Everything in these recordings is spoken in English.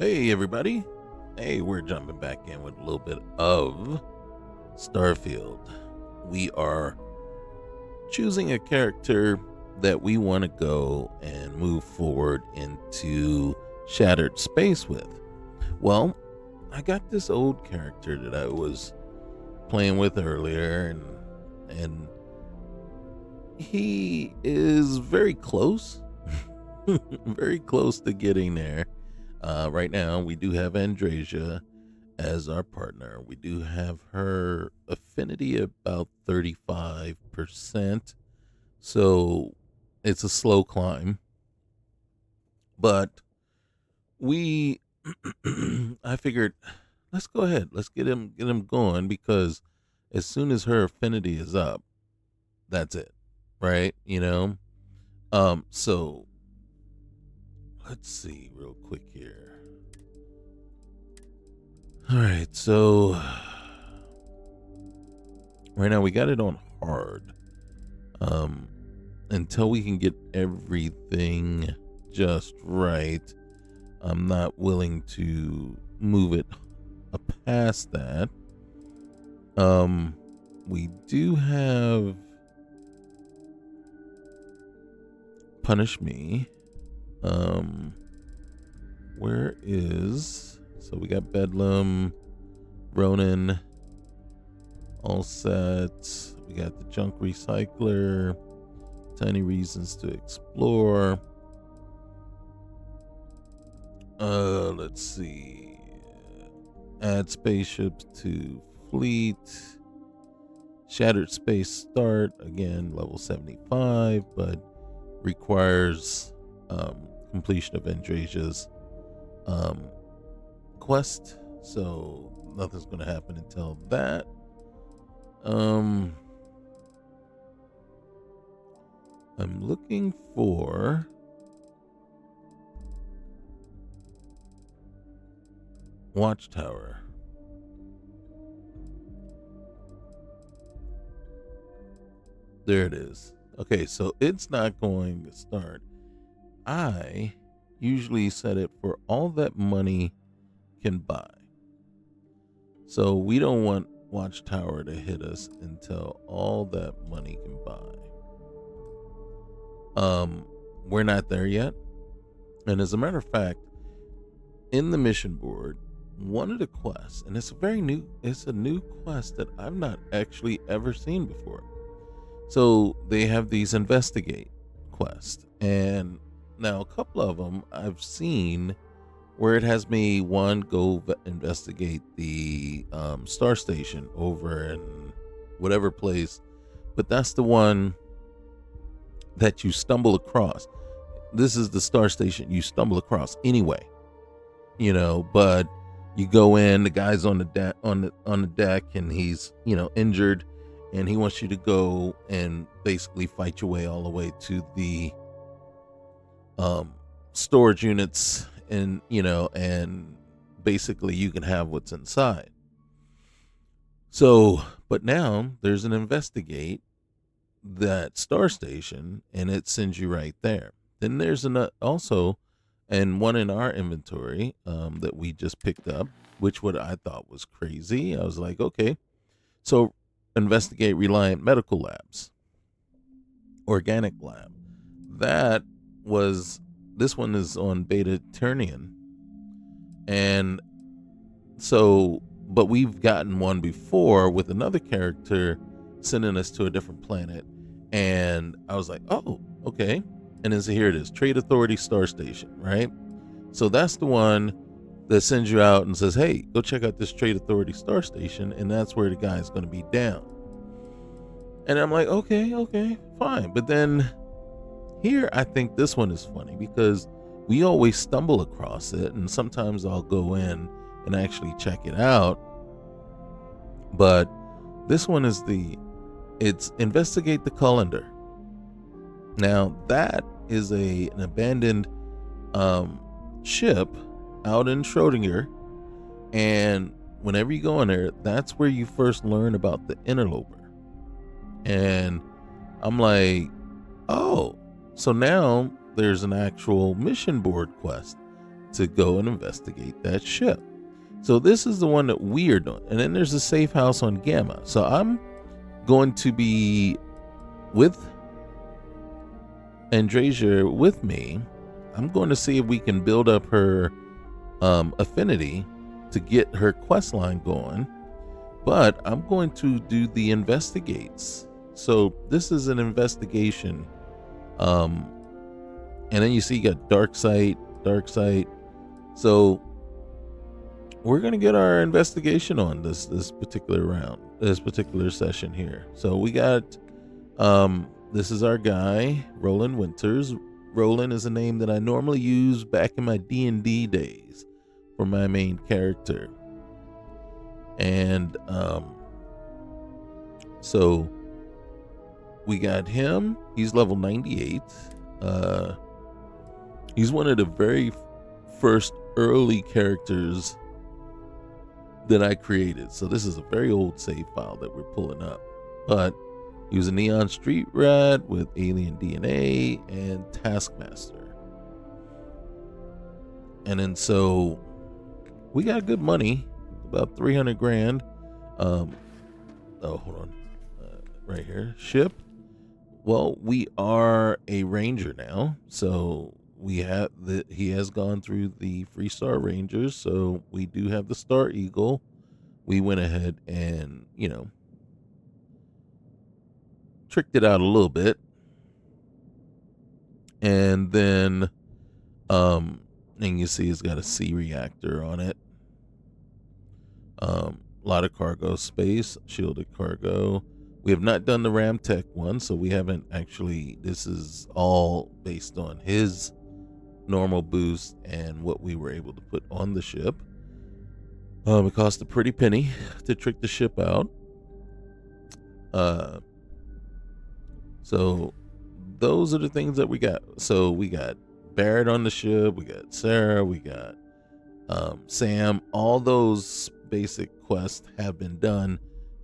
Hey, everybody. Hey, we're jumping back in with a little bit of Starfield. We are choosing a character that we want to go and move forward into shattered space with. Well, I got this old character that I was playing with earlier, and he is very close, very close to getting there. Right now, we do have Andrasia as our partner. We do have her affinity about 35%. So it's a slow climb. But we I figured let's go ahead. Let's get him going because as soon as her affinity is up, that's it. Right? So let's see real quick here. All right, so right now we got it on hard. Um, until we can get everything just right, I'm not willing to move it past that. We do have Punish Me. Where is so we got Bedlam, Ronan, all set. We got the Junk Recycler, Tiny Reasons to Explore. Let's see. Add spaceships to fleet. Shattered Space Start, again, level 75, but requires completion of Andrasia's quest. So nothing's going to happen until that. I'm looking for Watchtower. There it is. Okay, so it's not going to start. I usually set it for all that money can buy. So we don't want Watchtower to hit us until all that money can buy. We're not there yet. And as a matter of fact, in the mission board, one of the quests, and it's a new quest that I've not actually ever seen before. So they have these investigate quests, and now a couple of them I've seen where it has me go investigate the star station over in whatever place, but that's the one that you stumble across. This is the star station you stumble across anyway, but you go in, the guy's on the deck on the deck, and he's injured, and he wants you to go and basically fight your way all the way to the storage units, and basically you can have what's inside. So, but now there's an investigate that star station, and it sends you right there. Then there's also, and one in our inventory that we just picked up, which what I thought was crazy. I was like, okay, so investigate Reliant Medical Labs, organic lab. This one is on Beta Turnian, and so, but we've gotten one before with another character sending us to a different planet, and I was like, oh, okay. And then here it is, Trade Authority Star Station, right? So that's the one that sends you out and says, hey, go check out this Trade Authority Star Station, and that's where the guy's going to be down. And I'm like, okay, fine. But then here, I think this one is funny because we always stumble across it, and sometimes I'll go in and actually check it out. But this one is it's investigate the Colander. Now that is an abandoned ship out in Schrodinger, and whenever you go in there, that's where you first learn about the interloper. And I'm like, oh, so now there's an actual mission board quest to go and investigate that ship. So this is the one that we are doing. And then there's a safe house on Gamma. So I'm going to be with Andrasia with me. I'm going to see if we can build up her affinity to get her quest line going. But I'm going to do the investigates. So this is an investigation. And then you see you got dark sight. So we're going to get our investigation on this particular round, this particular session here. So we got, this is our guy, Roland Winters. Roland is a name that I normally use back in my D&D days for my main character. And so we got him. He's level 98. He's one of the very first early characters that I created. So this is a very old save file that we're pulling up. But he was a neon street rat with alien DNA and Taskmaster. And then so we got good money, about 300 grand. Oh, hold on. Right here. Ship. Well, we are a ranger now. So we have he has gone through the Freestar Rangers. So we do have the Star Eagle. We went ahead and, tricked it out a little bit. And then, and you see it's got a C reactor on it. A lot of cargo space, shielded cargo. We have not done the Ramtech one, so we haven't actually, this is all based on his normal boost and what we were able to put on the ship. It cost a pretty penny to trick the ship out. So those are the things that we got. So we got Barrett on the ship, we got Sarah, we got Sam. All those basic quests have been done.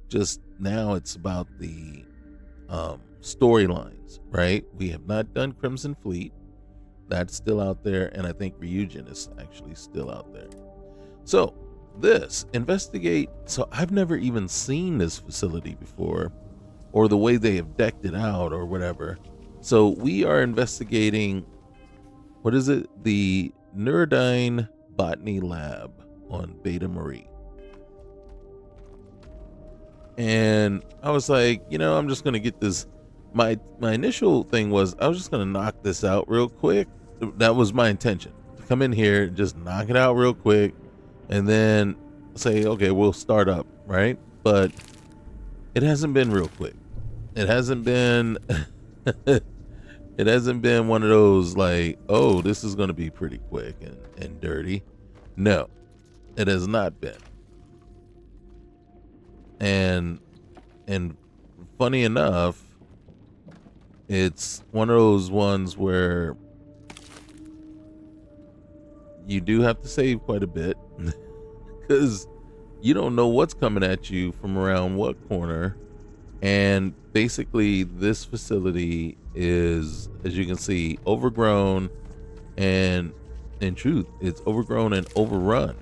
Just now it's about the storylines, right? We have not done Crimson Fleet. That's still out there, and I think Ryujin is actually still out there. So this investigate. So I've never even seen this facility before, or the way they have decked it out or whatever. So we are investigating, what is it? The Neurodyne Botany Lab on Beta Marie. And I was like, I'm just going to get this. My initial thing was I was just going to knock this out real quick. That was my intention. To come in here, just knock it out real quick, and then say, okay, we'll start up, right? But it hasn't been real quick. It hasn't been it hasn't been one of those like, oh, this is going to be pretty quick and dirty. No, it has not been. And funny enough, it's one of those ones where you do have to save quite a bit because you don't know what's coming at you from around what corner. And basically this facility is, as you can see, overgrown, and in truth, it's overgrown and overrun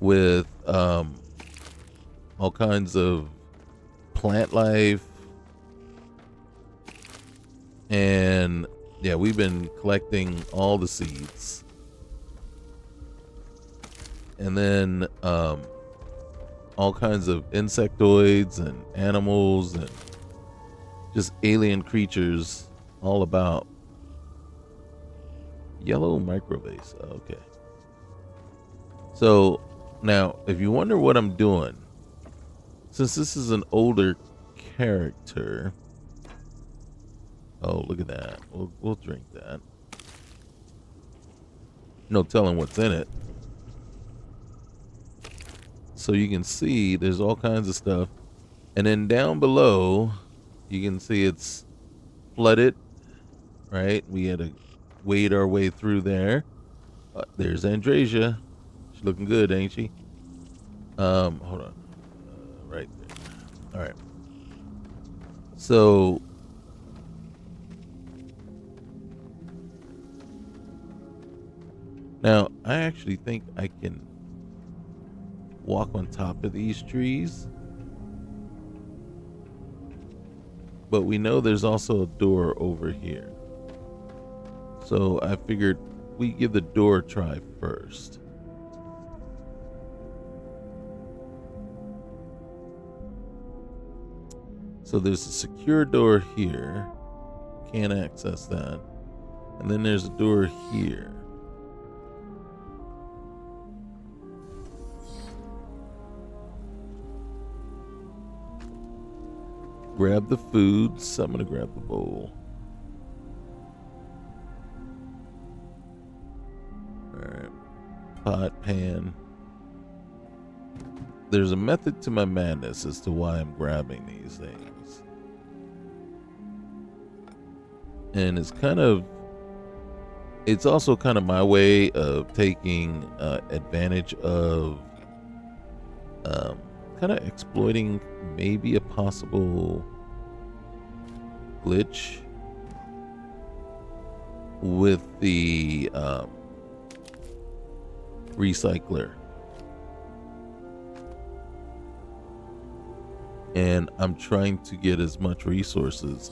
with all kinds of plant life. And yeah, we've been collecting all the seeds. And then all kinds of insectoids and animals and just alien creatures all about. Yellow microbase. Okay. So now, if you wonder what I'm doing, since this is an older character. Oh, look at that. We'll drink that. No telling what's in it. So you can see there's all kinds of stuff. And then down below, you can see it's flooded, right? We had to wade our way through there. There's Andrasia. She's looking good, ain't she? Hold on. Right there. All right. So, Now, I actually think I can walk on top of these trees. But we know there's also a door over here. So I figured we give the door a try first. So there's a secure door here. Can't access that. And then there's a door here. Grab the foods. I'm gonna grab the bowl. Alright. Pot, pan. There's a method to my madness as to why I'm grabbing these things. And it's also kind of my way of taking advantage of kind of exploiting maybe a possible glitch with the recycler. And I'm trying to get as much resources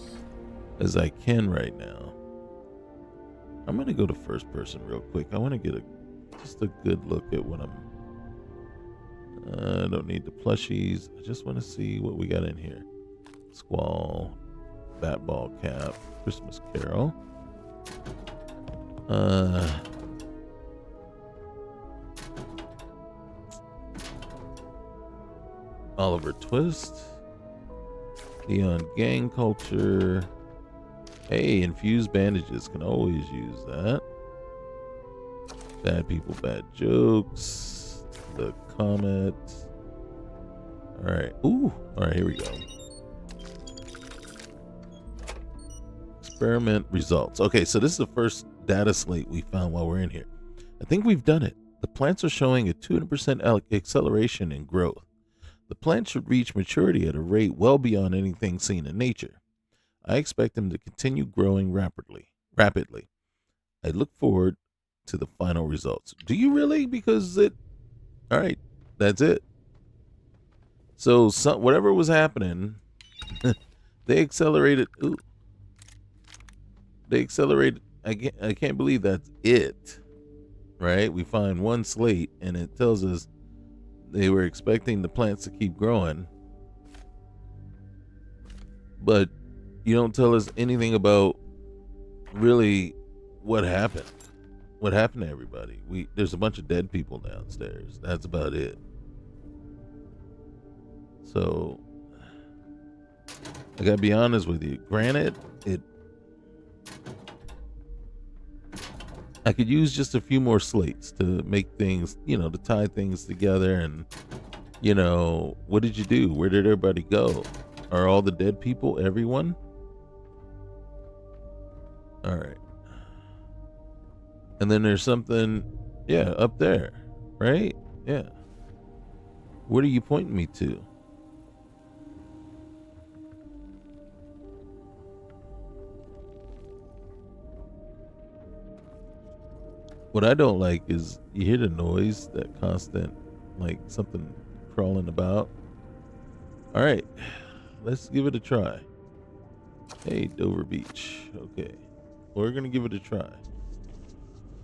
as I can right now. I'm gonna go to first person real quick. I want to get just a good look at what I'm. I don't need the plushies. I just want to see what we got in here. Squall, bat ball cap, Christmas Carol. Oliver Twist. Leon gang culture. Hey, infused bandages. Can always use that. Bad people, bad jokes. The comet. Alright. Ooh. Alright, here we go. Experiment results. Okay, so this is the first data slate we found while we're in here. I think we've done it. The plants are showing a 200% acceleration in growth. The plants should reach maturity at a rate well beyond anything seen in nature. I expect them to continue growing rapidly. I look forward to the final results. Do you really? Because all right, that's it. So whatever was happening, they accelerated. Ooh, they accelerated. I can't believe that's it. Right? We find one slate, and it tells us they were expecting the plants to keep growing, but you don't tell us anything about really what happened. What happened to everybody? There's a bunch of dead people downstairs. That's about it. So I gotta be honest with you. Granted, I could use just a few more slates to make things, to tie things together. And what did you do? Where did everybody go? Are all the dead people everyone? All right. And then there's something, up there, right? Yeah. What are you pointing me to? What I don't like is you hear the noise, that constant, like something crawling about. All right, let's give it a try. Hey, Dover Beach. Okay, we're gonna give it a try.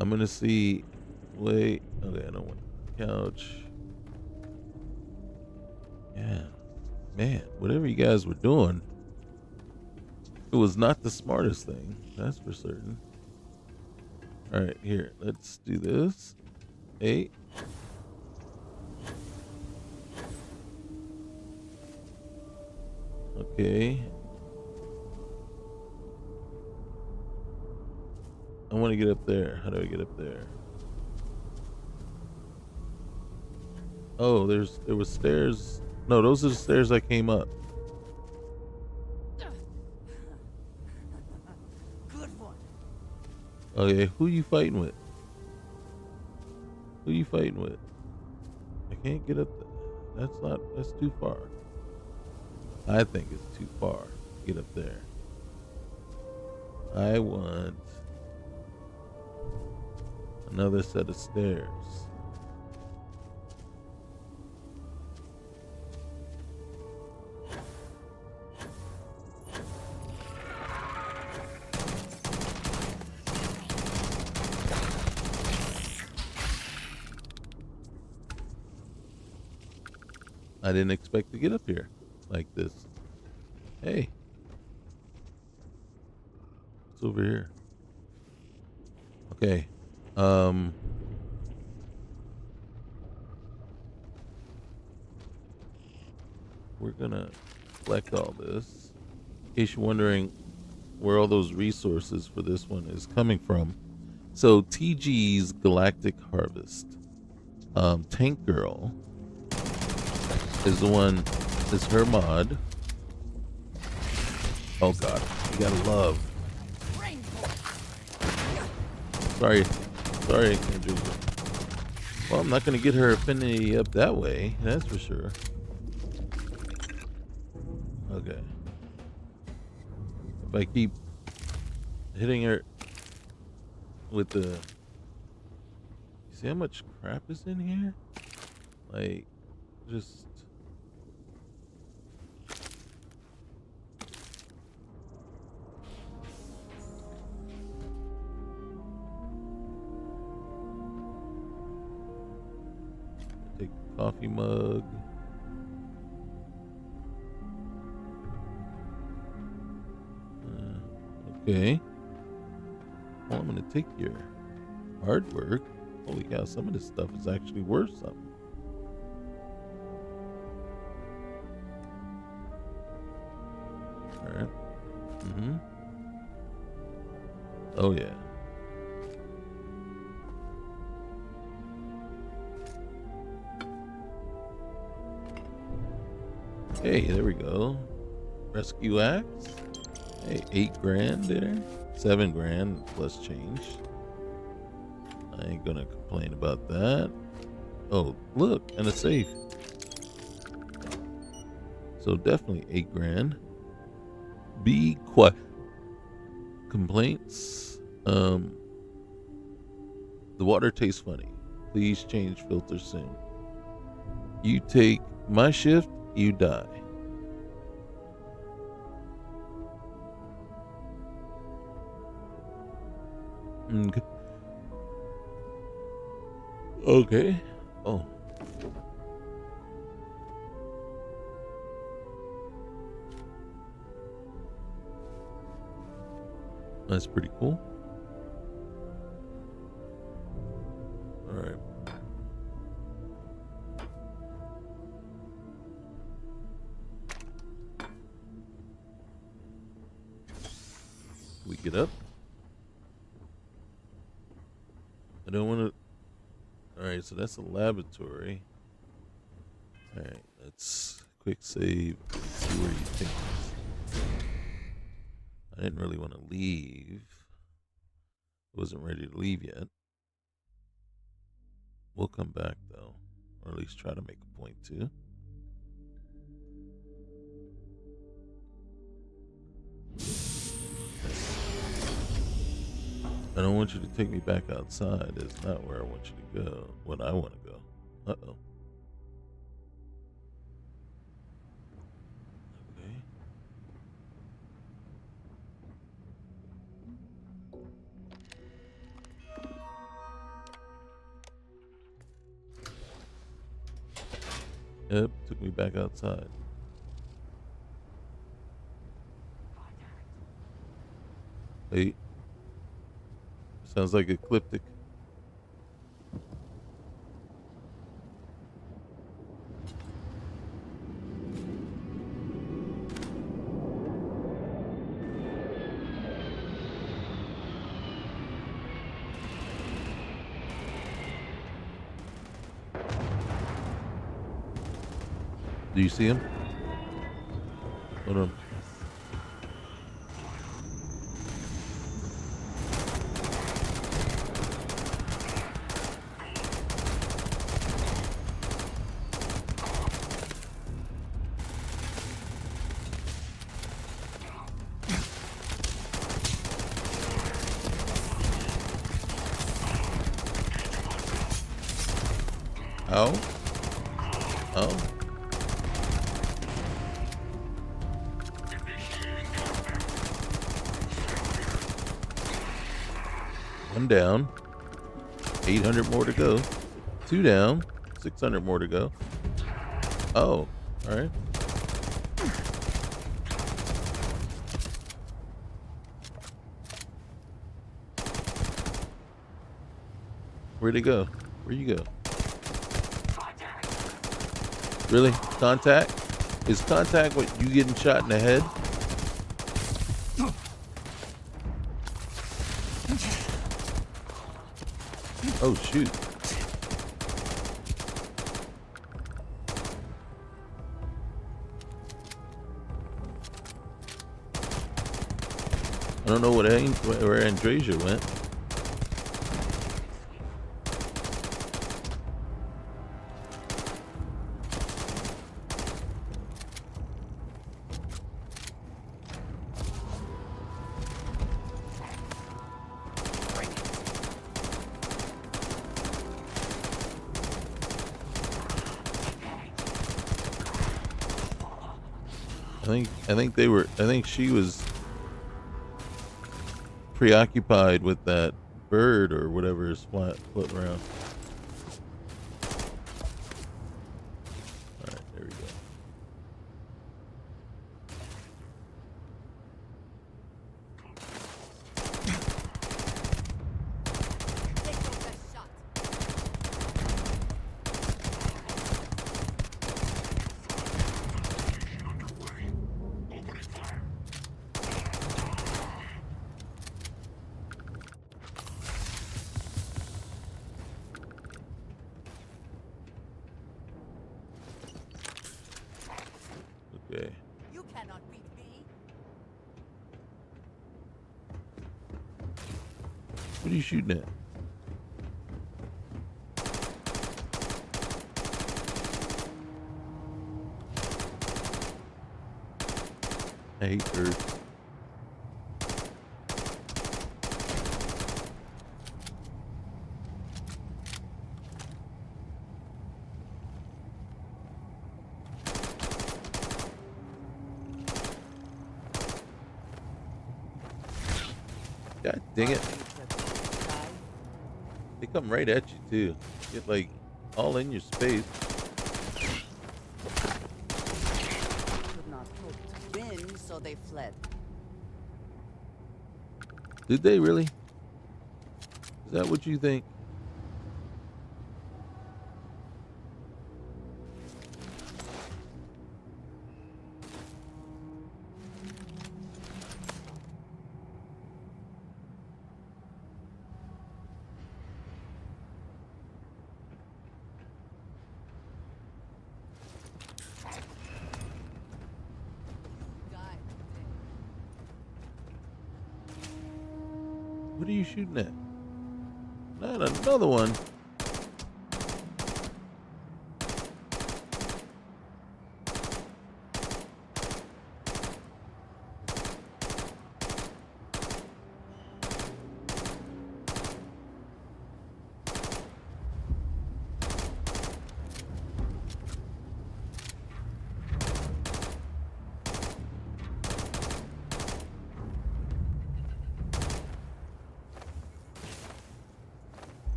I'm gonna see. Wait. Okay, I don't want the couch. Yeah, man. Whatever you guys were doing, it was not the smartest thing. That's for certain. All right, here. Let's do this. Hey. Okay. I want to get up there. How do I get up there? Oh, there was stairs. No, those are the stairs I came up. Good one. Okay, who you fighting with? Who you fighting with? I can't get up there. That's too far. I think it's too far to get up there. Another set of stairs. I didn't expect to get up here like this. Hey. What's over here? Okay. We're gonna collect all this. In case you're wondering where all those resources for this one is coming from. So TG's Galactic Harvest. Tank Girl is the one, is her mod. Oh god, you gotta love. Sorry, Andrew. Well, I'm not gonna get her affinity up that way, that's for sure. Okay. If I keep hitting her with the... You see how much crap is in here? Like, just... Take the coffee mug. Okay. Well, I'm gonna take your artwork. Holy cow, some of this stuff is actually worth something. Alright. Oh yeah. Hey, there we go. Rescue axe. Hey, 8 grand there. 7 grand plus change. I ain't gonna complain about that. Oh, look, and a safe. So definitely 8 grand. Be quiet. Complaints. The water tastes funny. Please change filter soon. You take my shift, you die. Okay. Oh. That's pretty cool. All right. We get up. I don't want to. All right, so that's a laboratory. All right, let's quick save. See where you think. I didn't really want to leave. I wasn't ready to leave yet. We'll come back though, or at least try to make a point to. I don't want you to take me back outside. It's not where I want you to go. What I want to go. Uh-oh. Okay. Yep, took me back outside. Hey. Sounds like ecliptic. Do you see him? Hold on. Oh. Oh. One down. 800 more to go. Two down. 600 more to go. Oh. All right. Where'd he go? Where'd you go? Really? Contact? Is contact what, you getting shot in the head? Oh, shoot. I don't know where Andrasia went. I think she was preoccupied with that bird or whatever is floating around. All right, there we go. Okay. You cannot beat me. What are you shooting at? I hate birds. God dang it. They come right at you too. Get like all in your space. Could not hope to win, so they fled. Did they really? Is that what you think? What are you shooting at? Not another one.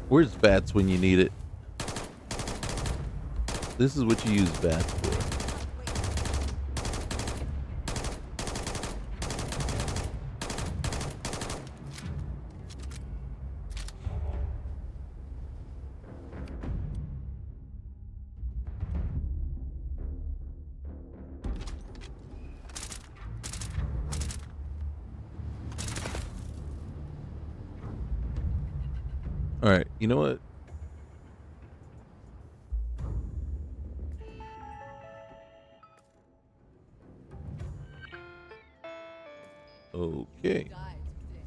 Where's bats when you need it? This is what you use bats for. All right, you know what? Okay. Died today.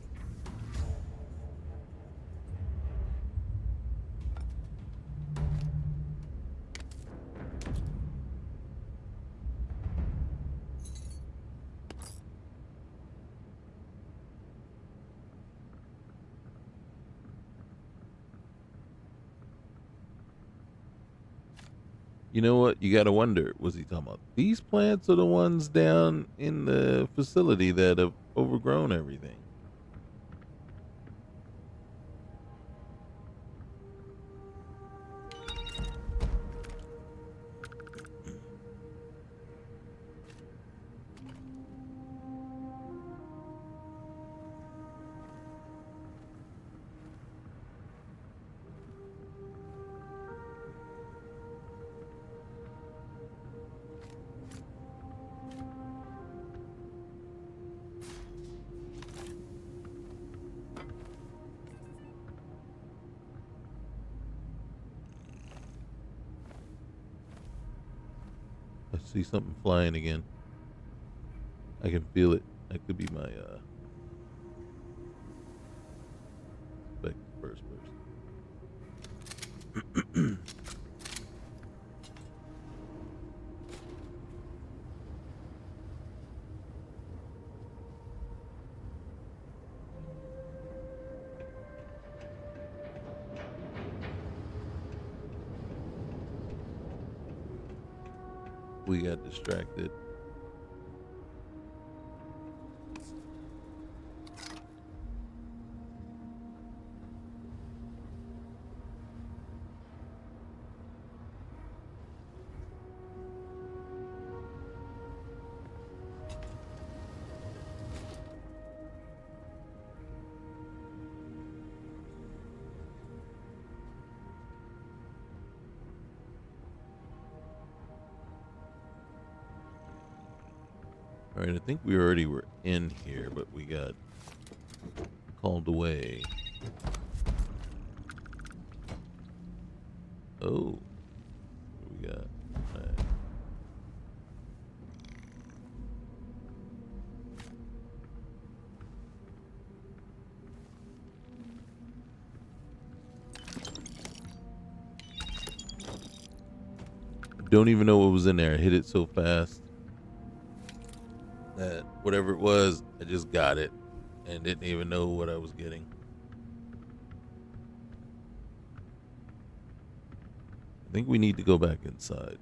You know what? You got to wonder, was he talking about these plants are the ones down in the facility that have overgrown everything? I see something flying again. I can feel it. That could be my back to first person. We got distracted. All right, I think we already were in here, but we got called away. Oh, what do we got? All right. Don't even know what was in there. I hit it so fast that whatever it was, I just got it and didn't even know what I was getting. I think we need to go back inside.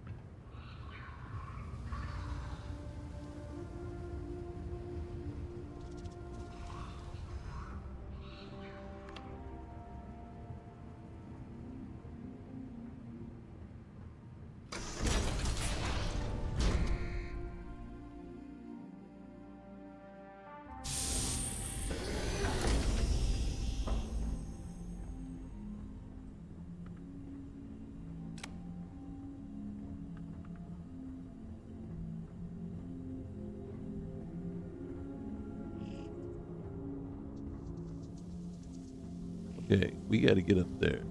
Okay, we got to get up there.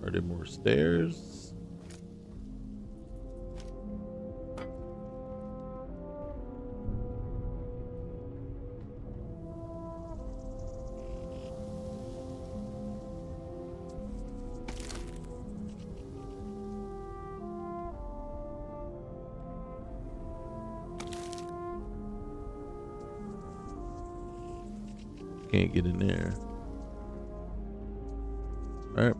Are there more stairs? Can't get in there. All right.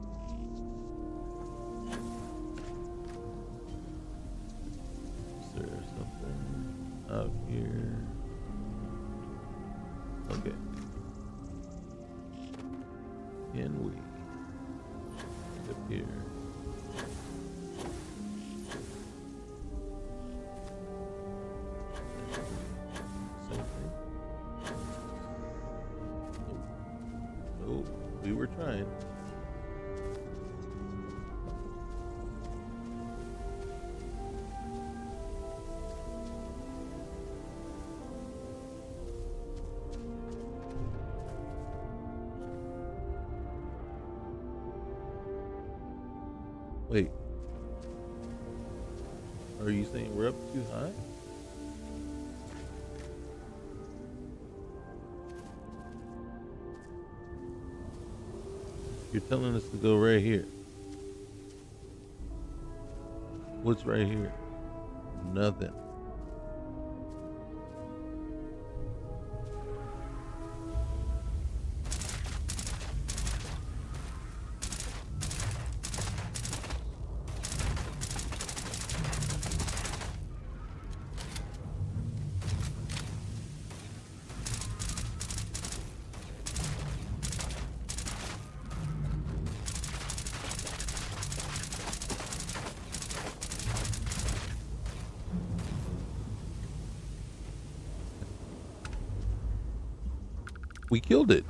Is there something out here? Okay. Can we get up here? Same thing. Oh, we were trying. Wait. Are you saying we're up too high? You're telling us to go right here. What's right here? Nothing. We killed it.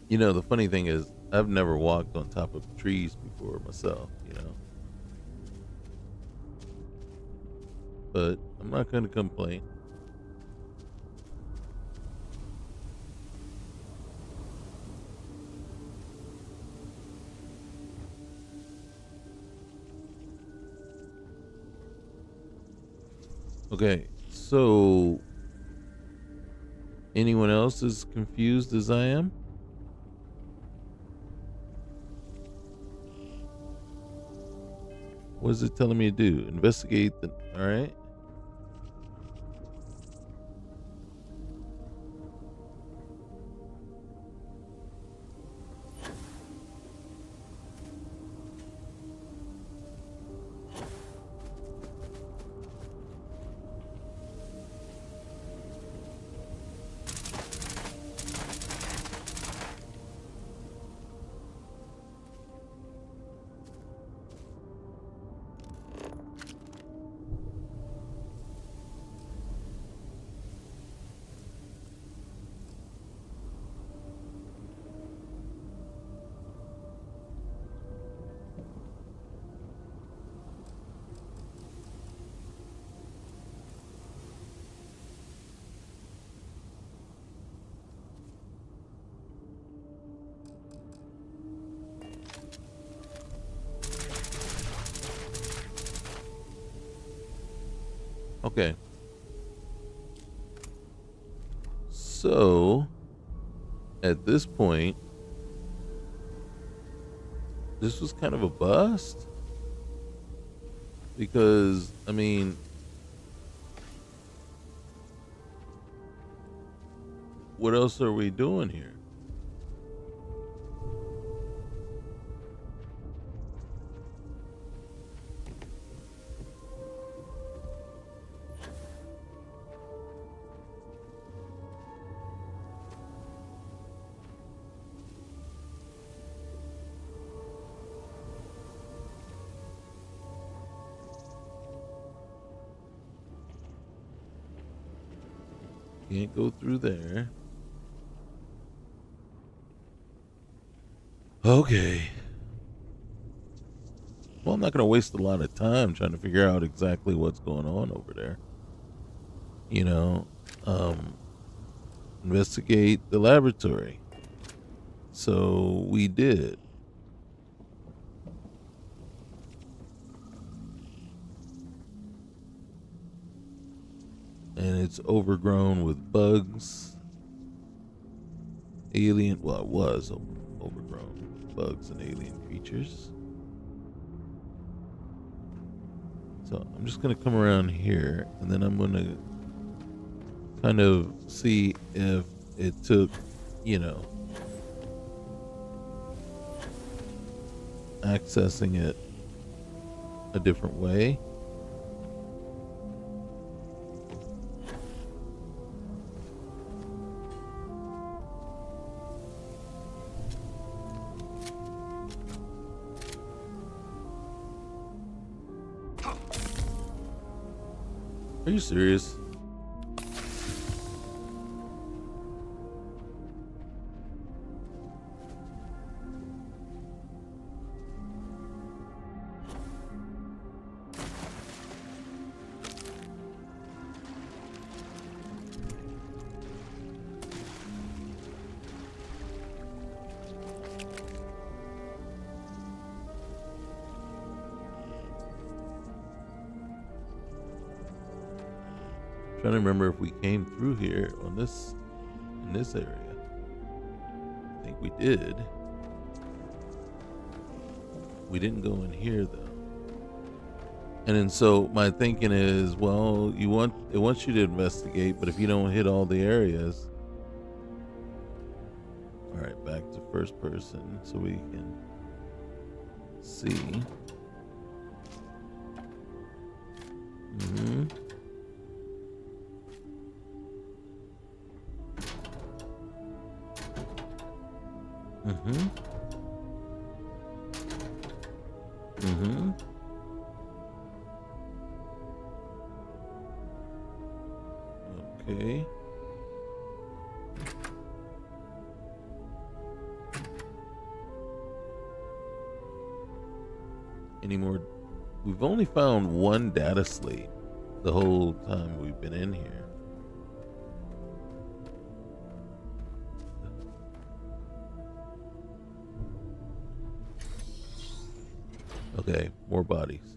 You know, the funny thing is, I've never walked on top of trees before myself, you know. But I'm not going to complain. Okay, so anyone else as confused as I am? What is it telling me to do? Investigate the. All right. Okay. So, at this point, this was kind of a bust. Because, I mean, what else are we doing here? Can't go through there. Okay. Well, I'm not going to waste a lot of time trying to figure out exactly what's going on over there. You know, um, investigate the laboratory. So we did. And it's overgrown with bugs. Alien, well, it was overgrown with bugs and alien creatures. So I'm just going to come around here and then I'm going to kind of see if it took, you know, accessing it a different way. Are you serious? Trying to remember if we came through here on this in this area. I think we did. We didn't go in here though. And then so my thinking is, well, it wants you to investigate, but if you don't hit all the areas. All right, back to first person so we can see. Mm-hmm. Mm-hmm. Mm-hmm. Okay. Any more? We've only found one data slate the whole time we've been in here. Okay, more bodies.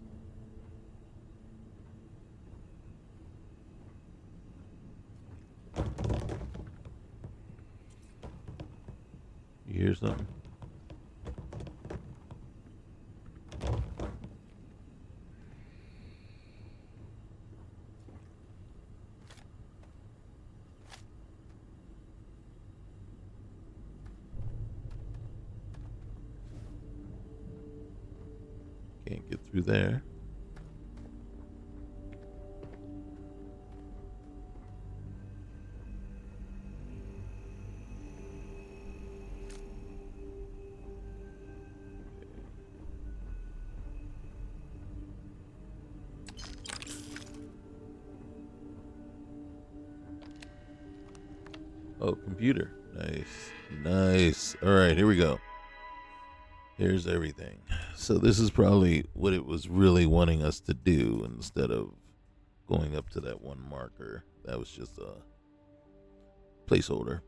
You hear something? Can't get through there. Oh, computer. Nice. Nice. All right, here we go. Here's everything. So this is probably what it was really wanting us to do instead of going up to that one marker. That was just a placeholder.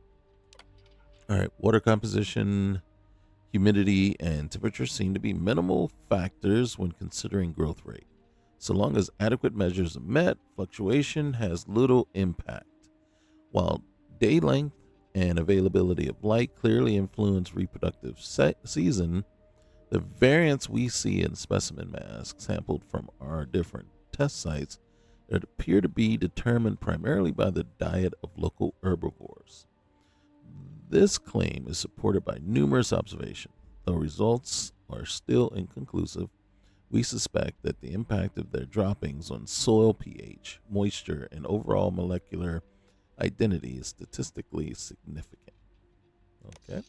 All right, water composition, humidity, and temperature seem to be minimal factors when considering growth rate. So long as adequate measures are met, fluctuation has little impact. While day length and availability of light clearly influence reproductive season, the variance we see in specimen mass sampled from our different test sites that appear to be determined primarily by the diet of local herbivores. This claim is supported by numerous observations. Though results are still inconclusive, we suspect that the impact of their droppings on soil pH, moisture, and overall molecular identity is statistically significant. Okay.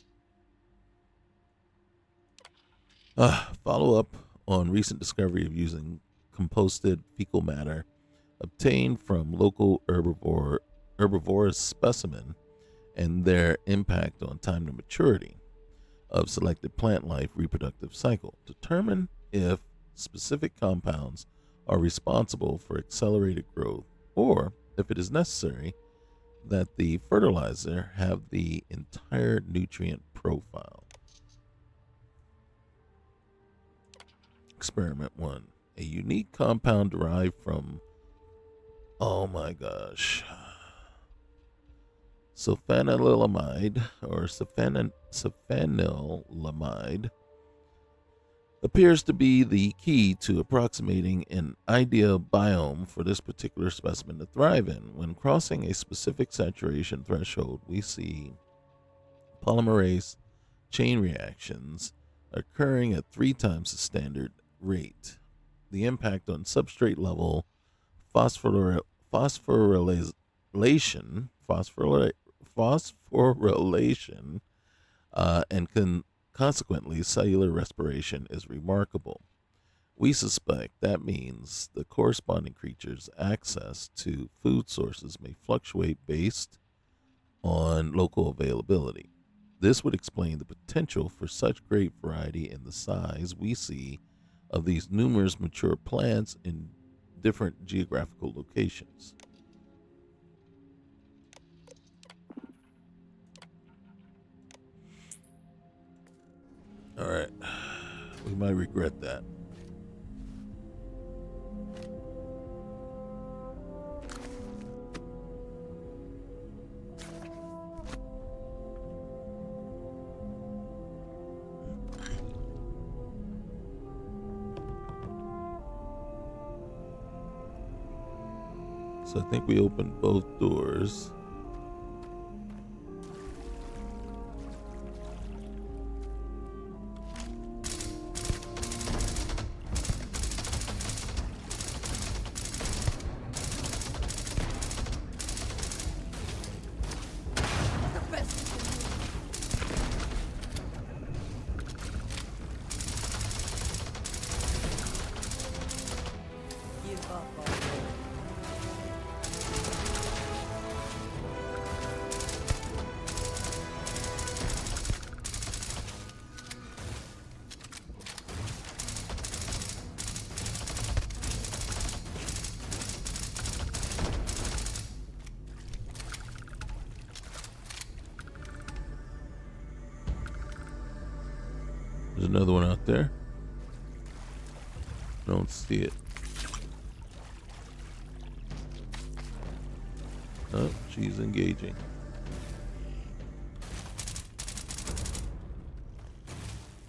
Follow up on recent discovery of using composted fecal matter obtained from local herbivorous specimen and their impact on time to maturity of selected plant life reproductive cycle. Determine if specific compounds are responsible for accelerated growth, or if it is necessary that the fertilizer have the entire nutrient profile. Experiment 1. A unique compound derived from, oh my gosh, sulfanilamide or sulfanilamide appears to be the key to approximating an ideal biome for this particular specimen to thrive in. When crossing a specific saturation threshold, we see polymerase chain reactions occurring at 3 times the standard rate. The impact on substrate level phosphorylation, and consequently cellular respiration is remarkable. We suspect that means the corresponding creature's access to food sources may fluctuate based on local availability. This would explain the potential for such great variety in the size we see of these numerous mature plants in different geographical locations. All right. We might regret that. So I think we opened both doors. The best you can do. Give up already. There's another one out there. Don't see it. Oh, she's engaging.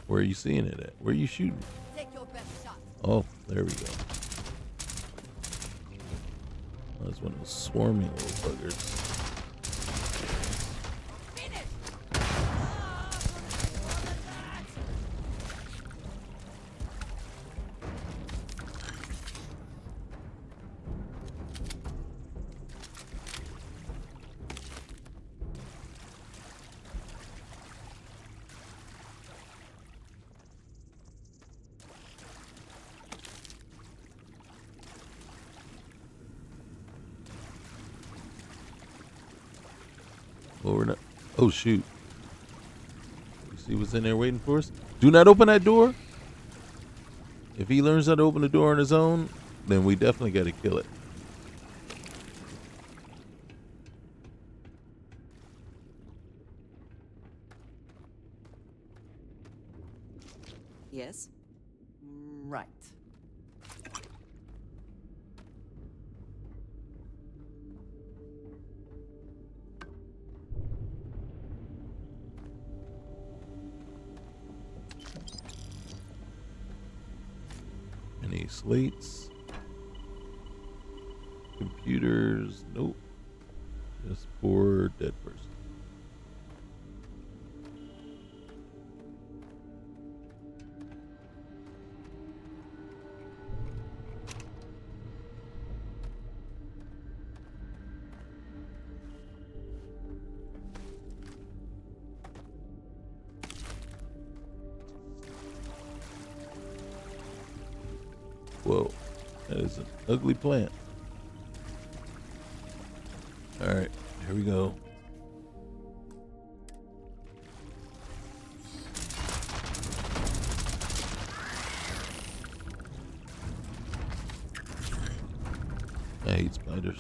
Where are you seeing it at? Where are you shooting? Take your best shot. Oh, there we go. That's one of those swarming little buggers. Finish. Well, we're not. Oh, shoot. You see what's in there waiting for us? Do not open that door. If he learns how to open the door on his own, then we definitely got to kill it. Yes. Right. Any slates? Computers? Nope. Just poor dead person. Whoa, that is an ugly plant. All right, here we go. I hate spiders.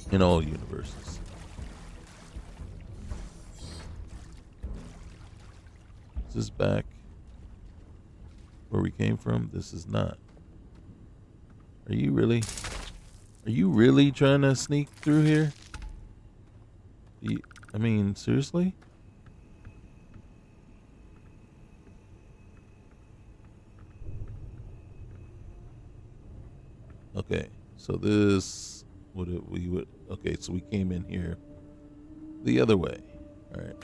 In all universes. Is this back where we came from? This is not. Are you really trying to sneak through here? I mean, seriously? Okay, so this okay, so we came in here the other way. All right.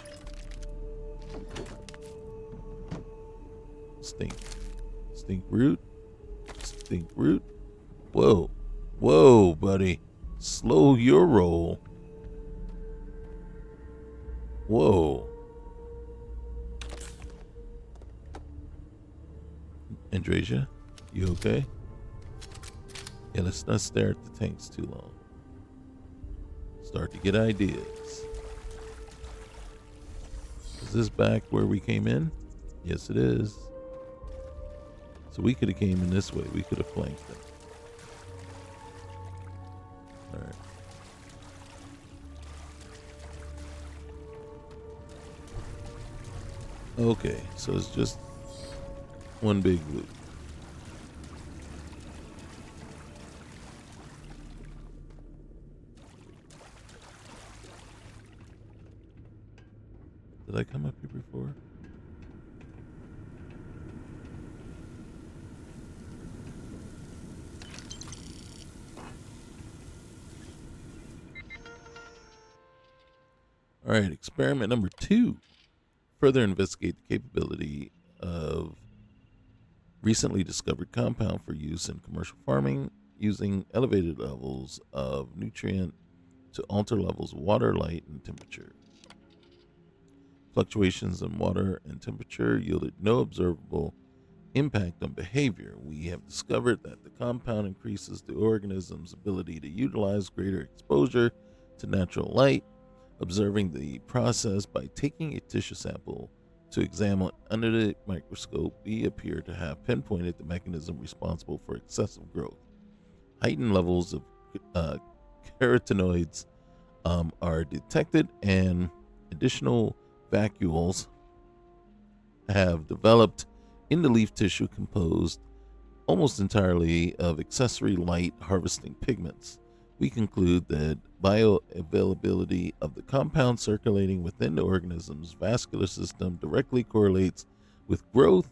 Stink root. Whoa, buddy. Slow your roll. Whoa. Andrasia, you okay? Yeah, let's not stare at the tanks too long. Start to get ideas. Is this back where we came in? Yes, it is. So we could have came in this way. We could have flanked them. All right. Okay, so it's just one big loop. Did I come up here before? All right, experiment number 2. Further investigate the capability of recently discovered compound for use in commercial farming using elevated levels of nutrient to alter levels of water, light, and temperature. Fluctuations in water and temperature yielded no observable impact on behavior. We have discovered that the compound increases the organism's ability to utilize greater exposure to natural light. Observing the process by taking a tissue sample to examine under the microscope, we appear to have pinpointed the mechanism responsible for excessive growth. Heightened levels of carotenoids are detected, and additional vacuoles have developed in the leaf tissue composed almost entirely of accessory light harvesting pigments. We conclude that bioavailability of the compound circulating within the organism's vascular system directly correlates with growth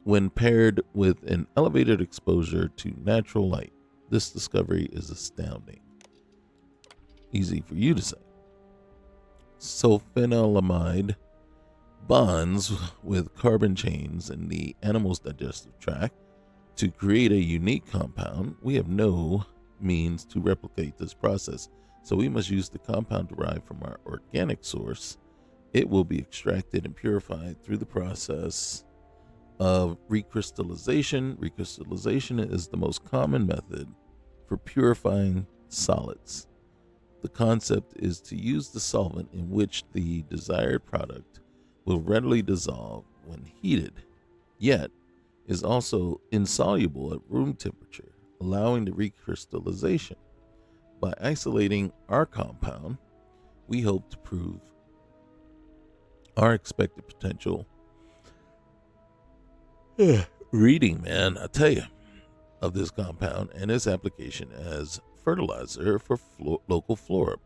when paired with an elevated exposure to natural light. This discovery is astounding. Easy for you to say. Sulfanilamide bonds with carbon chains in the animal's digestive tract to create a unique compound. We have no means to replicate this process, so we must use the compound derived from our organic source. It will be extracted and purified through the process of recrystallization. Recrystallization is the most common method for purifying solids. The concept is to use the solvent in which the desired product will readily dissolve when heated, yet is also insoluble at room temperature, allowing the recrystallization. By isolating our compound, we hope to prove our expected potential. Reading, man, I tell you, of this compound and its application as fertilizer for local flora.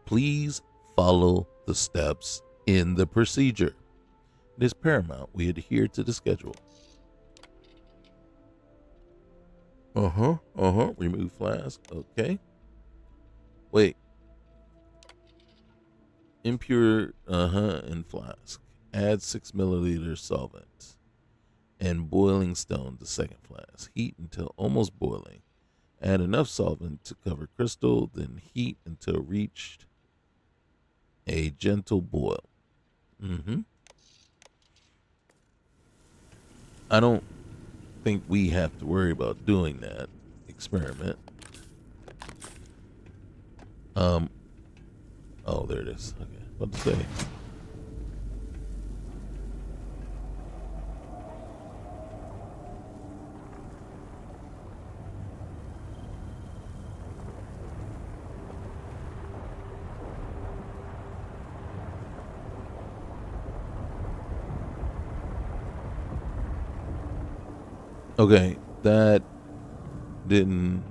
Please follow the steps in the procedure. It is paramount we adhere to the schedule. Remove flask. Okay. Wait. Impure, in flask. Add 6 milliliters solvent and boiling stone to second flask. Heat until almost boiling. Add enough solvent to cover crystal, then heat until reached a gentle boil. I don't think we have to worry about doing that experiment. Oh, there it is. Okay, what to say? Okay, that didn't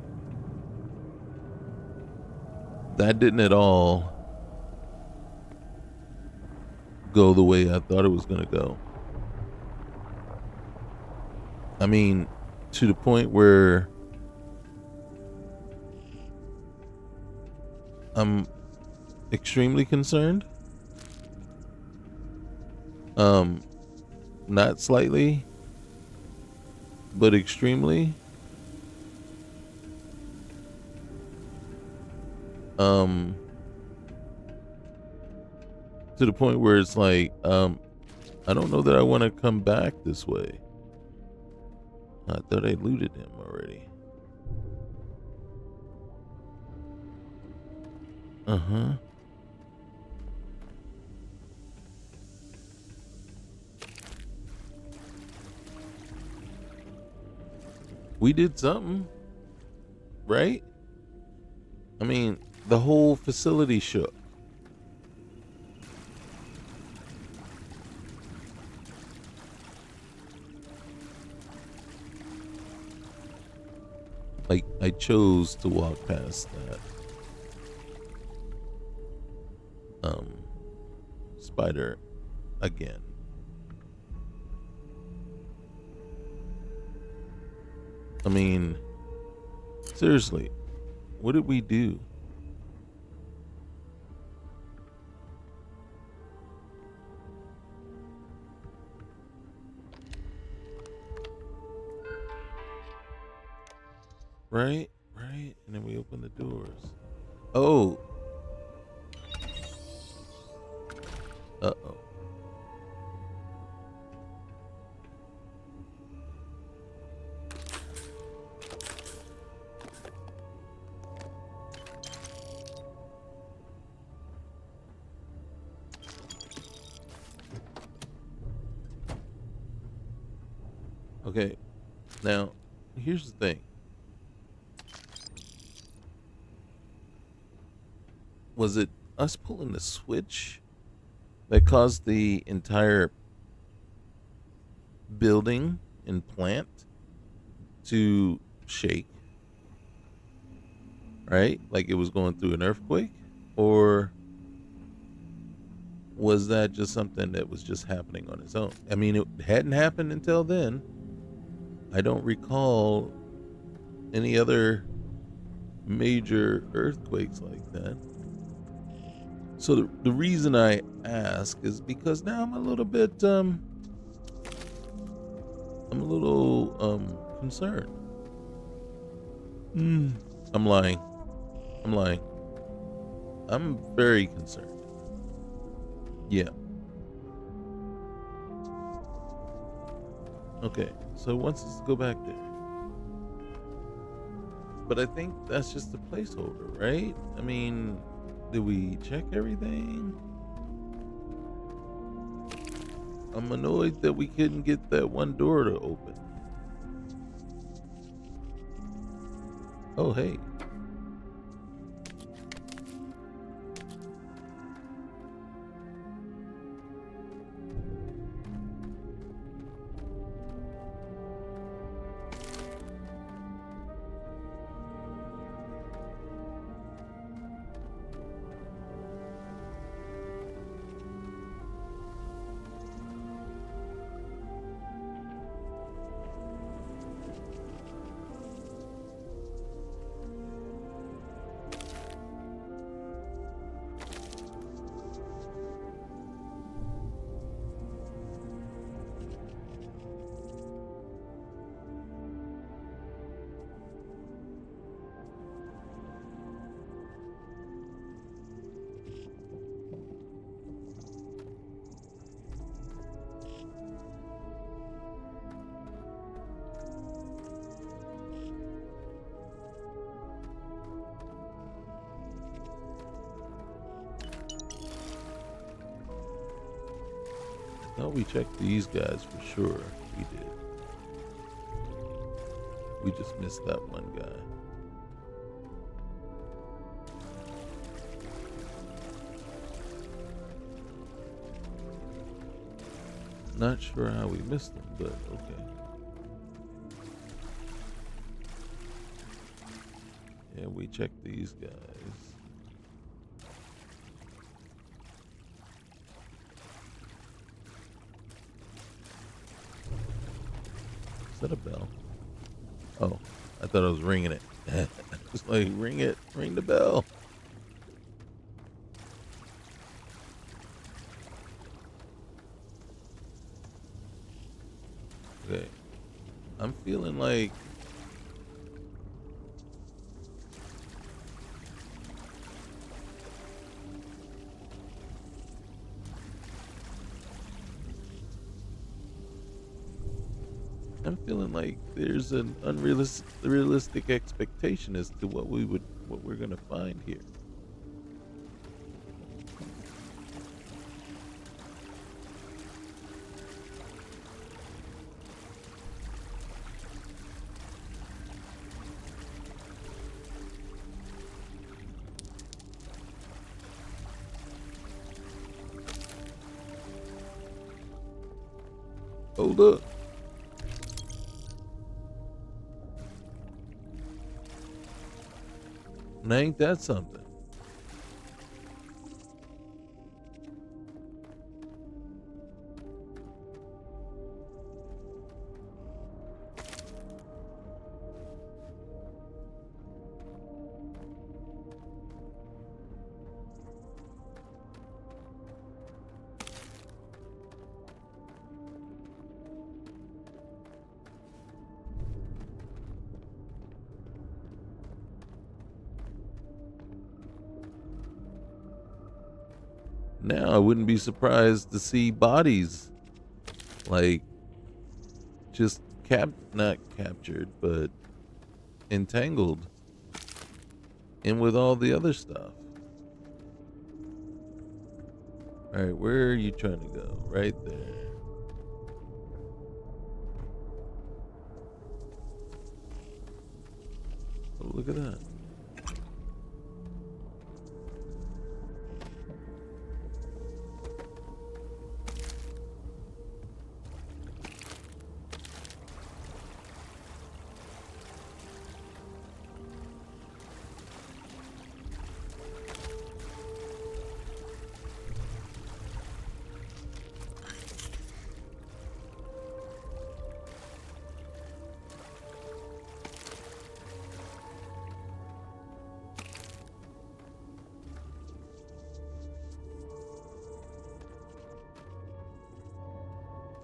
at all go the way I thought it was going to go. I mean, to the point where I'm extremely concerned. Not slightly, but extremely. To the point where it's like, I don't know that I want to come back this way. I thought I looted him already. We did something, right? I mean, the whole facility shook. Like, I chose to walk past that spider again. I mean, seriously, what did we do? Right, right. And then we open the doors. Oh, uh-oh. Okay, now here's the thing. Was it us pulling the switch that caused the entire building and plant to shake, right? Like it was going through an earthquake? Or was that just something that was just happening on its own? I mean, it hadn't happened until then. I don't recall any other major earthquakes like that. So the reason I ask is because now I'm a little concerned. Mm. I'm lying. I'm lying. I'm very concerned. Yeah. Okay. So once let's go back there. But I think that's just a placeholder, right? I mean, did we check everything? I'm annoyed that we couldn't get that one door to open. Oh, hey. I thought we checked these guys for sure. We did. We just missed that one guy. Not sure how we missed them, but okay. Yeah, we checked these guys. Is that a bell? Oh, I thought I was ringing it. I was like, ring it, ring the bell. Okay, I'm feeling like there's an unrealistic expectation as to what we're gonna find here. Hold up. And ain't that something? Now I wouldn't be surprised to see bodies like just not captured, but entangled in with all the other stuff. All right, where are you trying to go? Right there. Oh, look at that.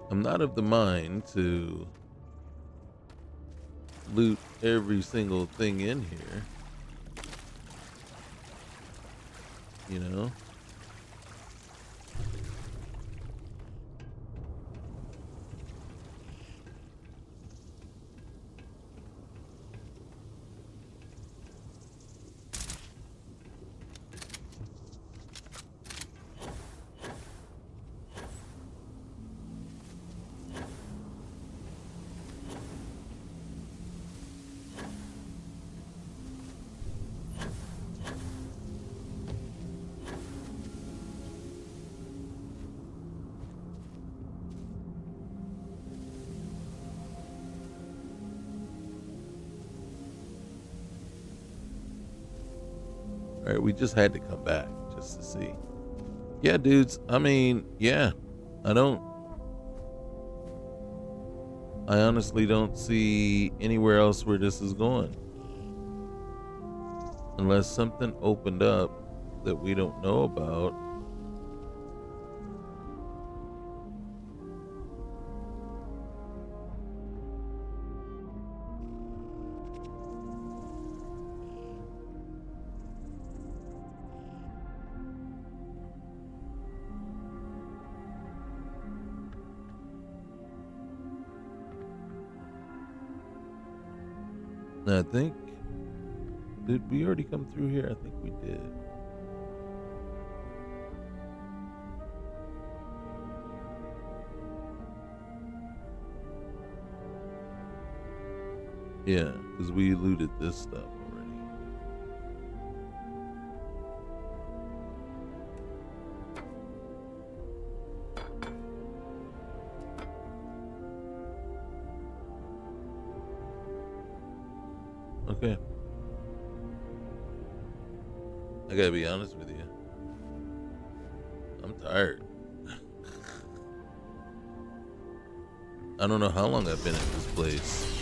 I'm not of the mind to loot every single thing in here. You know? All right, we just had to come back just to see. Yeah, dudes. I mean, yeah. I don't. I honestly don't see anywhere else where this is going. Unless something opened up that we don't know about. I think. Did we already come through here? I think we did. Yeah, because we looted this stuff already. Okay. I gotta be honest with you. I'm tired. I don't know how long I've been at this place.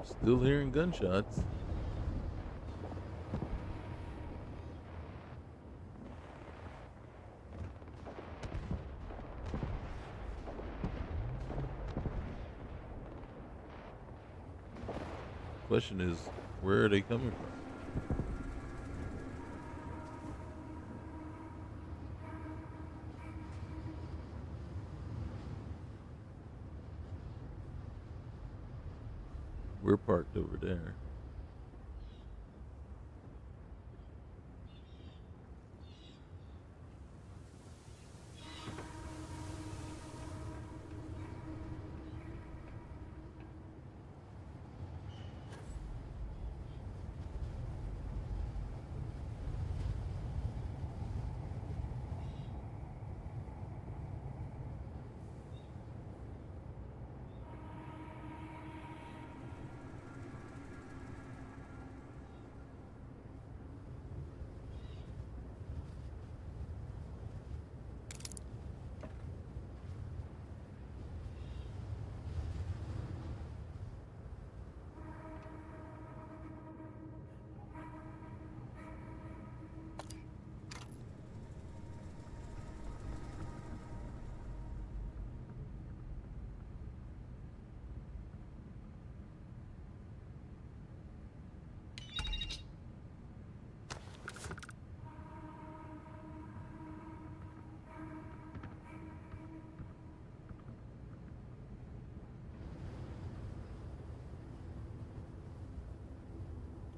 Still hearing gunshots. Question is, where are they coming from? We're parked over there.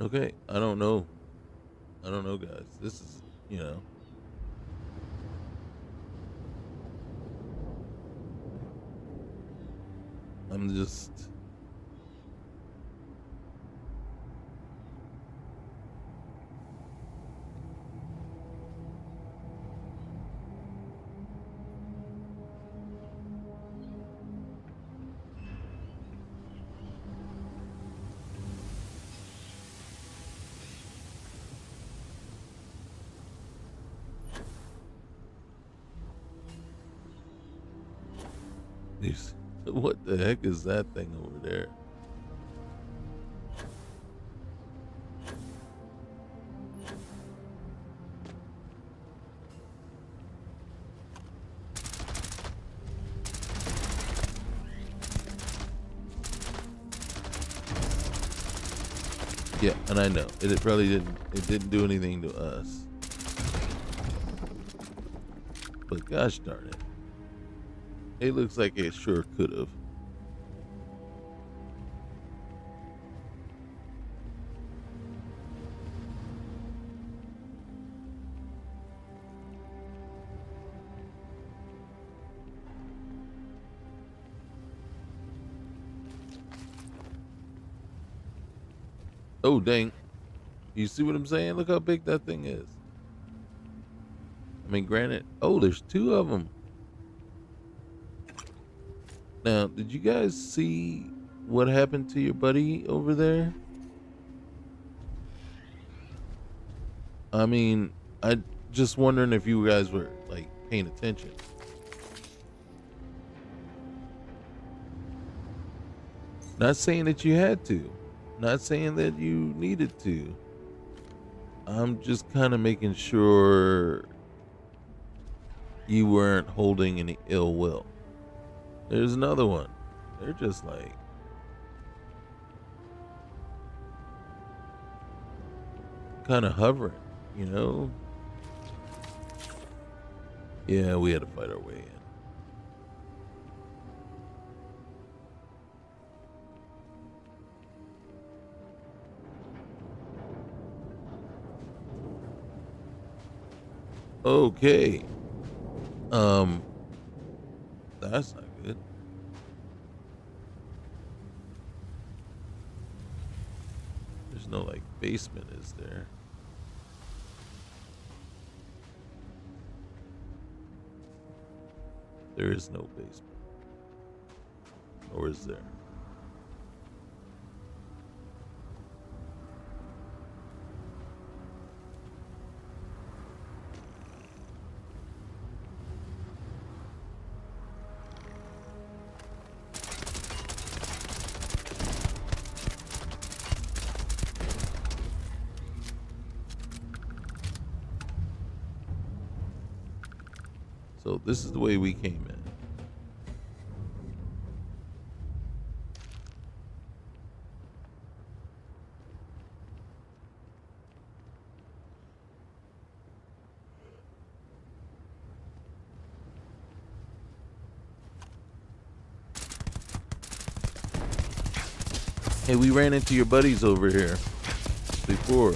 Okay, I don't know. I don't know, guys. This is, you know, I'm just. What the heck is that thing over there? Yeah, and I know it probably didn't. It didn't do anything to us, but gosh darn it, it looks like it sure could have. Oh dang! You see what I'm saying? Look how big that thing is. I mean, granted. Oh, there's two of them. Now, did you guys see what happened to your buddy over there? I mean, I just wondering if you guys were like paying attention. Not saying that you had to, not saying that you needed to. I'm just kind of making sure you weren't holding any ill will. There's another one. They're just like kind of hovering, you know? Yeah, we had to fight our way in. Okay. Um, that's not good. There's no like basement, is there? There is no basement. Or is there? So this is the way we came in. Hey, we ran into your buddies over here before.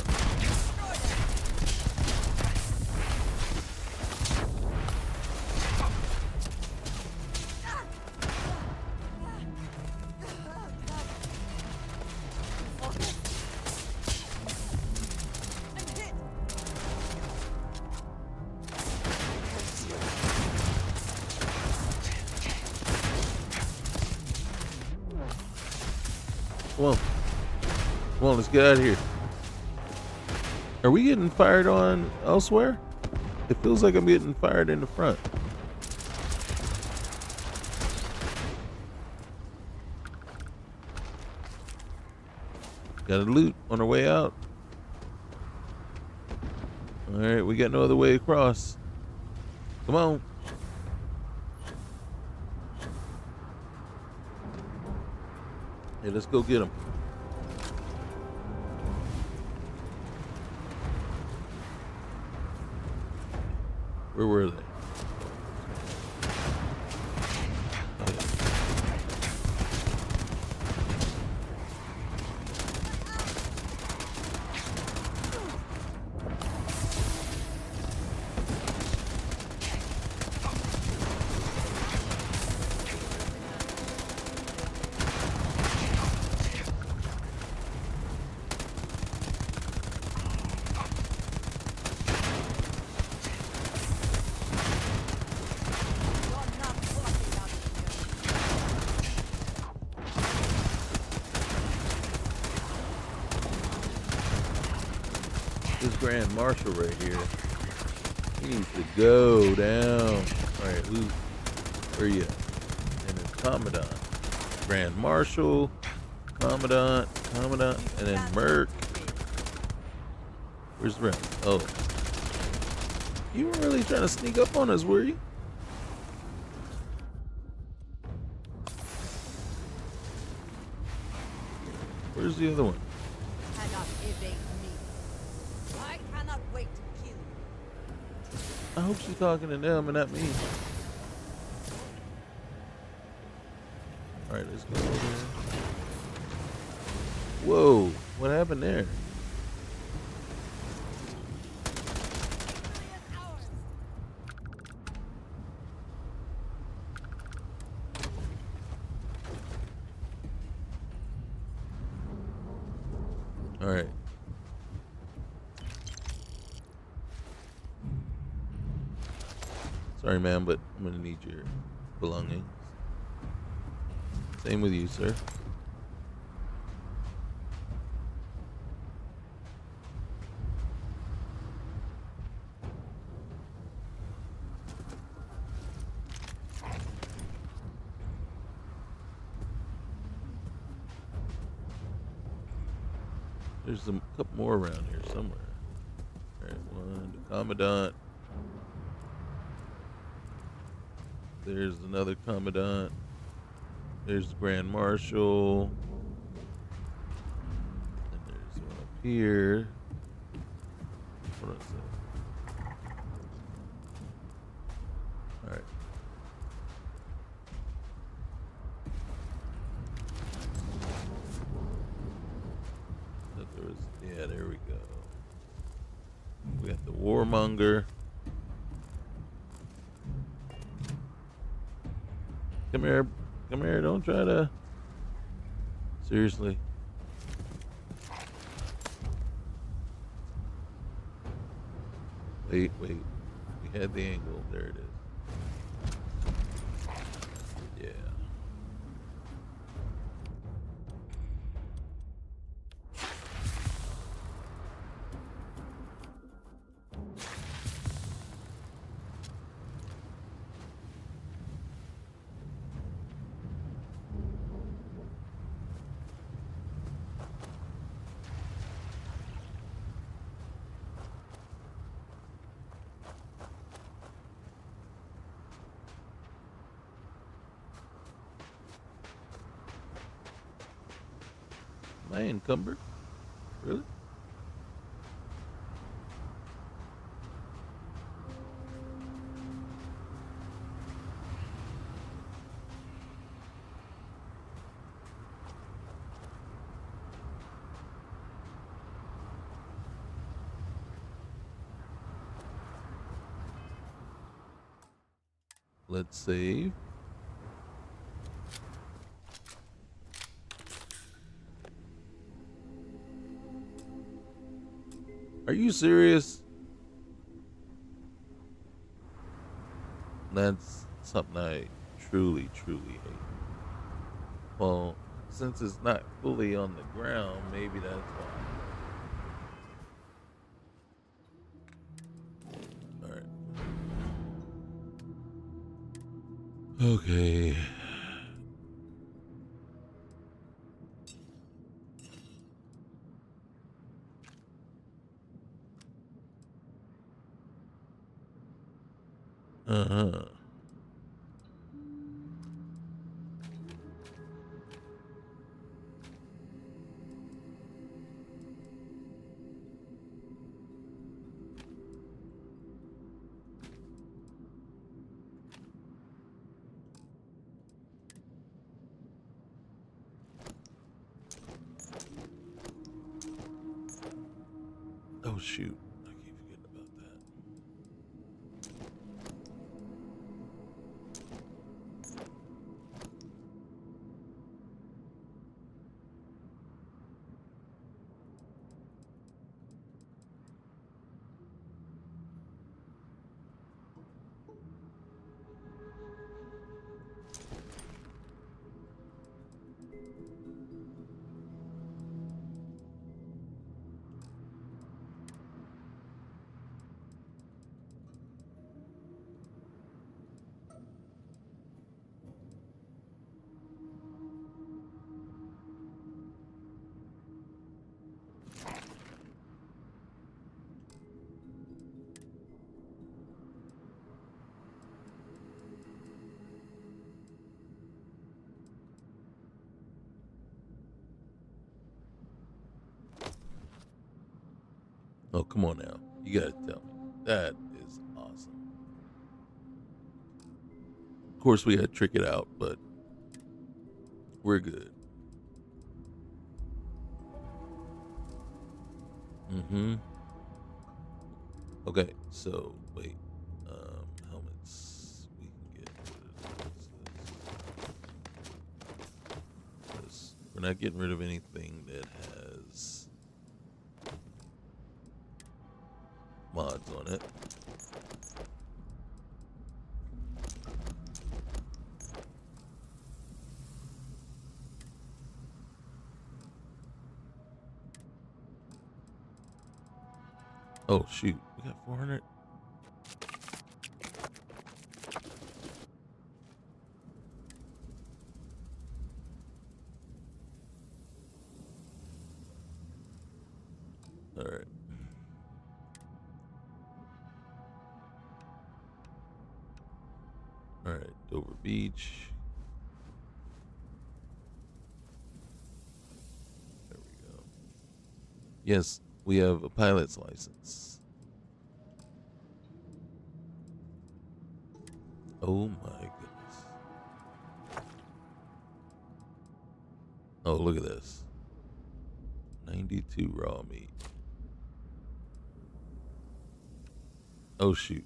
Come on. Come on, let's get out of here. Are we getting fired on elsewhere? It feels like I'm getting fired in the front. Got a loot on our way out. Alright, we got no other way across. Come on. Hey, let's go get them. Where were they? Oh, yeah. This Grand Marshal right here, he needs to go down. All right, where you at? And then Commandant, Grand Marshal, Commandant, and then Merc. Where's the rest? Oh, you weren't really trying to sneak up on us, were you? Where's the other one? Cannot evade me. I cannot wait to kill you. I hope she's talking to them and not me. All right, let's go over there. Whoa, what happened there? All right. Sorry, ma'am, but I'm gonna need your belongings. Same with you, sir. There's a couple more around here somewhere. All right, one, the Commandant. There's another Commandant. There's the Grand Marshal. And there's one up here. What is that? All right. Yeah, there we go. We got the Warmonger. Come here. Come here. Don't try to. Seriously. Wait. We had the angle. There it is. Yeah. Am I encumbered? Really? Let's save. Are you serious? That's something I truly hate. Well, since it's not fully on the ground, maybe that's why. Alright. Okay. Uh-huh. Oh shoot. I keep forgetting about that. Oh, come on now. You gotta tell me. That is awesome. Of course, we gotta trick it out, but we're good. Mm-hmm. Okay, so wait. Helmets. We can get rid of this. We're not getting rid of anything that has mods on it. Oh shoot, we got 400. All right. All right, Dover Beach. There we go. Yes, we have a pilot's license. Oh my goodness. Oh, look at this. 92 raw meat. Oh shoot.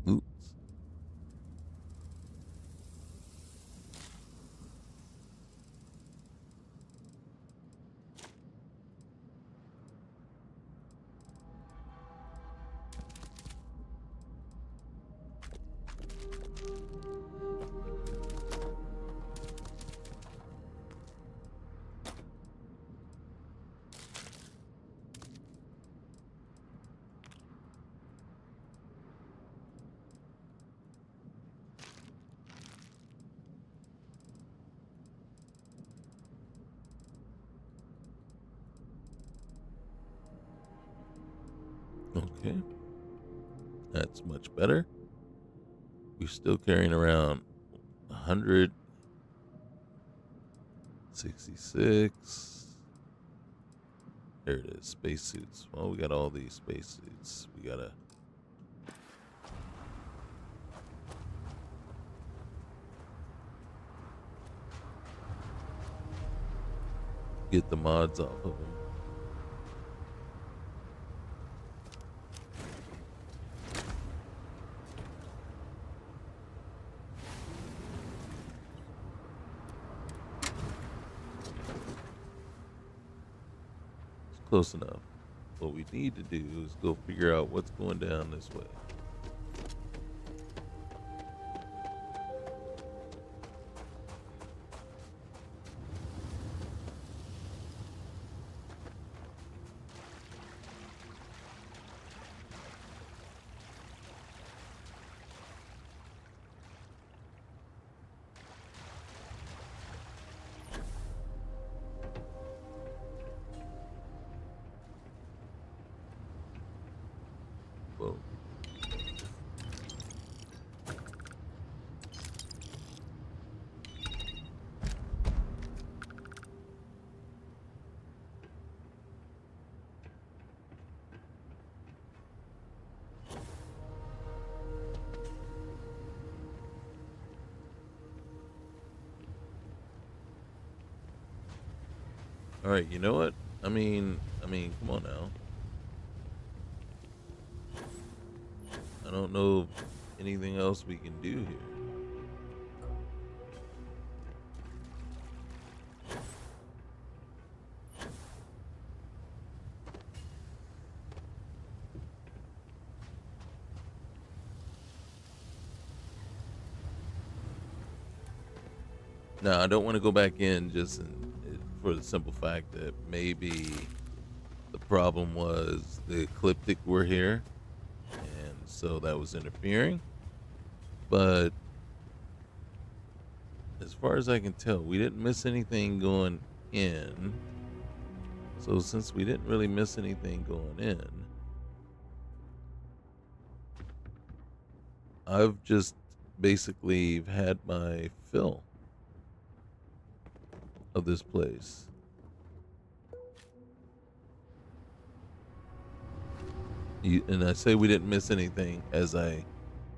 Oops. Okay. That's much better. We're still carrying around 166. There it is. Spacesuits. Well, we got all these spacesuits. We gotta get the mods off of them. It's close enough. What we need to do is go figure out what's going down this way. Whoa. All right, you know what? I mean, come on now. I don't know if anything else we can do here. Now, I don't want to go back in for the simple fact that maybe the problem was the ecliptic were here, and so that was interfering. But as far as I can tell, we didn't miss anything going in. So since we didn't really miss anything going in, I've just basically had my fill of this place. And I say we didn't miss anything as I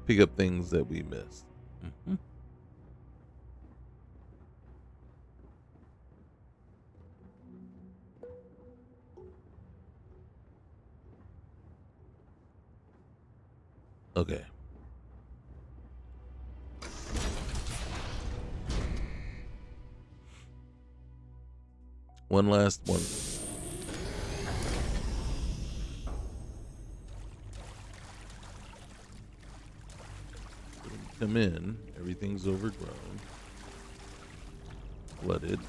pick up things that we missed. Hmm. Okay. One last one. When you come in, everything's overgrown, flooded.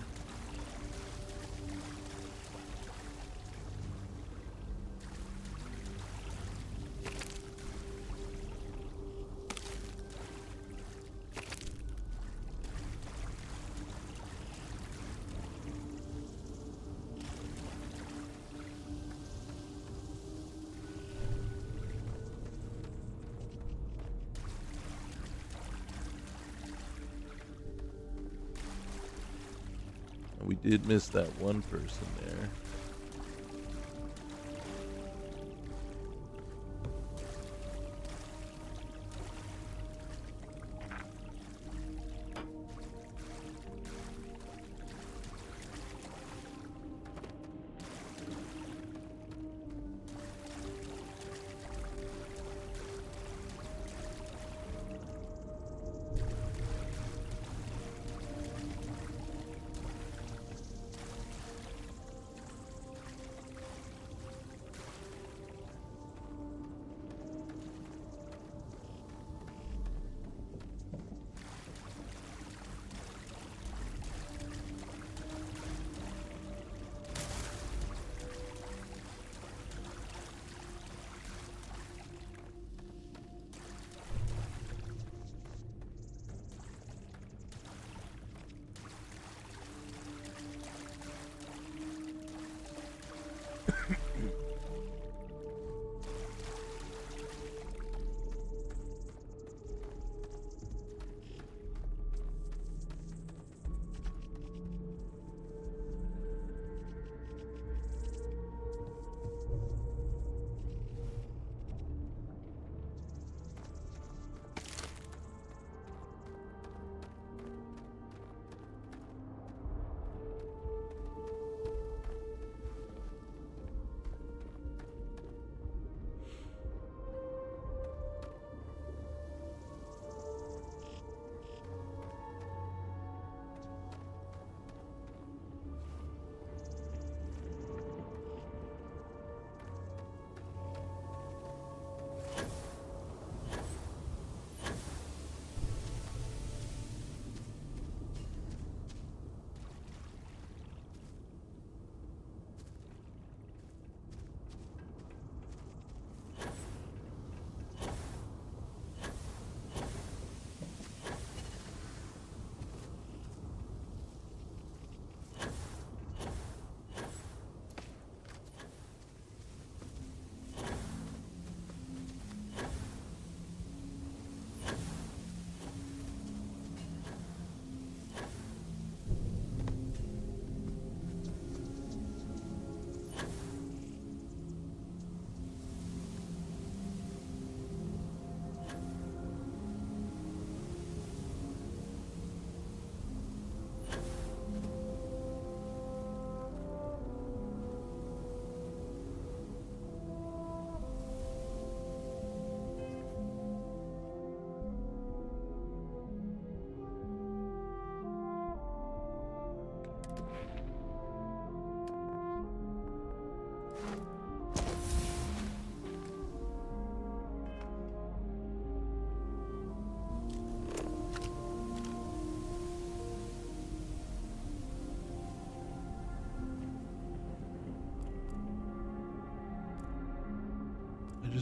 And we did miss that one person there.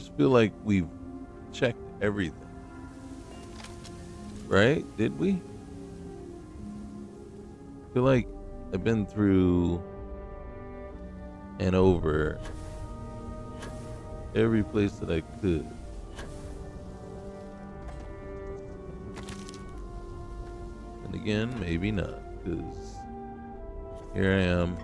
just feel like we've checked everything, right? Did we? I feel like I've been through and over every place that I could. And again, maybe not, because here I am.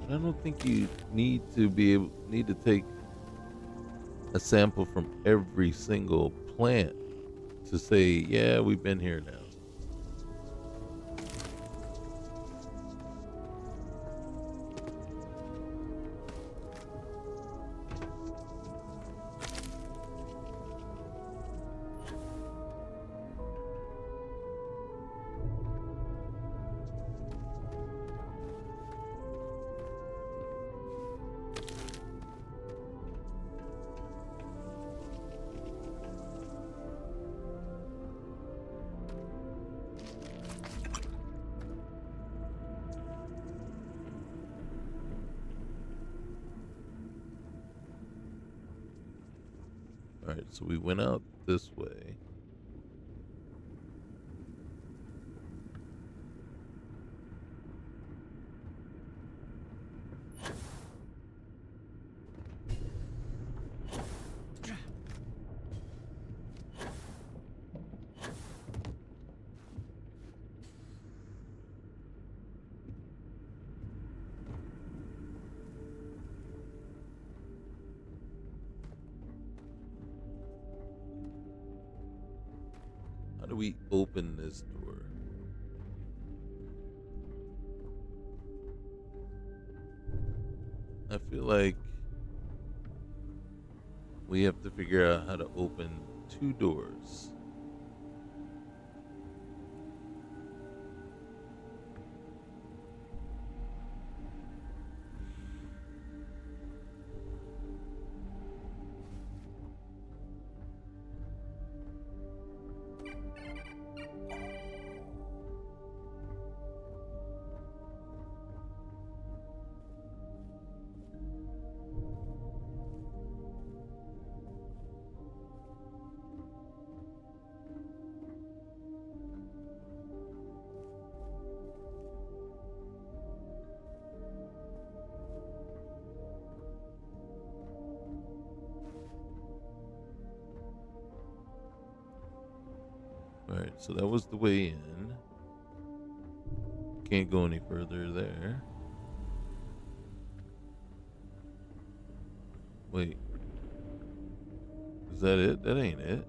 But I don't think you need to take a sample from every single plant to say, yeah, we've been here now. All right, so we went out this way. How do we open this door? I feel like we have to figure out how to open two doors. All right, so that was the way in. Can't go any further there. Wait. Is that it? That ain't it.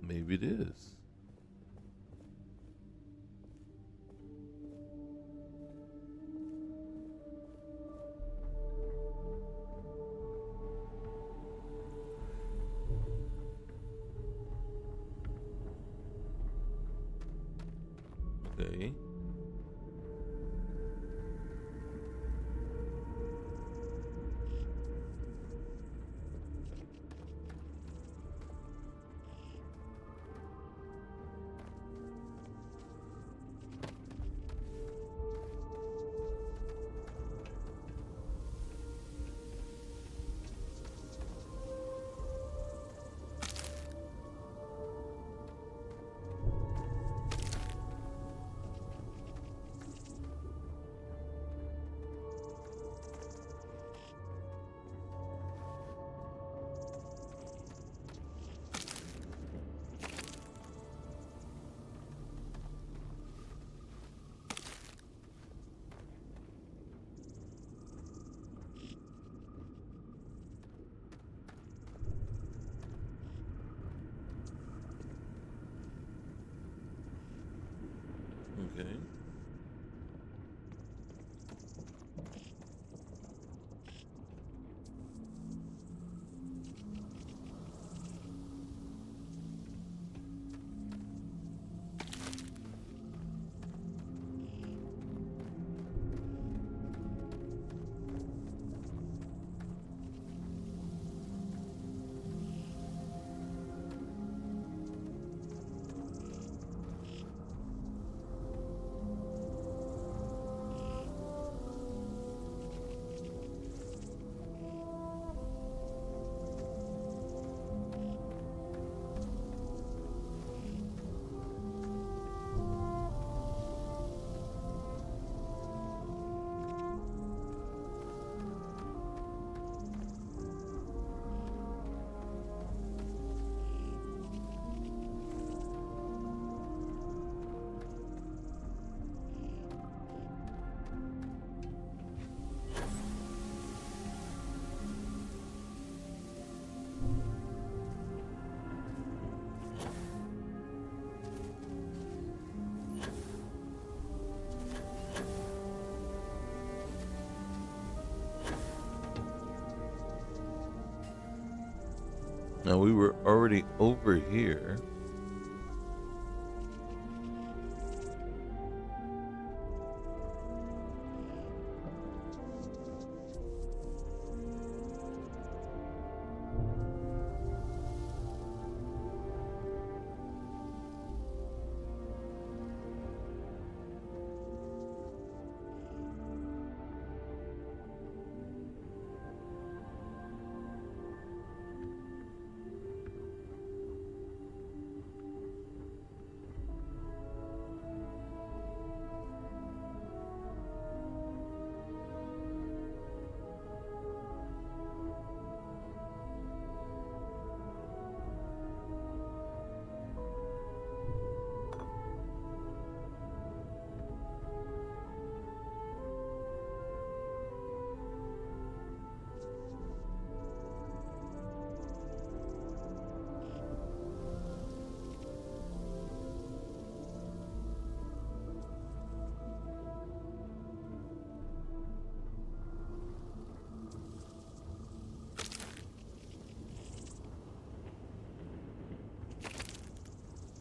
Maybe it is. Okay. Now we were already over here.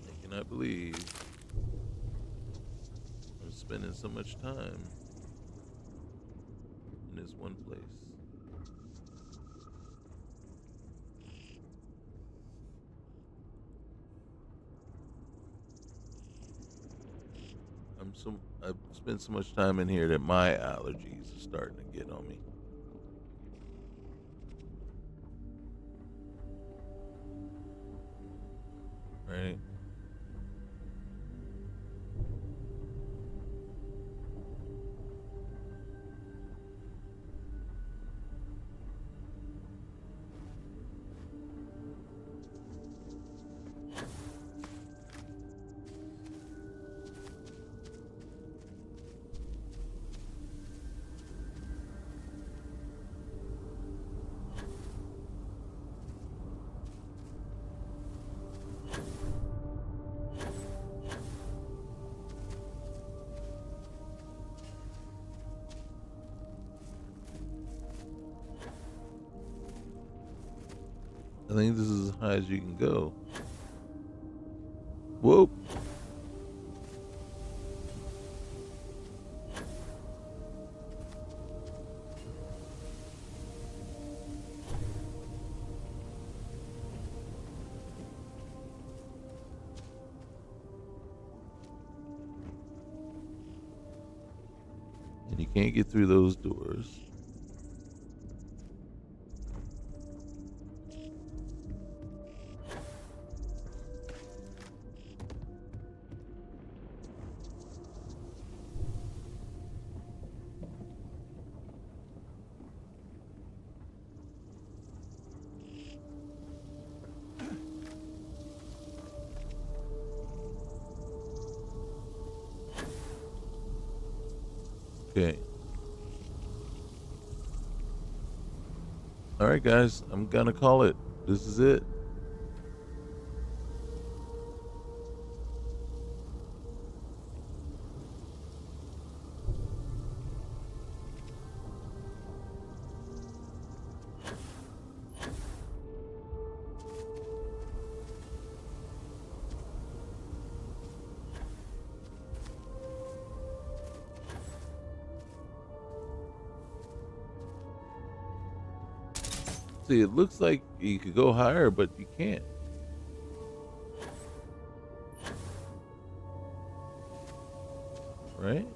I cannot believe I'm spending so much time in this one place. I've spent so much time in here that my allergies are starting to get on me. Right? I think this is as high as you can go. Whoa. And you can't get through those doors. Okay. All right, guys, I'm gonna call it. This is it. See, it looks like you could go higher, but you can't. Right?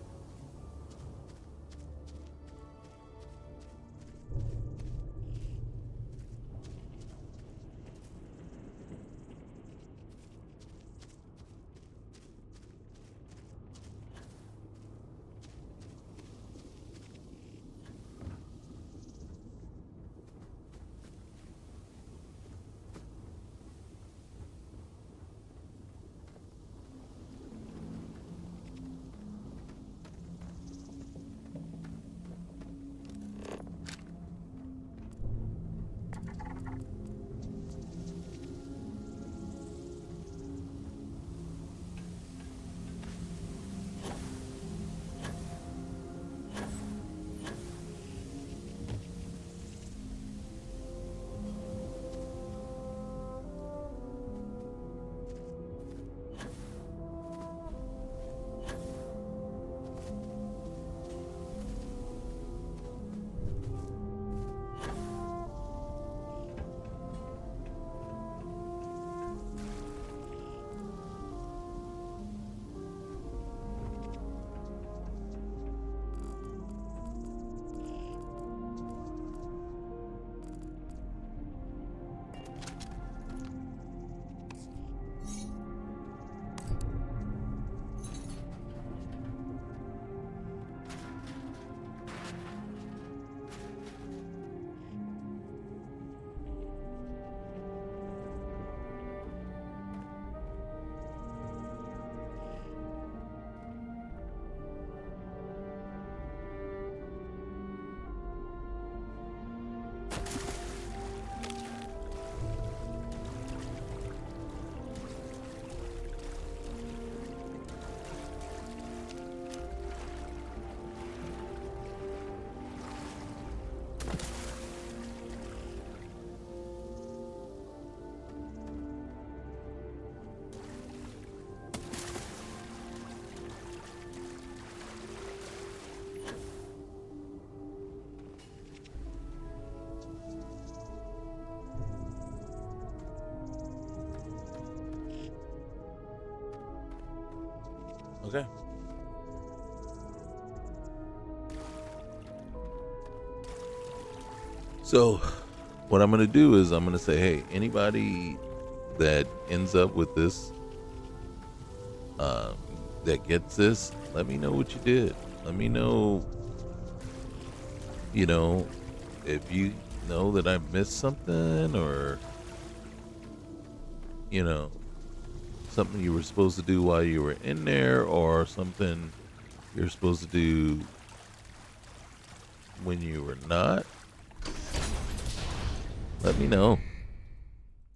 Okay. So, what I'm going to do is I'm going to say, hey, anybody that ends up with this, that gets this, let me know what you did. Let me know, you know, if you know that I missed something or, you know, something you were supposed to do while you were in there or something you're supposed to do when you were not. Let me know.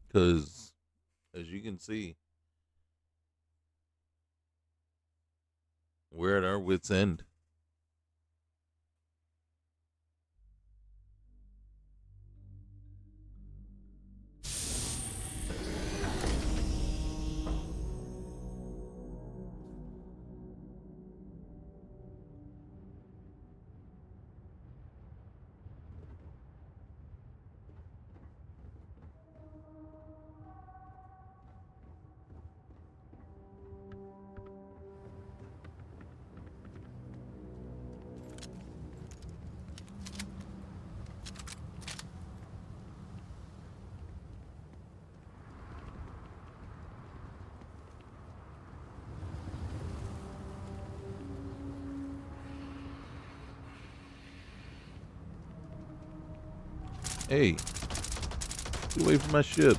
Because, as you can see, we're at our wits' end. Hey, get away from my ship.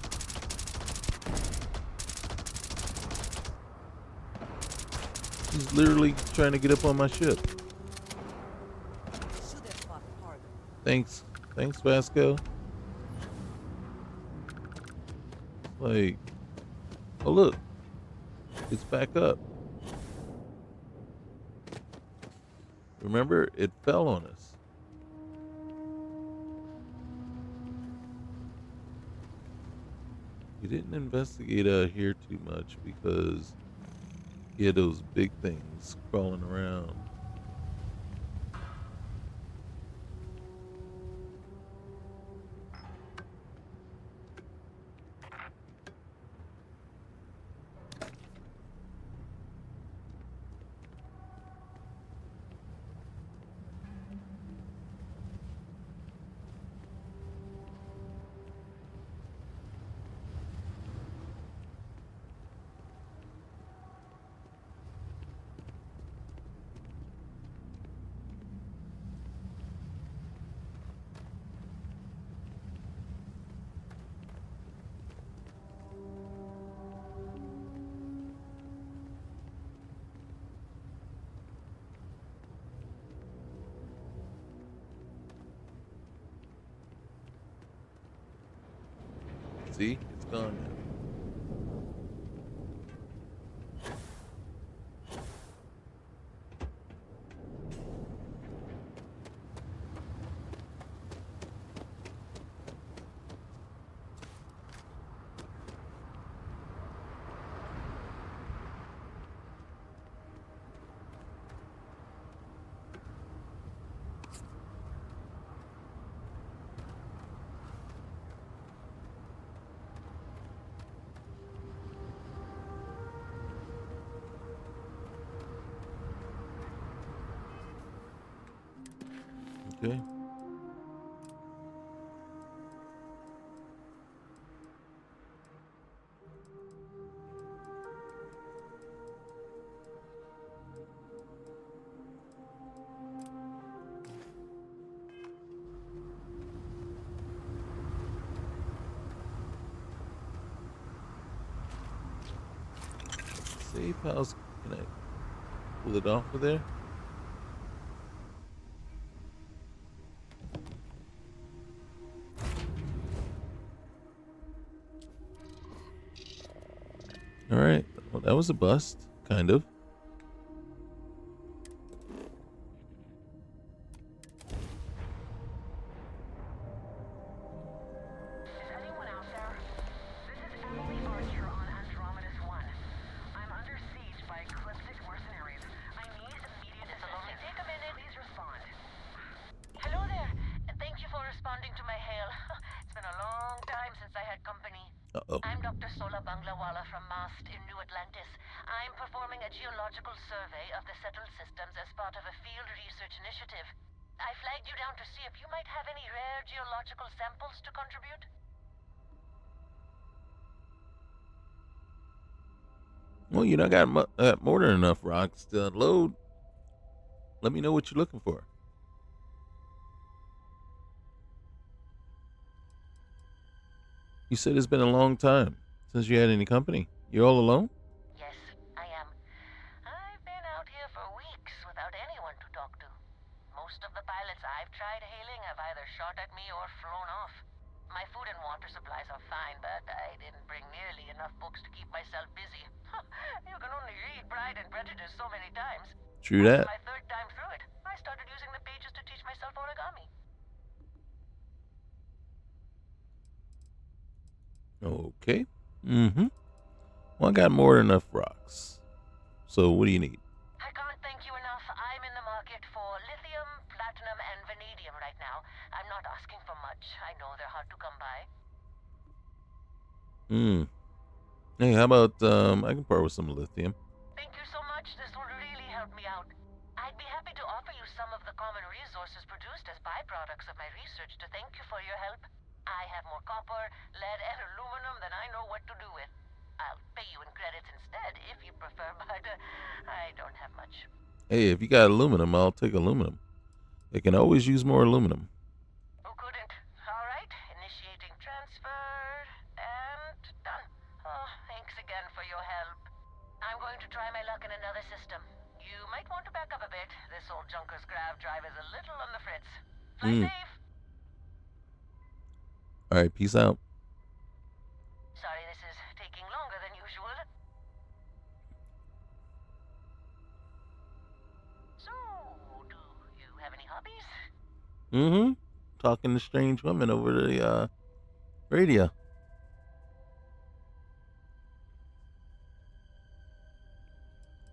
He's literally trying to get up on my ship. Should have fought harder. Thanks. Thanks, Vasco. Like, oh, look. It's back up. Remember, it fell on us. We didn't investigate out here too much because he had those big things crawling around. See? It's gone now. Okay. Safe house. Can I pull it off of there? All right. Well, that was a bust, kind of. Uh oh. I'm Dr. Sola Banglawala from MAST in New Atlantis. I'm performing a geological survey of the settled systems as part of a field research initiative. I flagged you down to see if you might have any rare geological samples to contribute. Well, you know, I got more than enough rocks to unload. Let me know what you're looking for. You said it's been a long time since you had any company. You're all alone? Yes, I am. I've been out here for weeks without anyone to talk to. Most of the pilots I've tried hailing have either shot at me or flown off. My food and water supplies are fine, but I didn't bring nearly enough books to keep myself busy. You can only read Pride and Prejudice so many times. True After that. my third time through it, I started using the pages to teach myself origami. Okay. Mm-hmm. Well, I got more than enough rocks. So what do you need? I can't thank you enough. I'm in the market for lithium, platinum, and vanadium right now. I'm not asking for much. I know they're hard to come by. Hey, how about I can part with some lithium. Thank you so much. This will really help me out. I'd be happy to offer you some of the common resources produced as byproducts of my research to thank you for your help. I have more copper, lead, and aluminum than I know what to do with. I'll pay you in credits instead if you prefer, but I don't have much. Hey, if you got aluminum, I'll take aluminum. They can always use more aluminum. Who couldn't? All right, initiating transfer, and done. Oh, thanks again for your help. I'm going to try my luck in another system. You might want to back up a bit. This old junker's grav drive is a little on the fritz. Fly safe. All right, peace out. Sorry this is taking longer than usual. So, do you have any hobbies? Talking to strange women over the radio.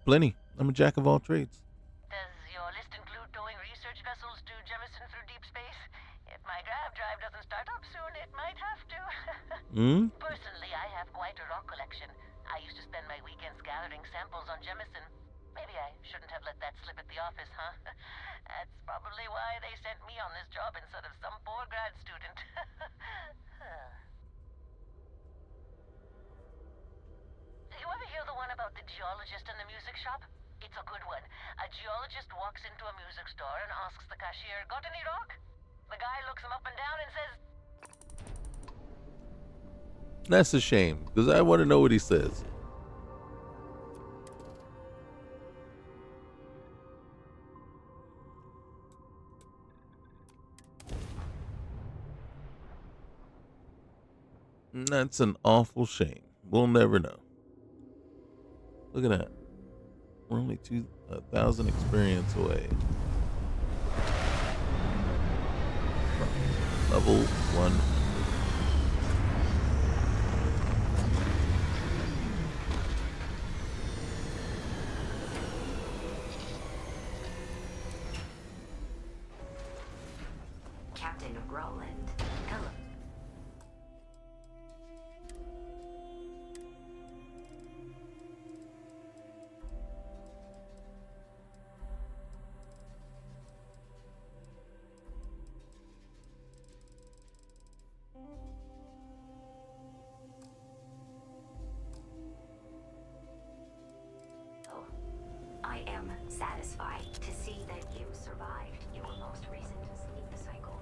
Plenty. I'm a jack of all trades. Does your list include towing research vessels to Jemison through deep space? If my grav drive doesn't start up soon, it might have to. Personally, I have quite a rock collection. I used to spend my weekends gathering samples on Jemison. Maybe I shouldn't have let that slip at the office, huh? That's probably why they sent me on this job instead of some poor grad student. You ever hear the one about the geologist in the music shop? It's a good one. A geologist walks into a music store and asks the cashier, "Got any rock?" The guy looks him up and down and says, That's a shame, because I want to know what he says. That's an awful shame. We'll never know. Look at that. We're only 2,000 experience away from level 1. Captain Roland. Hello. Oh, I am satisfied to see that you survived your most recent sleep cycle.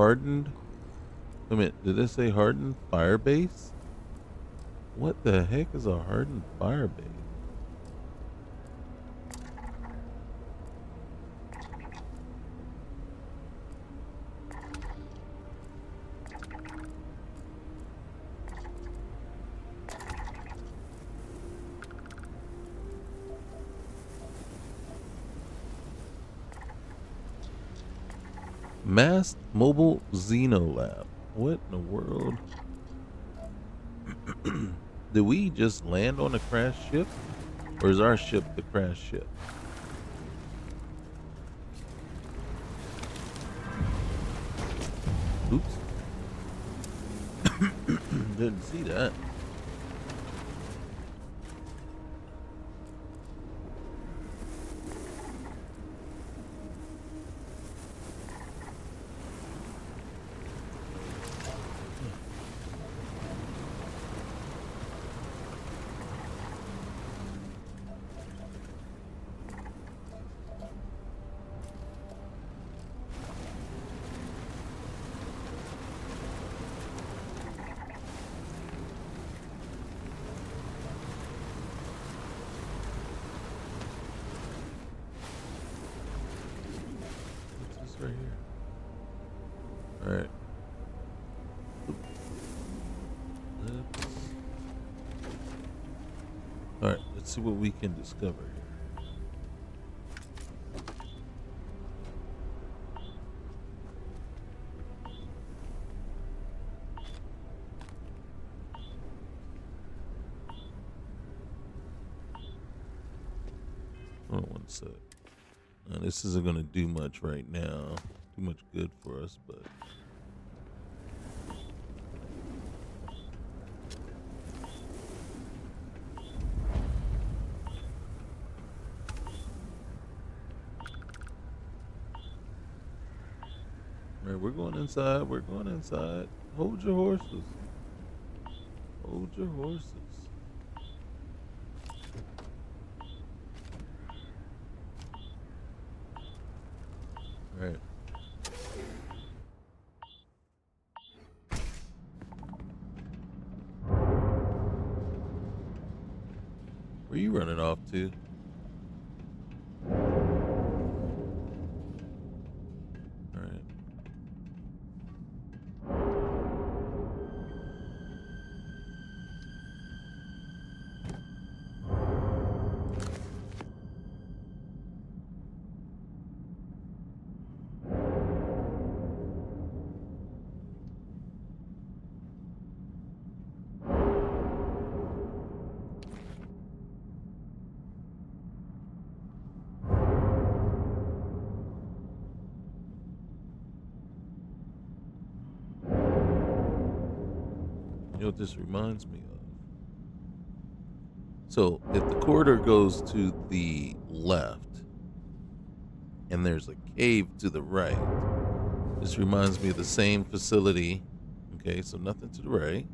Hardened. I mean, did it say hardened fire base? What the heck is a hardened fire base? Masked Mobile Xenolab. What in the world? Did we just land on a crashed ship? Or is our ship the crashed ship? Oops. Didn't see that. What's this right here? All right. All right. Let's see what we can discover here. Hold on one sec. Now, this isn't going to do much right now. Too much good for us, but. All right, we're going inside. We're going inside. Hold your horses. Hold your horses. All right. Where you running off to? All right. You know what this reminds me of? So, if the corridor goes to the left and there's a cave to the right, this reminds me of the same facility. Okay, so nothing to the right.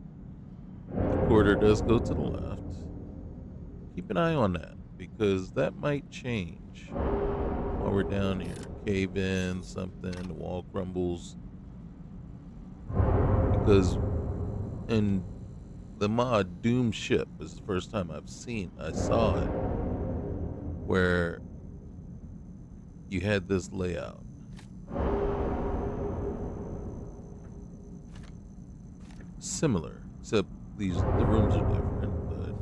The corridor does go to the left. Keep an eye on that because that might change while we're down here. Cave in, something, the wall crumbles. Because in the mod Doom Ship is the first time I saw it, where you had this layout. Similar, except the rooms are different, but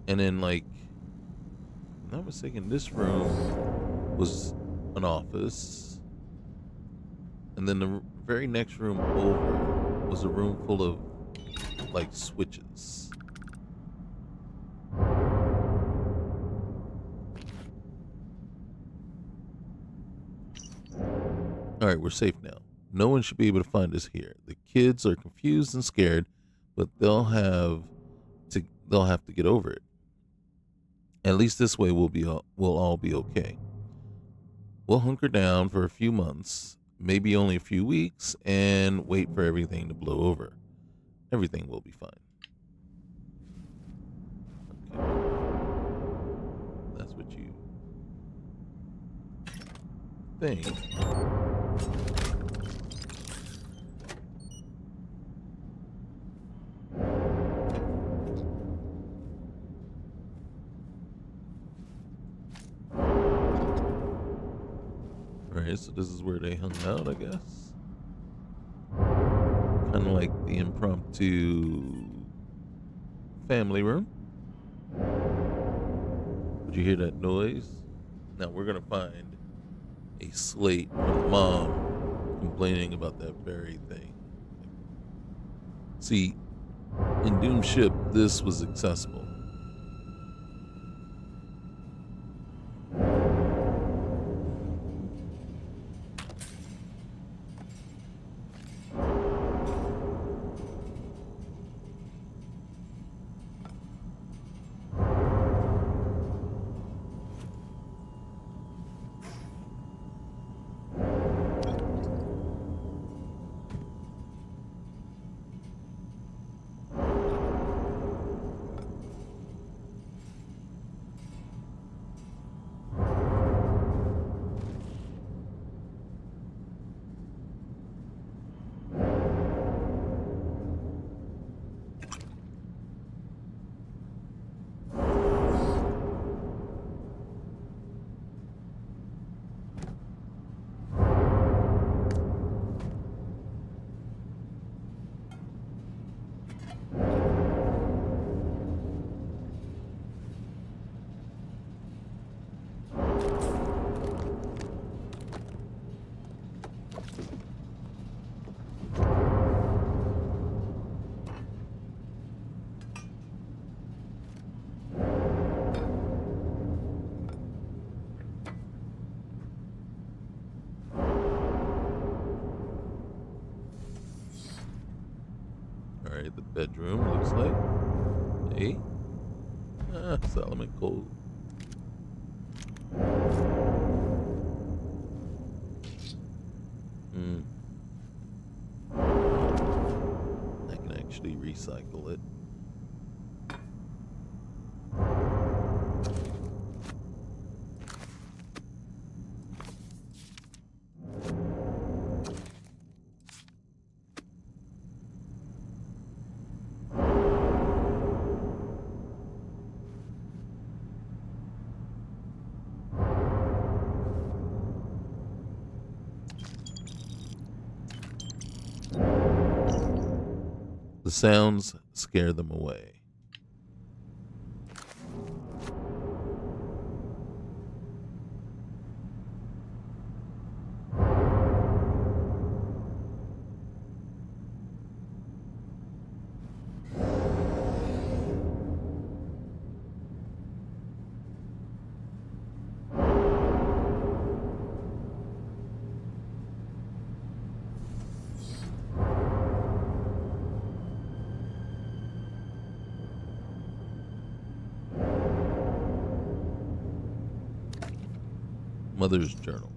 and then like if I'm not mistaken, this room was an office, and then the very next room over was a room full of like switches. All right, we're safe now. No one should be able to find us here. The kids are confused and scared, but they'll have to get over it. At least this way we'll all be okay. We'll hunker down for a few months, maybe only a few weeks, and wait for everything to blow over. Everything will be fine. Okay. That's what you think. Alright, so this is where they hung out, I guess. Kind of like the impromptu family room. Did you hear that noise? Now we're gonna find a slate from the mom complaining about that very thing. See, in Doom Ship, this was accessible. Alright, the bedroom looks like. Hey. Solomon Cole. I can actually recycle it. The sounds scare them away. Mother's journal.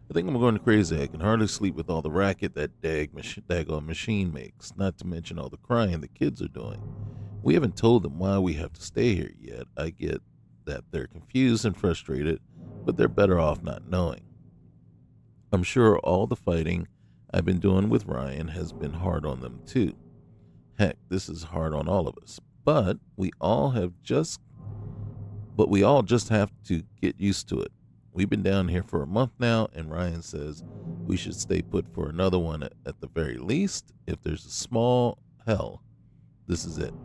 I think I'm going crazy. I can hardly sleep with all the racket that daggone machine makes, not to mention all the crying the kids are doing. We haven't told them why we have to stay here yet. I get that they're confused and frustrated, but they're better off not knowing. I'm sure all the fighting I've been doing with Ryan has been hard on them too. Heck, this is hard on all of us. But we all just have to get used to it. We've been down here for a month now, and Ryan says we should stay put for another one at the very least. If there's a small hell, this is it.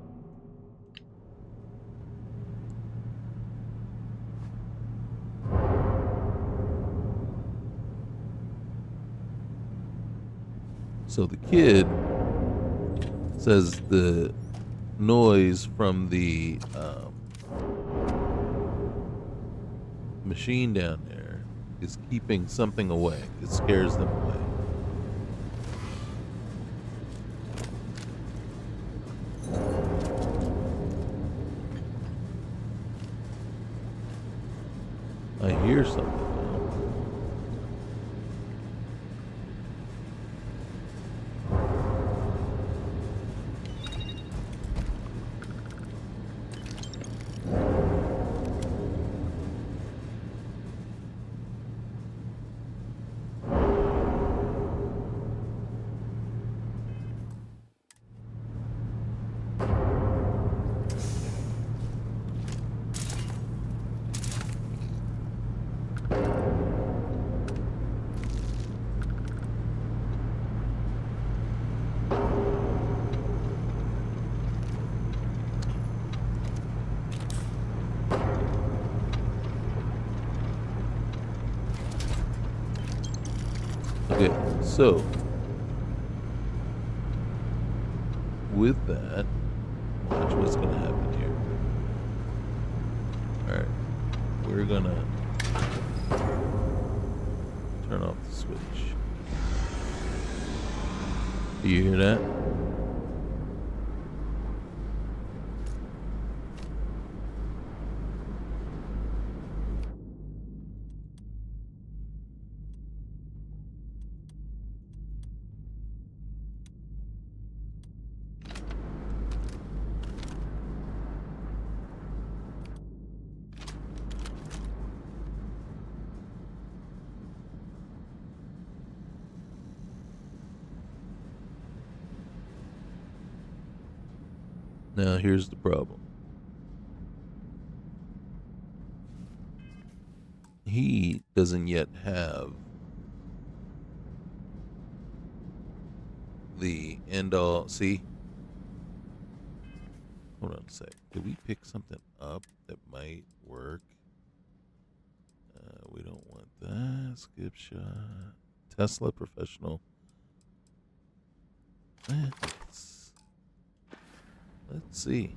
So the kid says the noise from the machine down there is keeping something away. It scares them away. I hear something now. So, with that, watch what's gonna happen here. Alright. We're gonna turn off the switch. Do you hear that? Now here's the problem. He doesn't yet have the end all. See? Hold on a sec. Did we pick something up that might work? We don't want that. Skip shot. Tesla professional. Let's see.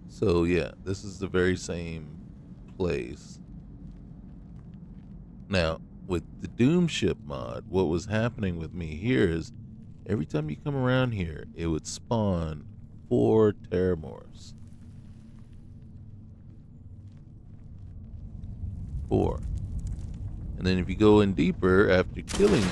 So yeah, this is the very same place. Now, with the Doom Ship mod, what was happening with me here is every time you come around here, it would spawn 4 Terramorphs. 4. And then if you go in deeper after killing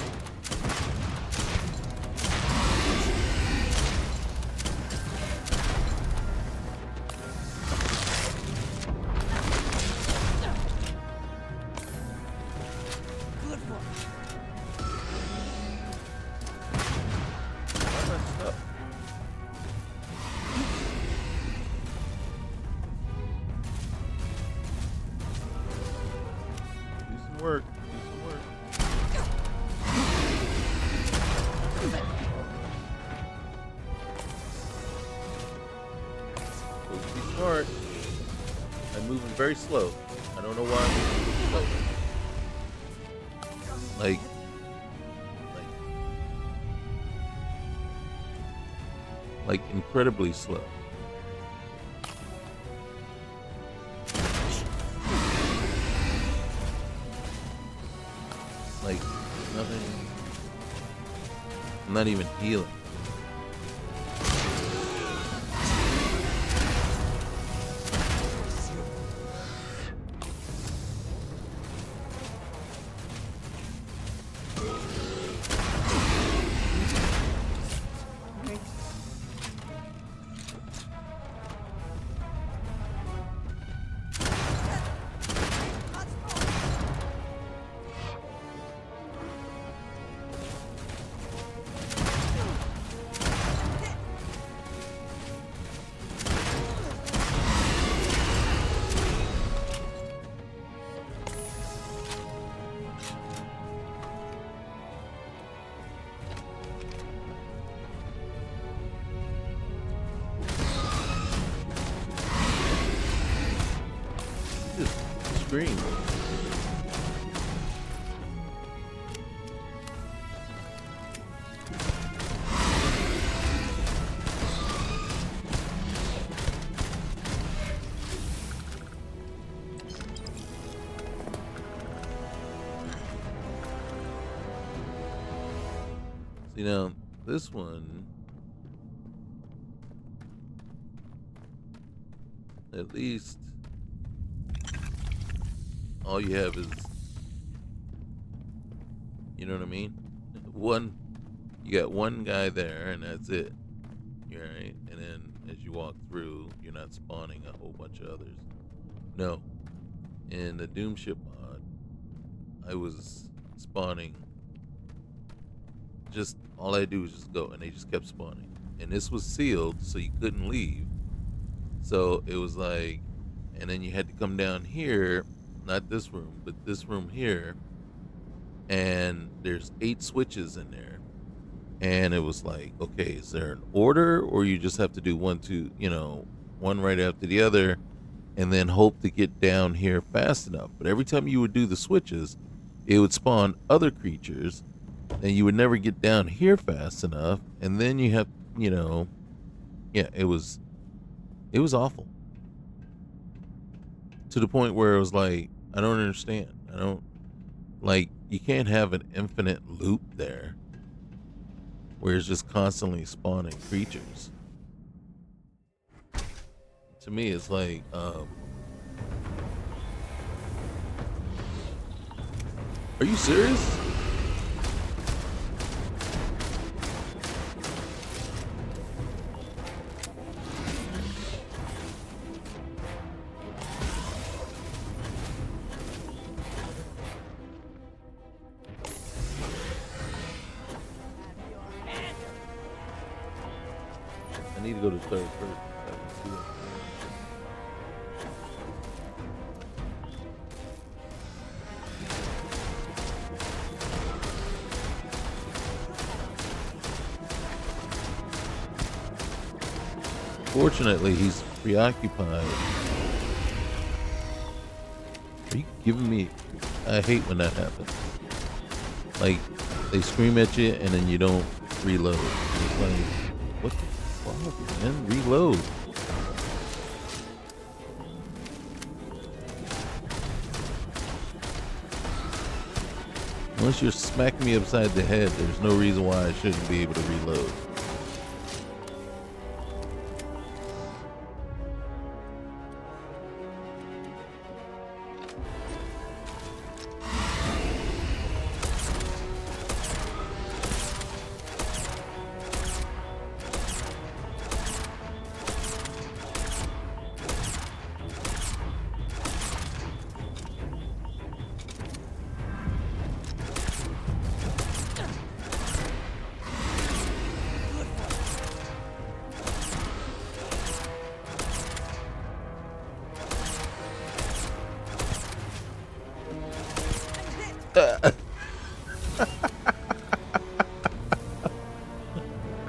Good work. I messed up. Do some work. Do some work. Supposed to be smart. I'm moving very slow. I don't know why I'm moving slow. Like incredibly slow. Like nothing. I'm not even healing. Just scream. See now, this one, at least all you have is, you know what I mean? You got one guy there and that's it. Right? And then as you walk through, you're not spawning a whole bunch of others. No. In the Doom Ship mod, I was spawning. Just all I do is just go, and they just kept spawning. And this was sealed, so you couldn't leave. So it was like, and then you had to come down here, not this room, but this room here, and there's 8 switches in there. and it was like, okay, is there an order, or you just have to do one, two, one right after the other, and then hope to get down here fast enough. But every time you would do the switches, it would spawn other creatures, and you would never get down here fast enough. And then you have, yeah, it was awful, to the point where it was like, I don't understand. I don't like, you can't have an infinite loop there where it's just constantly spawning creatures. To me, it's like, are you serious? I need to go to third first. I can see it. Fortunately, he's preoccupied. Are you giving me? I hate when that happens. Like, they scream at you and then you don't reload. It's like, what the fuck, man? Reload. Once you're smacking me upside the head, there's no reason why I shouldn't be able to reload.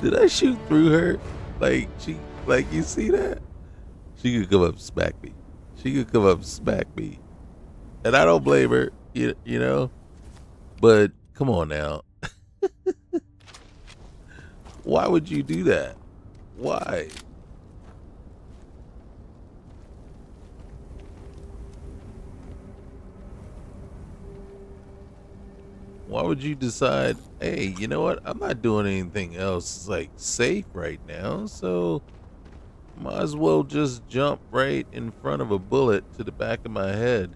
Did I shoot through her? Like you see that? She could come up and smack me. She could come up and smack me. And I don't blame her, you know? But come on now. Why would you do that? Why? Why would you decide, hey, you know what? I'm not doing anything else like safe right now, so might as well just jump right in front of a bullet to the back of my head.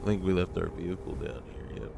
I think we left our vehicle down here, yep.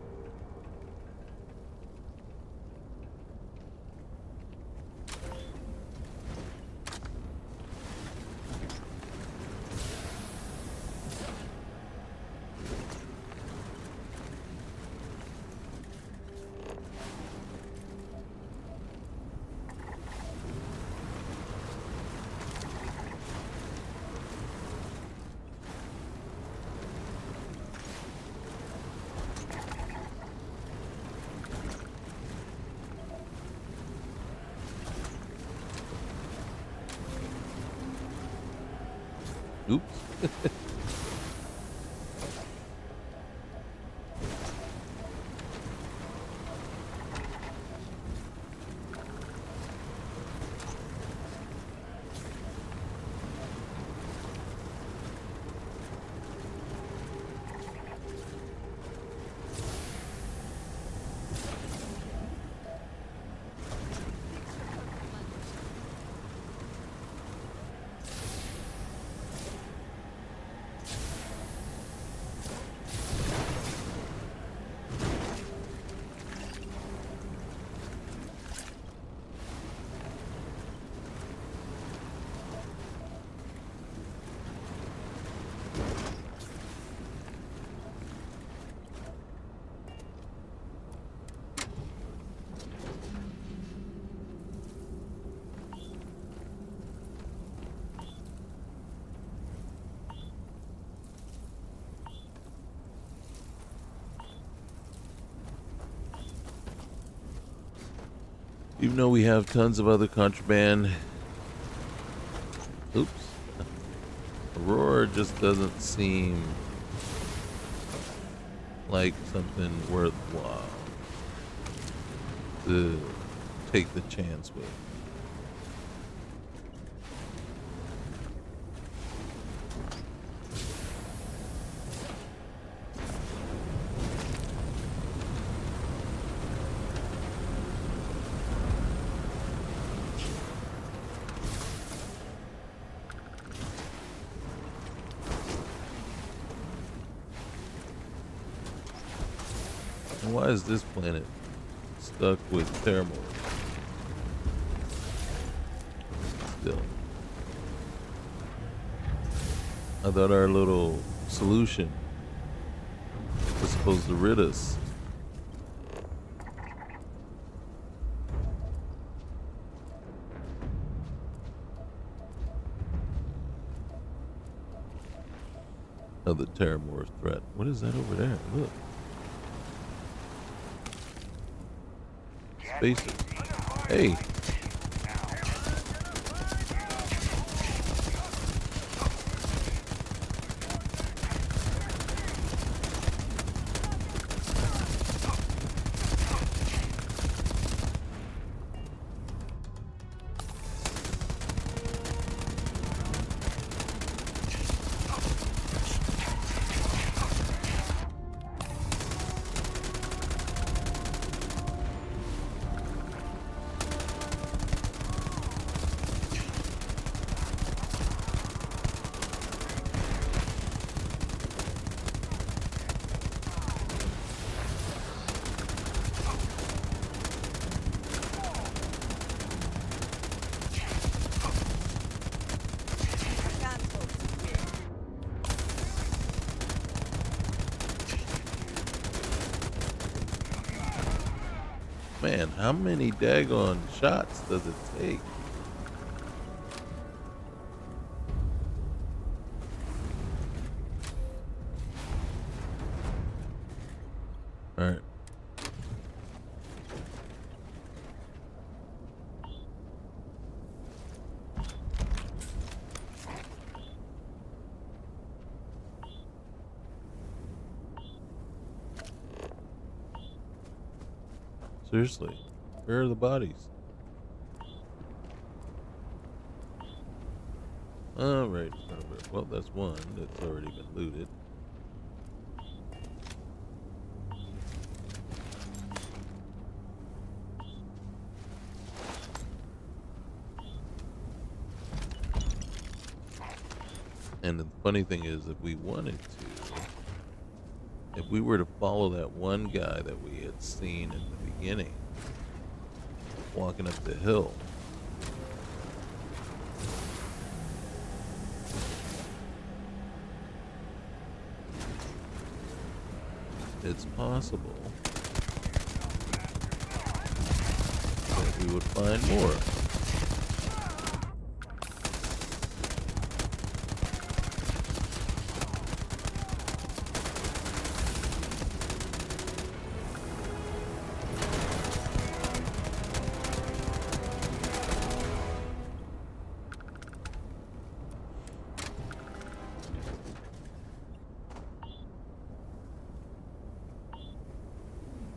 Oops. Even though we have tons of other contraband. Oops. Aurora just doesn't seem like something worthwhile to take the chance with. And why is this planet stuck with Terramorphs? Still. I thought our little solution was supposed to rid us. Of the Terramorph threat. What is that over there? Look. Spacers. Hey. Man, how many daggone shots does it take? All right. Seriously, where are the bodies? Oh, right in front of it. Well, that's one that's already been looted. And the funny thing is, if we wanted to, if we were to follow that one guy that we had seen in the beginning, walking up the hill, it's possible that we would find more.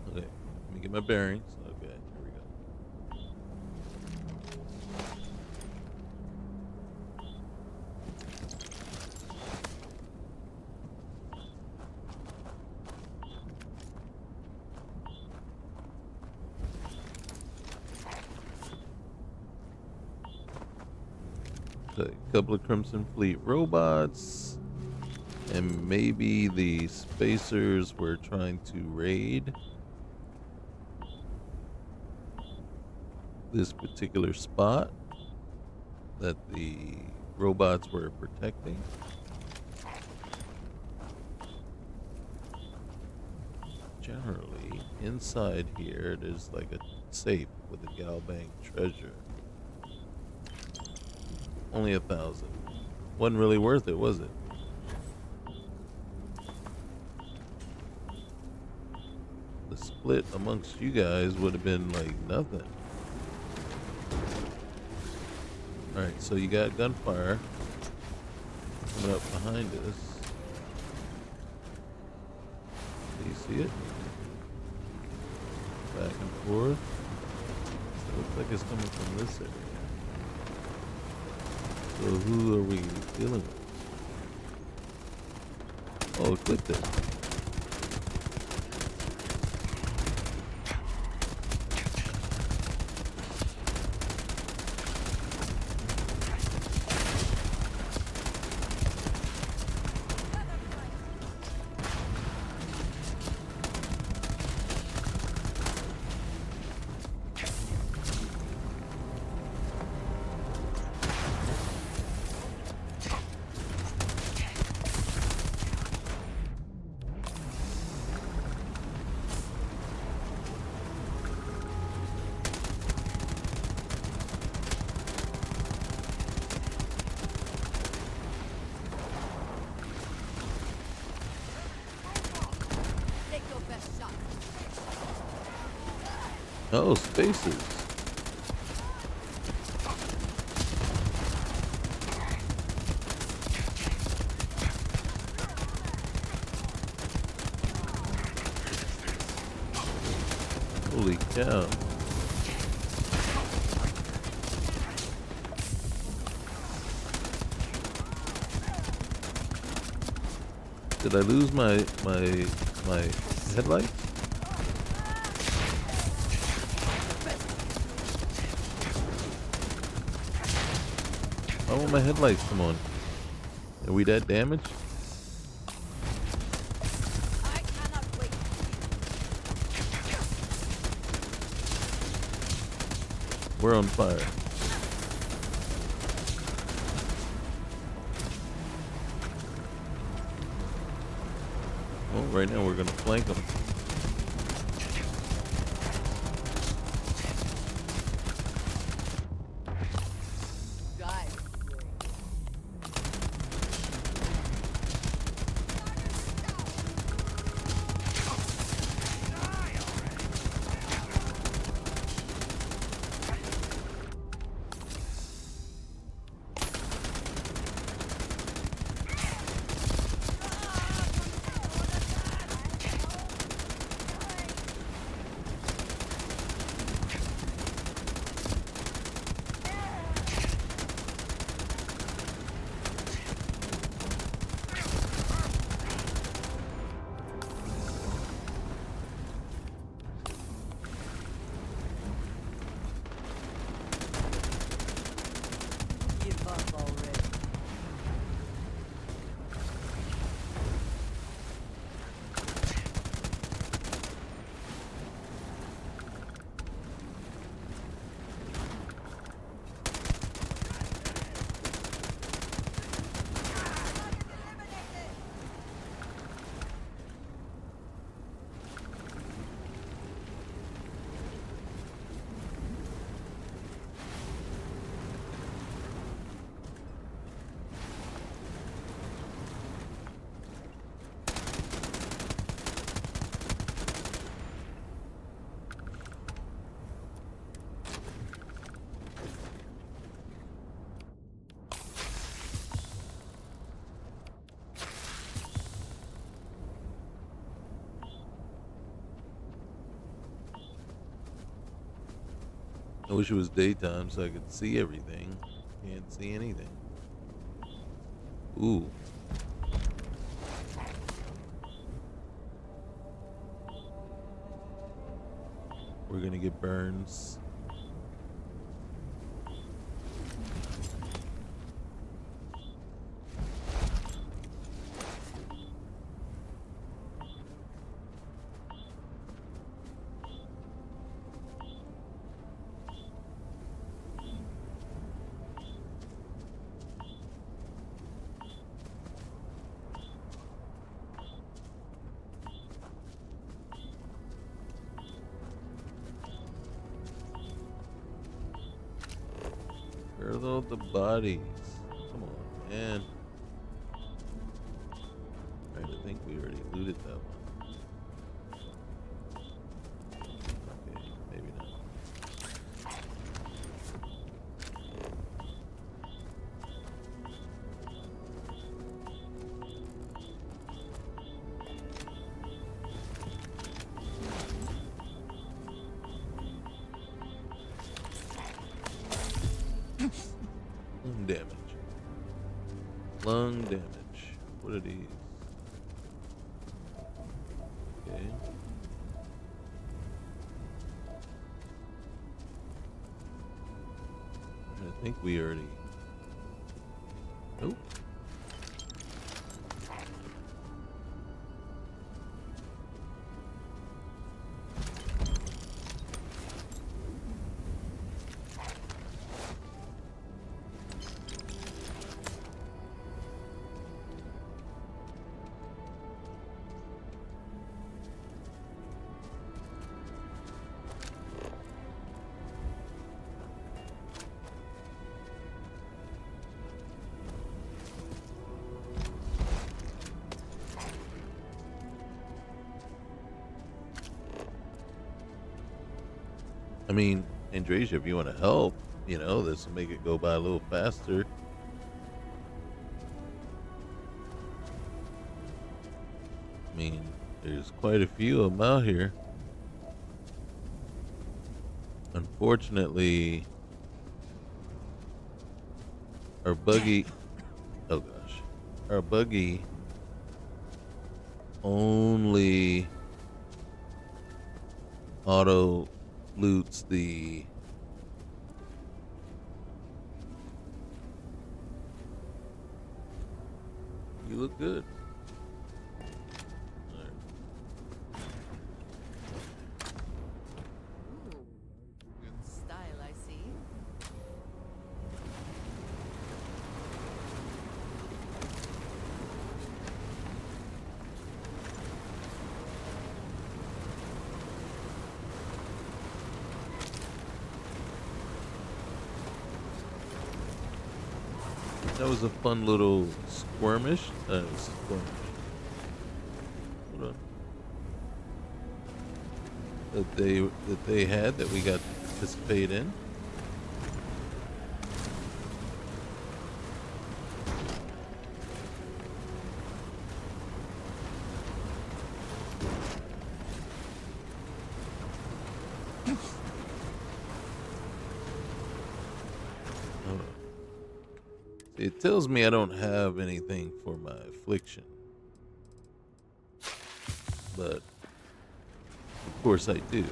Okay, let me get my bearings. Okay, here we go. Okay, a couple of Crimson Fleet robots, and maybe the spacers were trying to raid this particular spot that the robots were protecting. Generally, inside here, there's like a safe with a Galbank treasure. Only 1,000. Wasn't really worth it, was it? The split amongst you guys would have been like nothing. Alright, so you got gunfire coming up behind us. Do you see it? Back and forth. So it looks like it's coming from this area. So who are we dealing with? Oh, it clicked it. Take your best shot. Oh, spaces. Holy cow. Did I lose my headlights? I want my headlights come on. Are we that damaged? I cannot wait. We're on fire. Well, right now we're gonna flank them. Die. Give up already. I wish it was daytime so I could see everything. Can't see anything. Ooh. We're gonna get burns. Where's all the bodies? Come on, man. Alright, I think we already looted that one. Okay, maybe not. damage. Lung damage. What are these? Okay. I think we already. Nope. I mean, Andrasia, if you want to help, this will make it go by a little faster. I mean, there's quite a few of them out here. Unfortunately, our buggy, oh gosh, our buggy only auto loots the you look good. Good style, I see. That was a fun little skirmish. Skirmish. Hold on. That they had that we got to participate in. It tells me I don't have anything for my affliction. But, of course I do.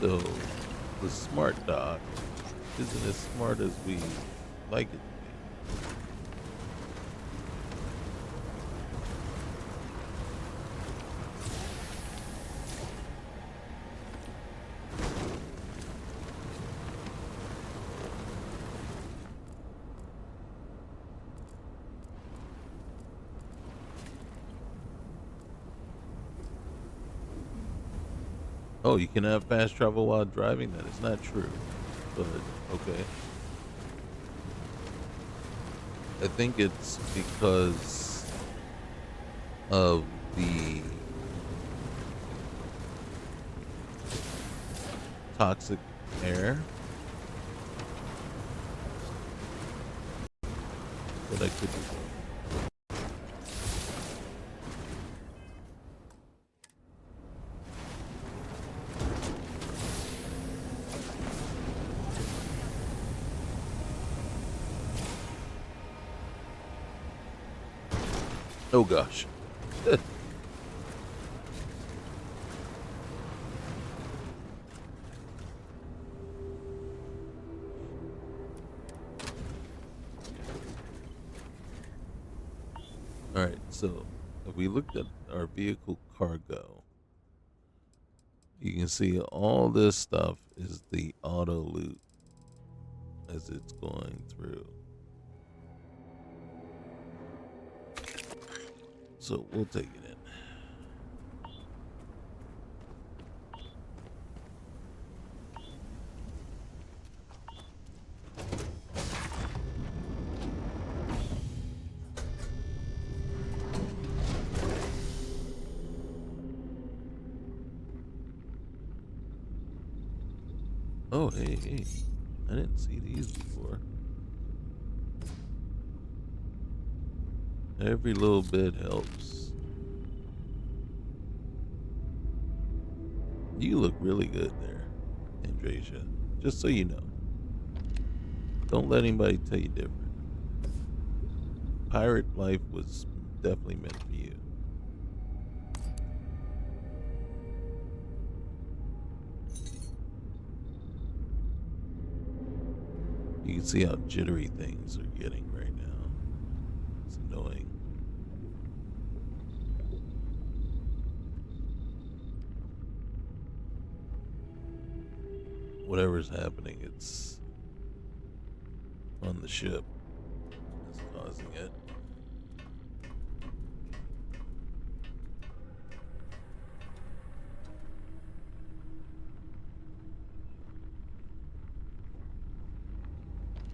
So, the smart dock isn't as smart as we like it to be. Oh, you can have fast travel while driving? That is not true. But, okay. I think it's because of the toxic air. But I could be wrong. Oh gosh. Alright, so if we looked at our vehicle cargo, you can see all this stuff is the auto loot as it's going through. So we'll take it in. Oh, hey. I didn't see these before. Every little bit helps. You look really good there, Andrasia. Just so you know. Don't let anybody tell you different. Pirate life was definitely meant for you. You can see how jittery things are getting right now. It's annoying. Whatever's happening, it's on the ship that's causing it.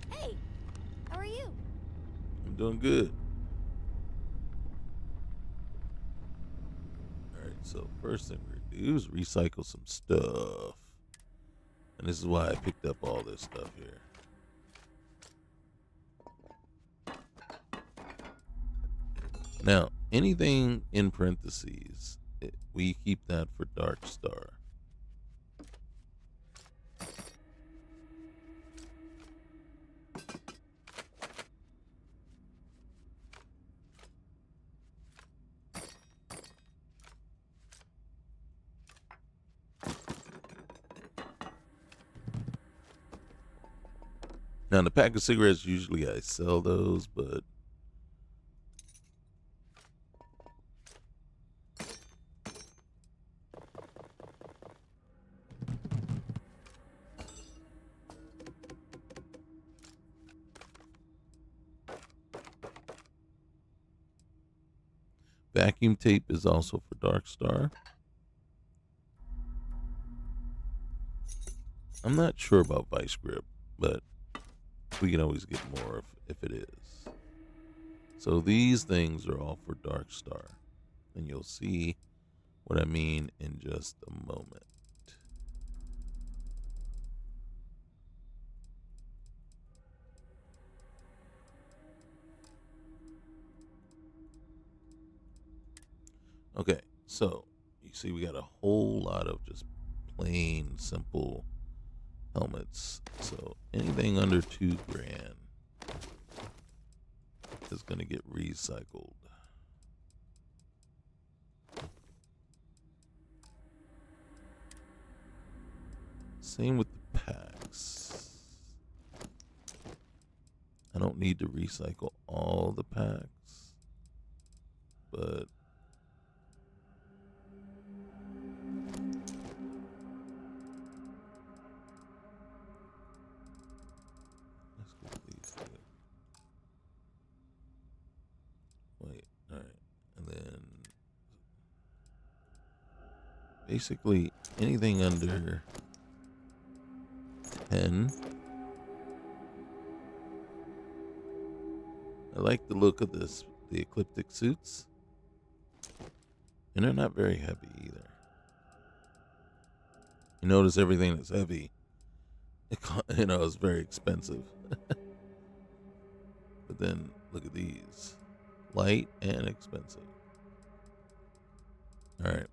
Hey, how are you? I'm doing good. Alright, so first thing we're gonna do is recycle some stuff. And this is why I picked up all this stuff here. Now, anything in parentheses, we keep that for Dark Star. Now, the pack of cigarettes, usually I sell those, but vacuum tape is also for Dark Star. I'm not sure about Vice Grip, but we can always get more if it is. So these things are all for Dark Star. And you'll see what I mean in just a moment. Okay, so you see we got a whole lot of just plain simple helmets. So anything under $2,000 is going to get recycled. Same with the packs. I don't need to recycle all the packs, but let's go with these two. Wait, all right, and then basically anything under 10. I like the look of the ecliptic suits, and they're not very heavy either. You notice everything that's heavy, is very expensive. But then look at these, light and expensive. All right,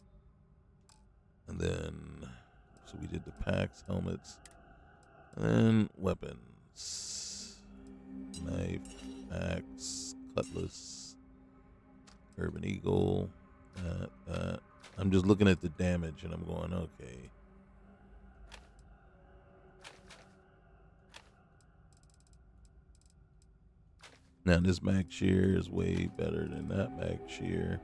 and then so we did the packs, helmets, and then weapons, knife, axe, cutlass, urban eagle. I'm just looking at the damage and I'm going, okay. Now this mag shear is way better than that mag shear.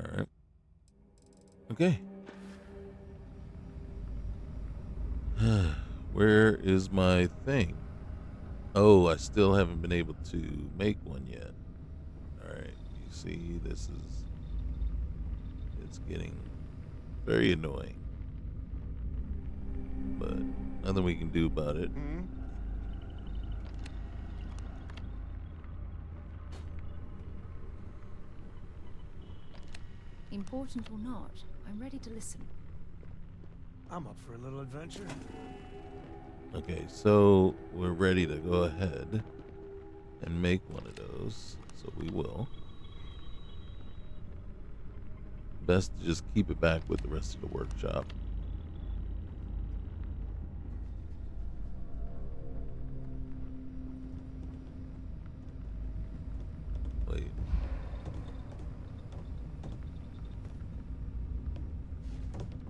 All right. Okay. Where is my thing? Oh, I still haven't been able to make one yet. All right. You see, it's getting very annoying. But nothing we can do about it. Important or not, I'm ready to listen. I'm up for a little adventure. Okay, so we're ready to go ahead and make one of those, so we will. Best to just keep it back with the rest of the workshop. Wait.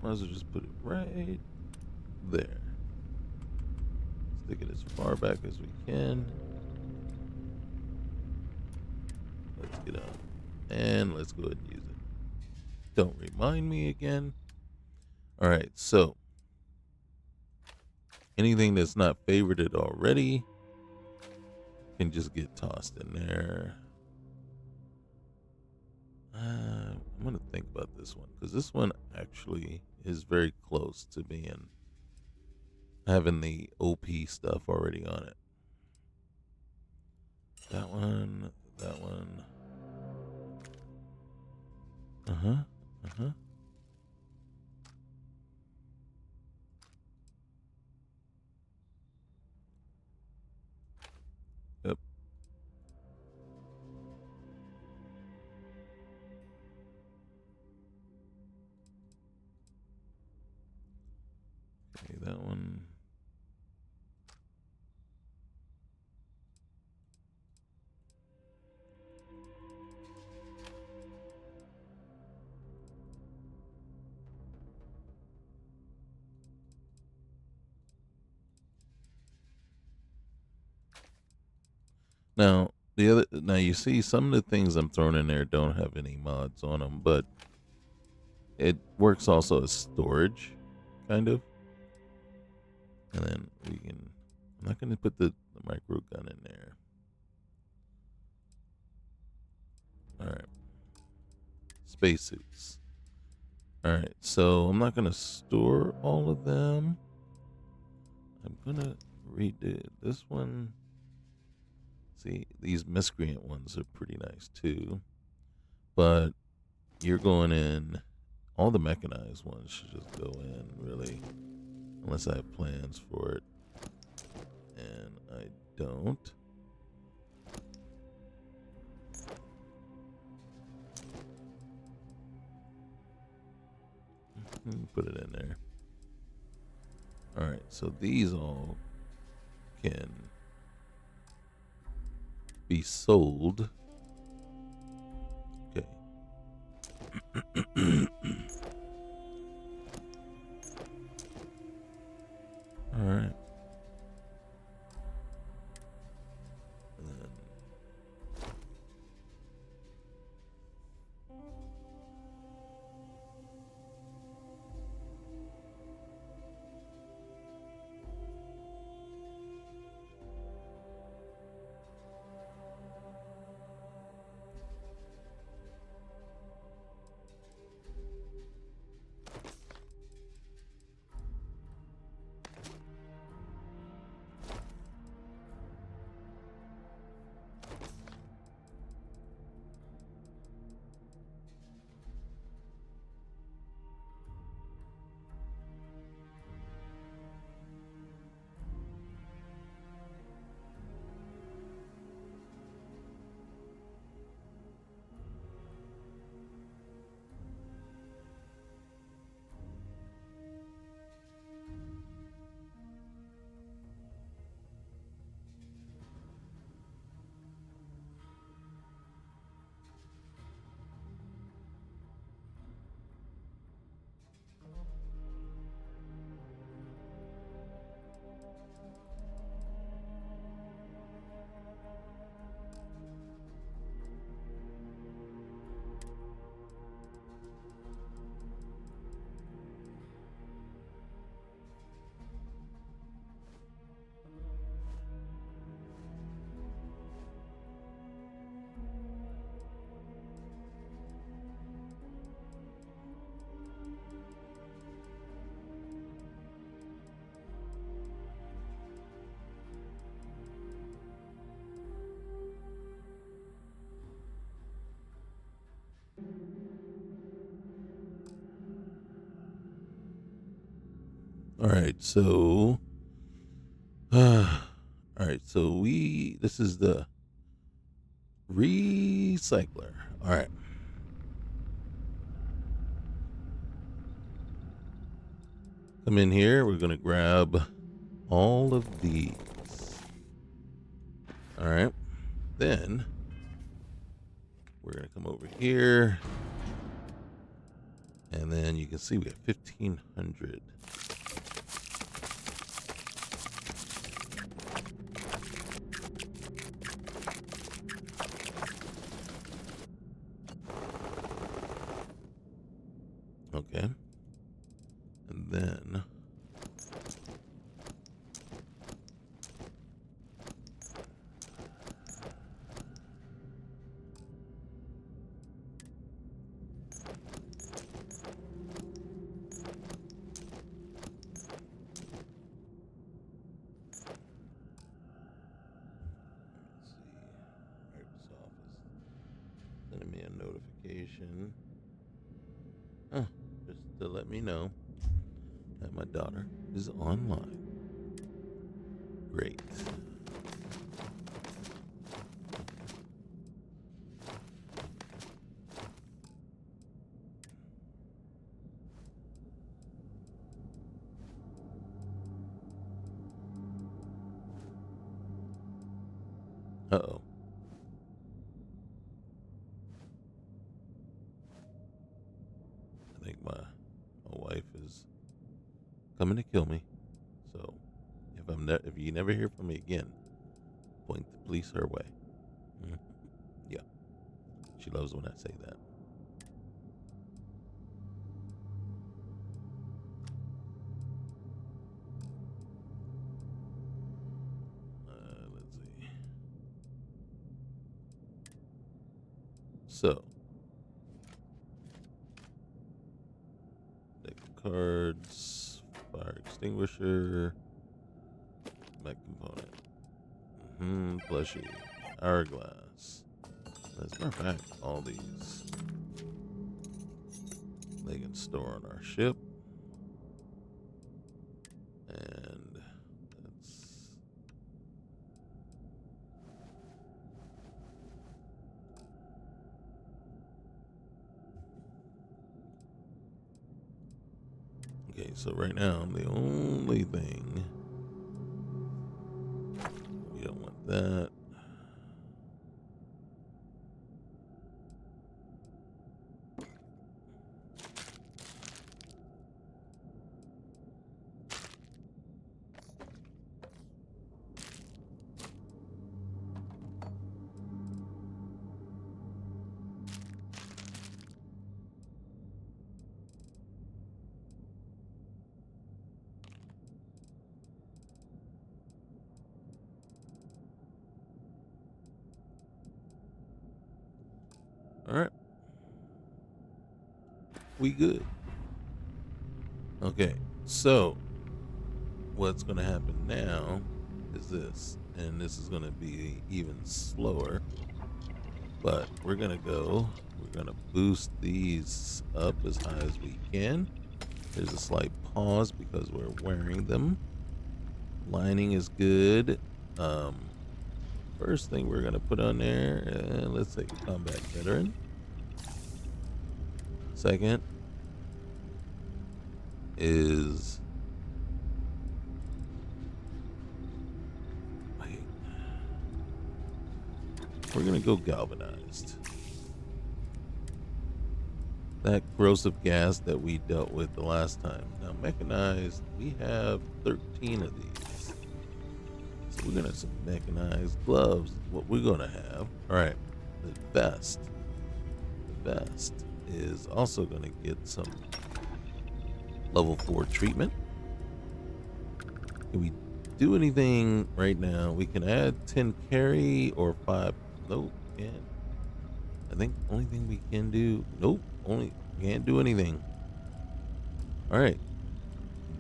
Might as well just put it right there. Stick it as far back as we can. Let's get out. And let's go ahead and use it. Don't remind me again. Alright, so anything that's not favorited already can just get tossed in there. I'm going to think about this one, because this one actually is very close to being having the OP stuff already on it. That one, that one. Yep. Okay, that one. Now, now you see some of the things I'm throwing in there don't have any mods on them, but it works also as storage, kind of. And then we can, I'm not going to put the micro gun in there. Alright. Spacesuits. Alright, so I'm not going to store all of them. I'm going to redo this one. See, these miscreant ones are pretty nice too. But you're going in, all the mechanized ones should just go in, really. Unless I have plans for it. And I don't. Put it in there. Alright, so these all can be sold. Okay. Alright. All right, so, all right, so this is the recycler. All right. Come in here. We're going to grab all of these. All right. Then we're going to come over here. And then you can see we got 1,500. Okay. And then sending me a notification. Oh, just to let me know that my daughter is online. Great. Uh-oh. I think my wife is coming to kill me. So if you never hear from me again, point the police her way. Mhm. Yeah. She loves when I say that. Let's see. So, deck of cards, fire extinguisher, mech component, plushie, hourglass. As a matter of fact, all these they can store on our ship, and that's okay. So right now, the only thing we don't want that. All right. We good. Okay. So what's going to happen now is this, and this is going to be even slower, but we're going to boost these up as high as we can. There's a slight pause because we're wearing them. Lining is good. First thing we're going to put on there, let's say combat veteran. Second is we're going to go galvanized. That corrosive gas that we dealt with the last time. Now mechanized, we have 13 of these. So we're going to have some mechanized gloves. What we're going to have, all right, the vest. The vest is also going to get some level 4 treatment. Can we do anything right now? We can add 10 carry or 5. Nope, can't. I think only thing we can do. Nope, can't do anything. All right,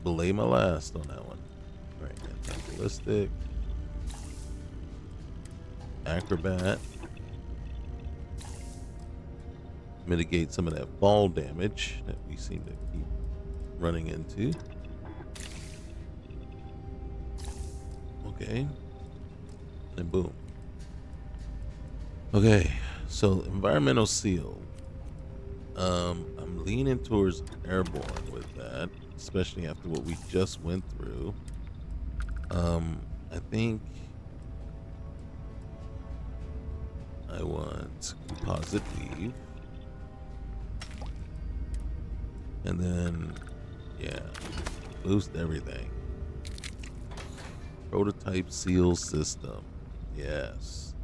belay my last on that one. All right, anti-ballistic, acrobat, mitigate some of that fall damage that we seem to keep running into. Okay, and boom. Okay, so environmental seal. I'm leaning towards airborne with that, especially after what we just went through. I think I want composite weave, and then yeah, boost everything. Prototype seal system. Yes.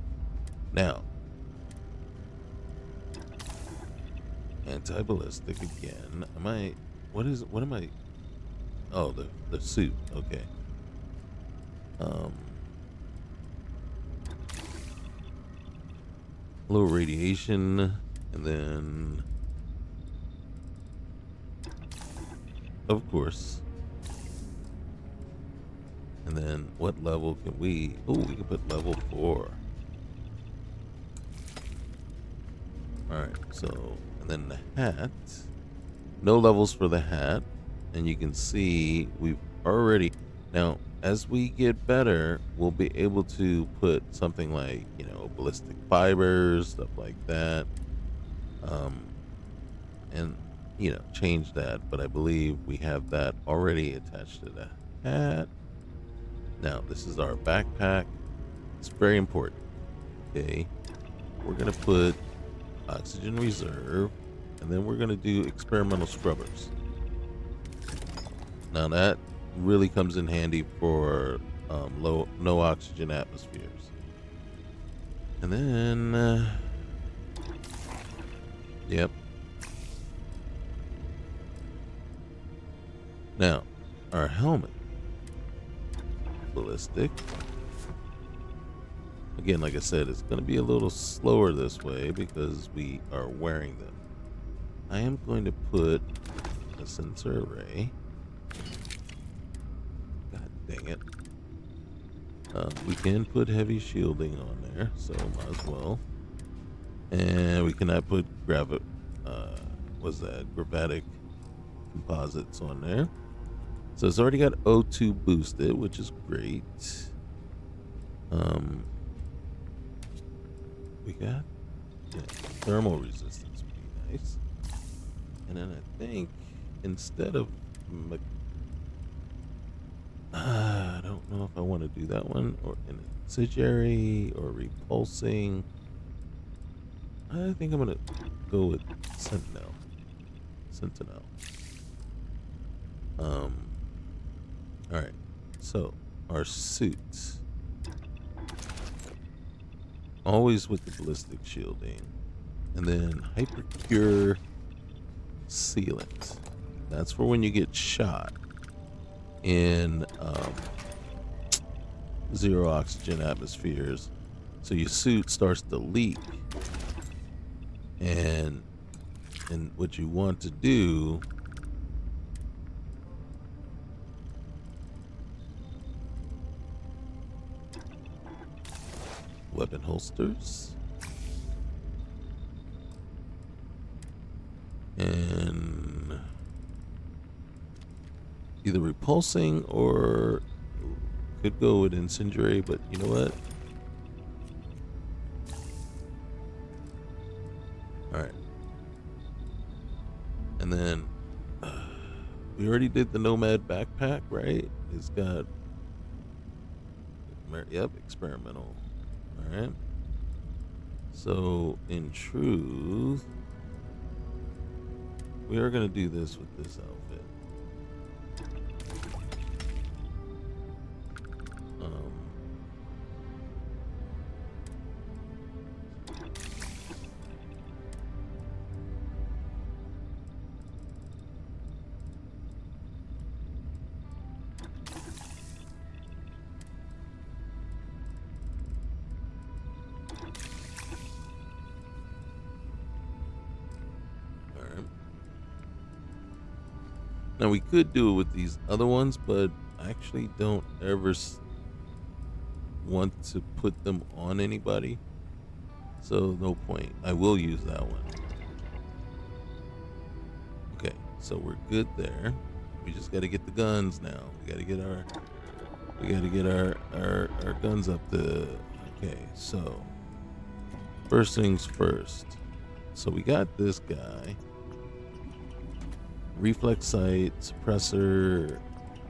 Now, anti-ballistic again. Am I? What am I? Oh, the suit. Okay. Um, low radiation, and then, of course, and then what level can we? Oh, we can put level 4. All right. So, and then the hat. No levels for the hat, and you can see we've already now as we get better we'll be able to put something like ballistic fibers, stuff like that, um and change that, but I believe we have that already attached to the hat. Now this is our backpack. It's very important. Okay, we're gonna put oxygen reserve, and then we're gonna do experimental scrubbers. Now that really comes in handy for no oxygen atmospheres. And then, yep. Now, our helmet, ballistic. Again, like I said, it's going to be a little slower this way because we are wearing them. I am going to put a sensor array. God dang it. We can put heavy shielding on there, so might as well. And we cannot put gravatic composites on there. So it's already got O2 boosted, which is great. We got thermal resistance would be nice. And then I think instead of I don't know if I want to do that one or an incendiary or repulsing. I think I'm gonna go with Sentinel. All right. So our suits, always with the ballistic shielding, and then hypercure sealant. That's for when you get shot in zero oxygen atmospheres, so your suit starts to leak, and what you want to do weapon holsters and either repulsing or could go with incendiary, but you know what? All right. And then we already did the Nomad backpack, right? It's got, yep, experimental. All right. So in truth, we are going to do this with this outfit. Now we could do it with these other ones, but I actually don't ever want to put them on anybody. So no point. I will use that one. Okay, so we're good there. We just got to get the guns now. We got to get our guns up to. Okay, so first things first. So we got this guy. Reflex sight, suppressor.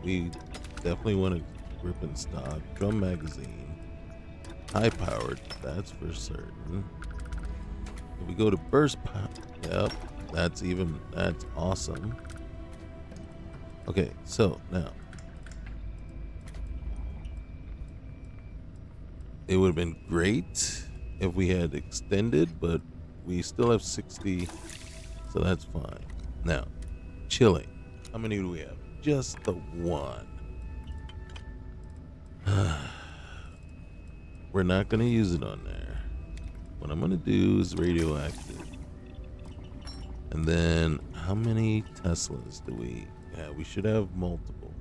We definitely want to grip and stock. Drum magazine. High powered, that's for certain. If we go to burst power, yep, that's awesome. Okay, so now it would have been great if we had extended, but we still have 60, so that's fine. Now, chilling. How many do we have? Just the one. We're not going to use it on there. What I'm going to do is radioactive. And then, how many Teslas do we have? We should have multiple.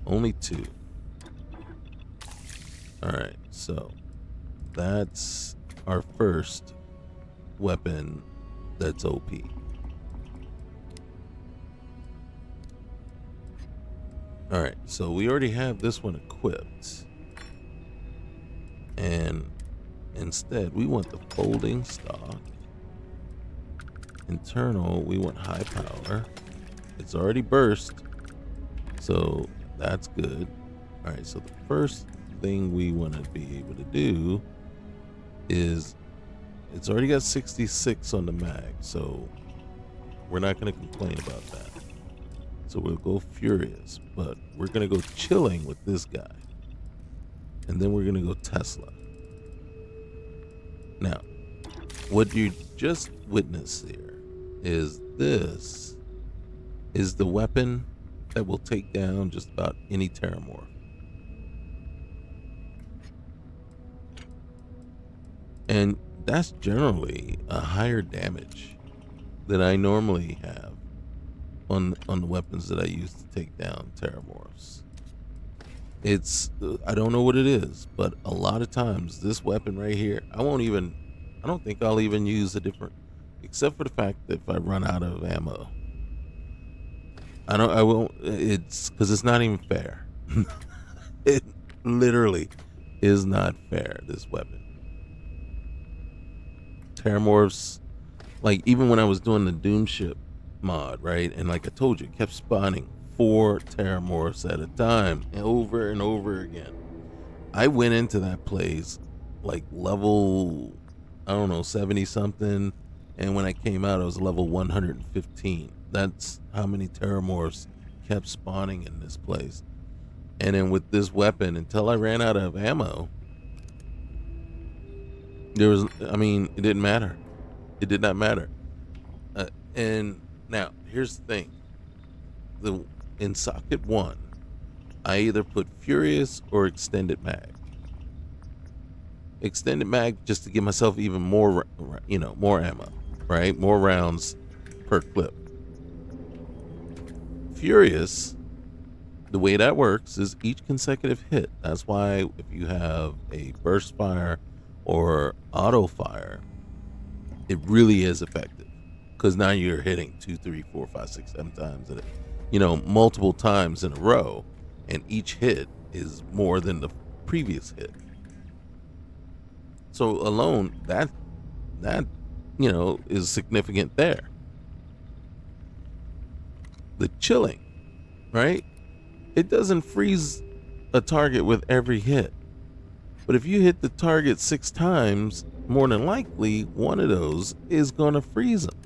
Only 2. Alright, so that's our first weapon that's OP. Alright, so we already have this one equipped. And instead, we want the folding stock. Internal, we want high power. It's already burst, so that's good. Alright, so the first thing we want to be able to do is, it's already got 66 on the mag, so we're not going to complain about that. So we'll go furious, but we're going to go chilling with this guy. And then we're going to go Tesla. Now, what you just witnessed here is this is the weapon that will take down just about any Terramorph. And that's generally a higher damage than I normally have on the weapons that I use to take down Terramorphs. It's, I don't know what it is, but a lot of times this weapon right here, I don't think I'll even use a different, except for the fact that if I run out of ammo, I won't, it's because it's not even fair. It literally is not fair, this weapon. Terramorphs, like even when I was doing the Doom Ship mod, right? And like I told you, it kept spawning 4 Terramorphs at a time, over and over again. I went into that place like level, I don't know, 70 something, and when I came out I was level 115. That's how many Terramorphs kept spawning in this place. And then with this weapon, until I ran out of ammo, it didn't matter. It did not matter. And now here's the thing. In socket 1, I either put Furious or Extended Mag. Extended Mag just to give myself even more, more ammo, right? More rounds per clip. Furious, the way that works is each consecutive hit. That's why if you have a burst fire or auto fire, it really is effective, because now you're hitting 2, 3, 4, 5, 6, 7 times at it, multiple times in a row, and each hit is more than the previous hit. So alone, that is significant there. The chilling, right? It doesn't freeze a target with every hit. But if you hit the target 6 times, more than likely, one of those is going to freeze them.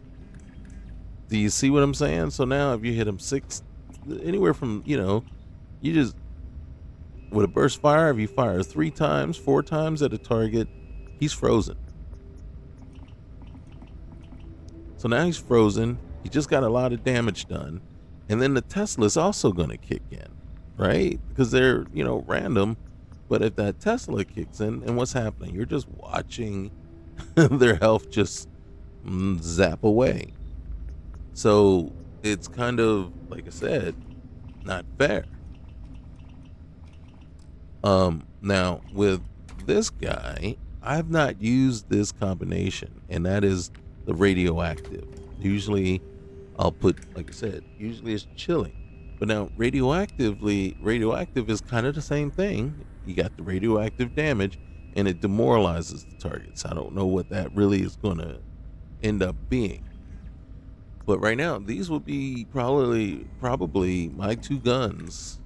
Do you see what I'm saying? So now if you hit him 6, anywhere from, you just, with a burst fire, if you fire 3 times, 4 times at a target, he's frozen. So now he's frozen. He just got a lot of damage done. And then the Tesla's also going to kick in, right? Because they're, random. But if that Tesla kicks in, and what's happening? You're just watching their health just zap away. So it's kind of, like I said, not fair. Now with this guy, I've not used this combination, and that is the radioactive. Usually I'll put, like I said, usually it's chilling. But now radioactive is kind of the same thing. You got the radioactive damage, and it demoralizes the targets. I don't know what that really is going to end up being. But right now, these will be probably my two guns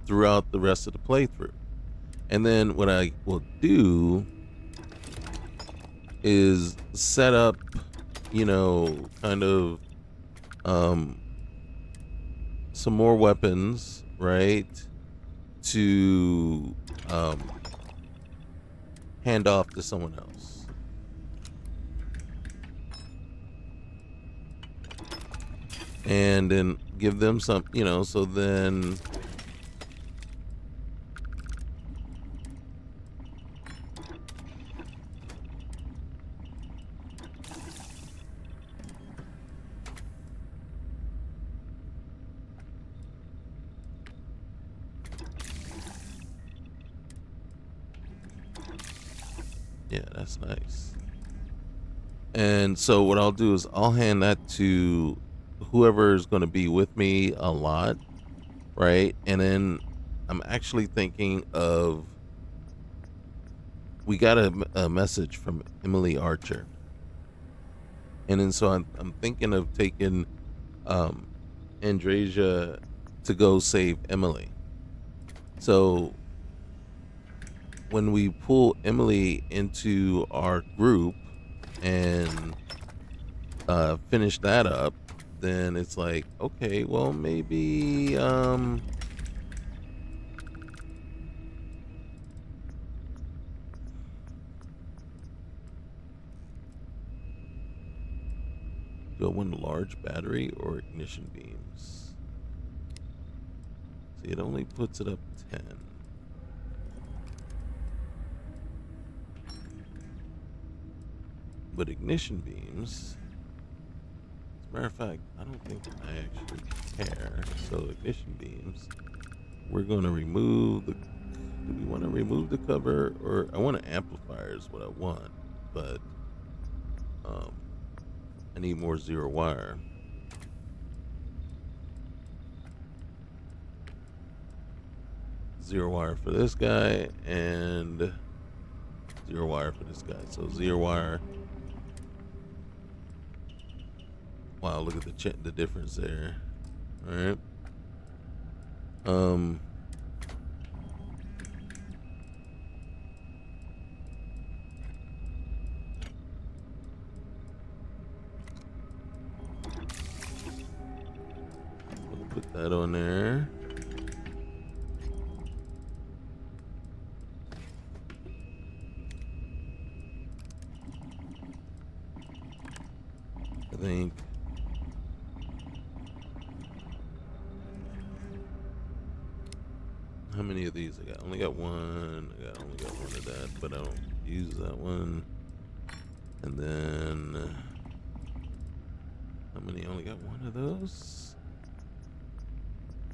throughout the rest of the playthrough. And then what I will do is set up, kind of some more weapons, right? To hand off to someone else. And then give them some, so then yeah, that's nice. And so what I'll do is I'll hand that to whoever is going to be with me a lot, right? And then I'm actually thinking of, we got a message from Emily Archer. And then so I'm thinking of taking Andrasia to go save Emily. So when we pull Emily into our group and finish that up, then it's like, okay, well, maybe do I want a large battery or ignition beams? See, it only puts it up 10. But ignition beams, as a matter of fact, I don't think I actually care. So ignition beams, we're going to remove the, do we want to remove the cover, or I want an amplifier is what I want, but I need more zero wire. Zero wire for this guy and zero wire for this guy. So zero wire. Wow, look at the difference there. All right. We'll put that on there. I think how many of these I got? Only got one. I only got one of that, but I don't use that one. And then how many? Only got one of those.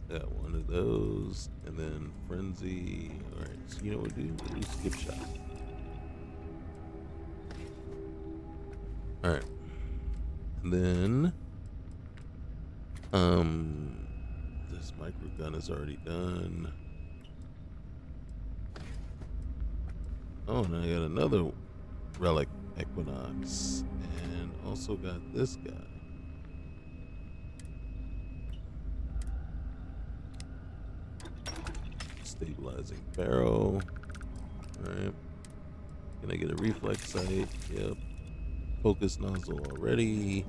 Got one of those, and then frenzy. All right, so you know what we do? We do skip shot. All right, and then this micro gun is already done. Oh, and I got another relic Equinox, and also got this guy. Stabilizing barrel. Alright. Can I get a reflex sight? Yep. Focus nozzle already.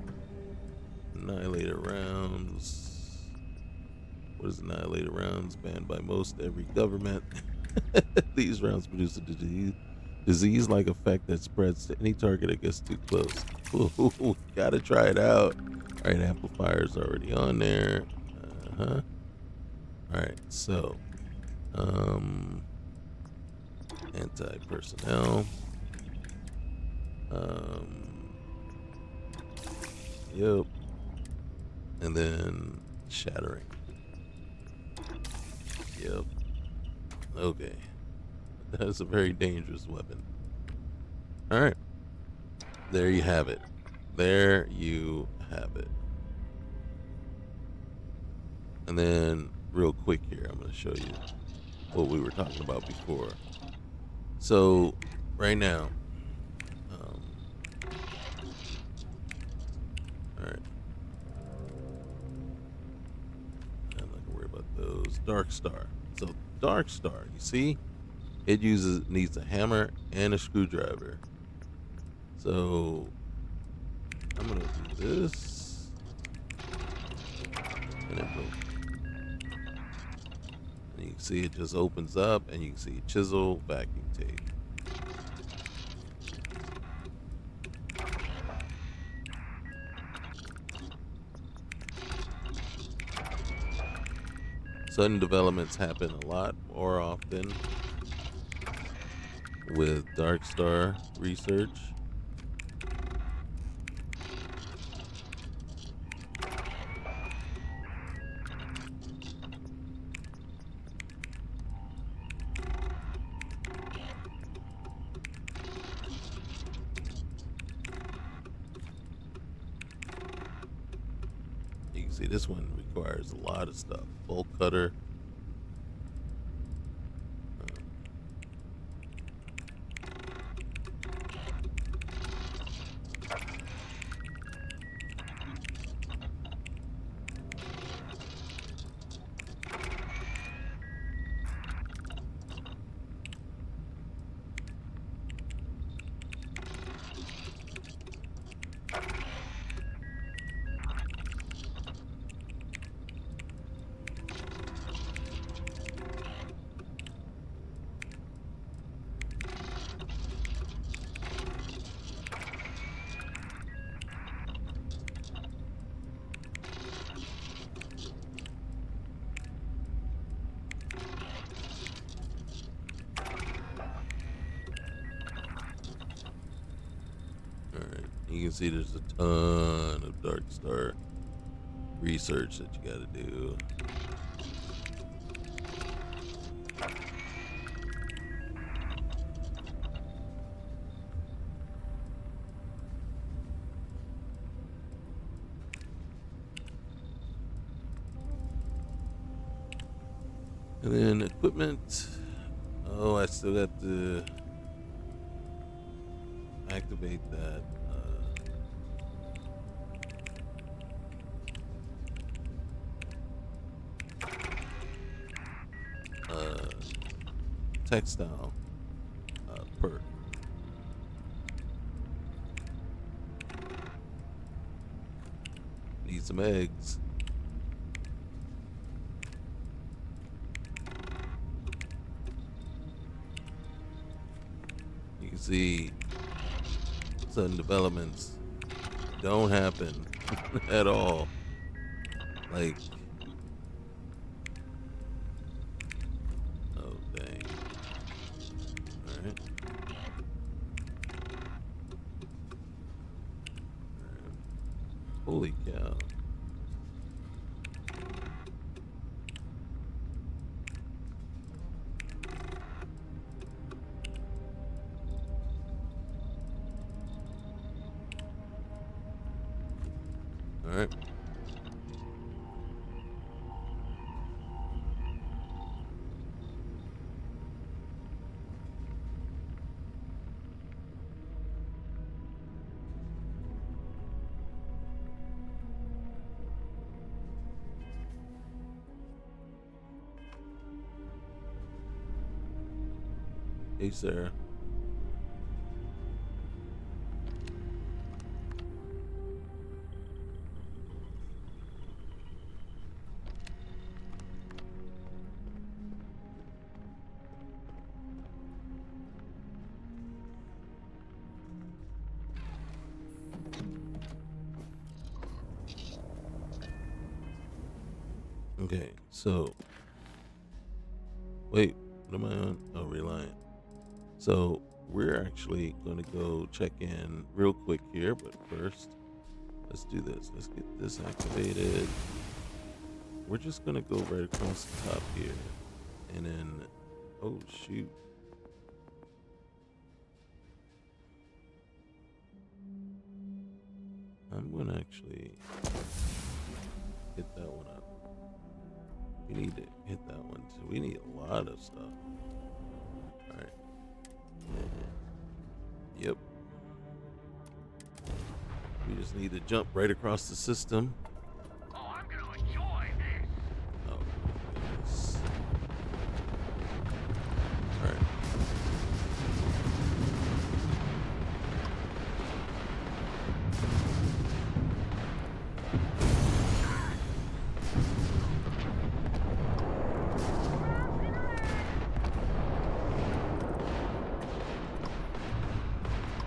Annihilator rounds. What is annihilator rounds? Banned by most every government. These rounds produce a disease-like effect that spreads to any target that gets too close. Ooh, gotta try it out. Alright, amplifier's already on there. Alright, so anti-personnel. Yep. And then shattering. Yep. Okay. That's a very dangerous weapon. Alright. There you have it. There you have it. And then real quick here, I'm going to show you what we were talking about before. So right now. Um, all right. I'm not gonna worry about those. Dark Star. So Dark Star, you see, it needs a hammer and a screwdriver. So I'm gonna do this, and then boom. And you can see it just opens up, and you can see chisel, vacuum tape. Sudden developments happen a lot more often with Dark Star research. You can see this one requires a lot of stuff. Bolt cutter. Alright, you can see there's a ton of Dark Star research that you gotta do. And then equipment. Oh, I still got to activate that. Textile perk. Need some eggs. You can see sudden developments don't happen at all. Like, oh dang. Alright. Holy cow. Alright. Hey, Sarah. Okay, so wait, what am I on? Oh, Reliant. So we're actually going to go check in real quick here, but first, let's do this. Let's get this activated. We're just going to go right across the top here. And then, oh, shoot. I'm going to actually hit that one up. We need to hit that one too. We need a lot of stuff. Alright. We just need to jump right across the system. Oh, I'm gonna enjoy this. Oh, goodness. All right.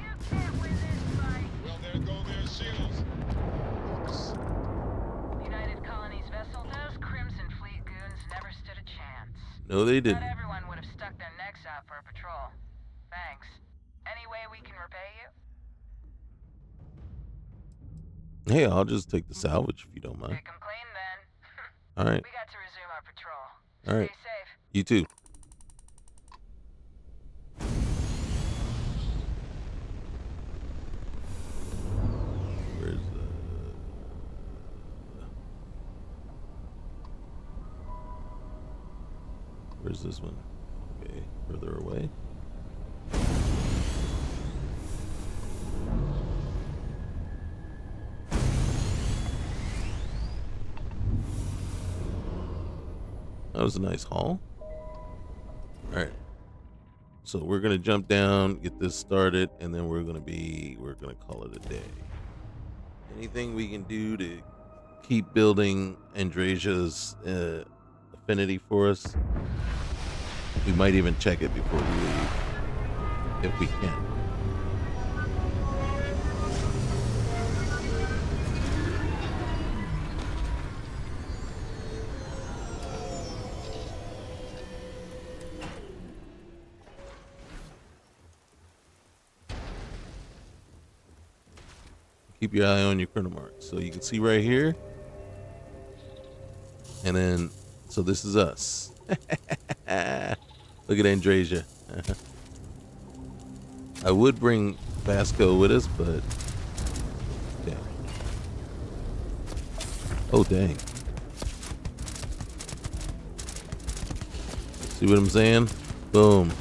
You can't win this fight. Well, there go their shields. United Colony's vessel, those Crimson Fleet goons never stood a chance. No, they Not didn't. everyone would have stuck their necks out for a patrol. Thanks. Any way we can repay you? Hey, I'll just take the salvage if you don't mind. Pick 'em clean then. All right. We got to resume our patrol. All right. Stay safe. You too. Where's where's this one? Okay, further away. That was a nice haul. All right. So we're gonna jump down, get this started, and then we're gonna call it a day. Anything we can do to keep building Andrasia's affinity for us. We might even check it before we leave, if we can. Keep your eye on your chrono marks. So you can see right here. And then, so this is us. Look at Andrasia. I would bring Vasco with us, but dang. Oh, dang. See what I'm saying? Boom.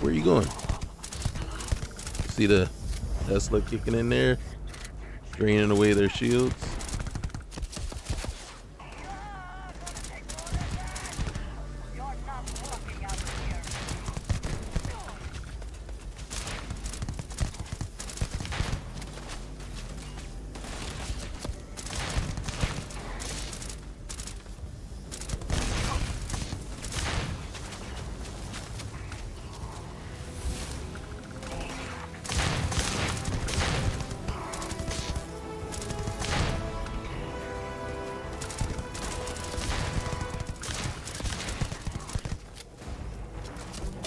Where are you going? See the Tesla kicking in there, draining away their shields.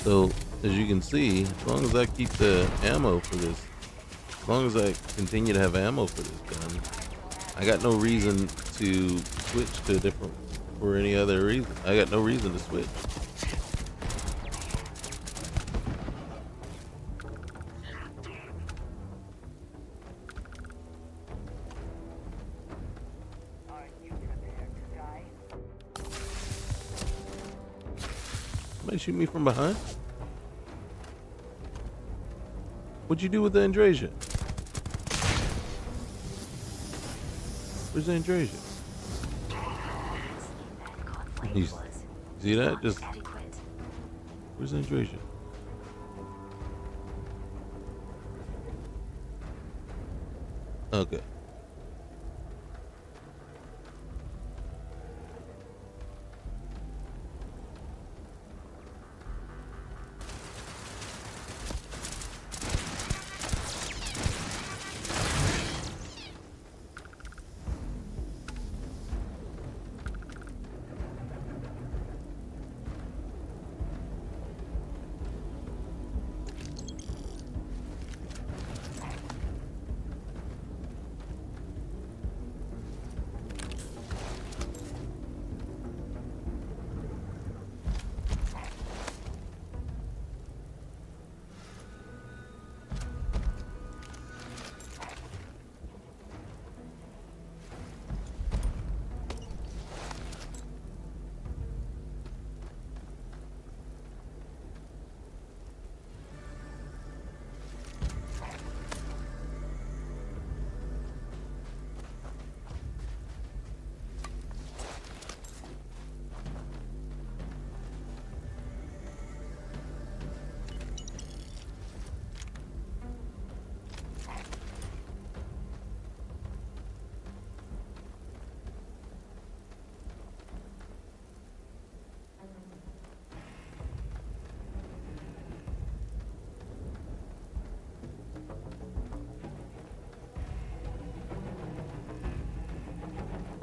So, as you can see, as long as I keep the ammo for this, as long as I continue to have ammo for this gun, I got no reason to switch to a different, for any other reason. I got no reason to switch. Somebody shoot me from behind? What'd you do with the Andrasia? Where's the Andrasia? You see that? Just where's the Andrasia? Okay.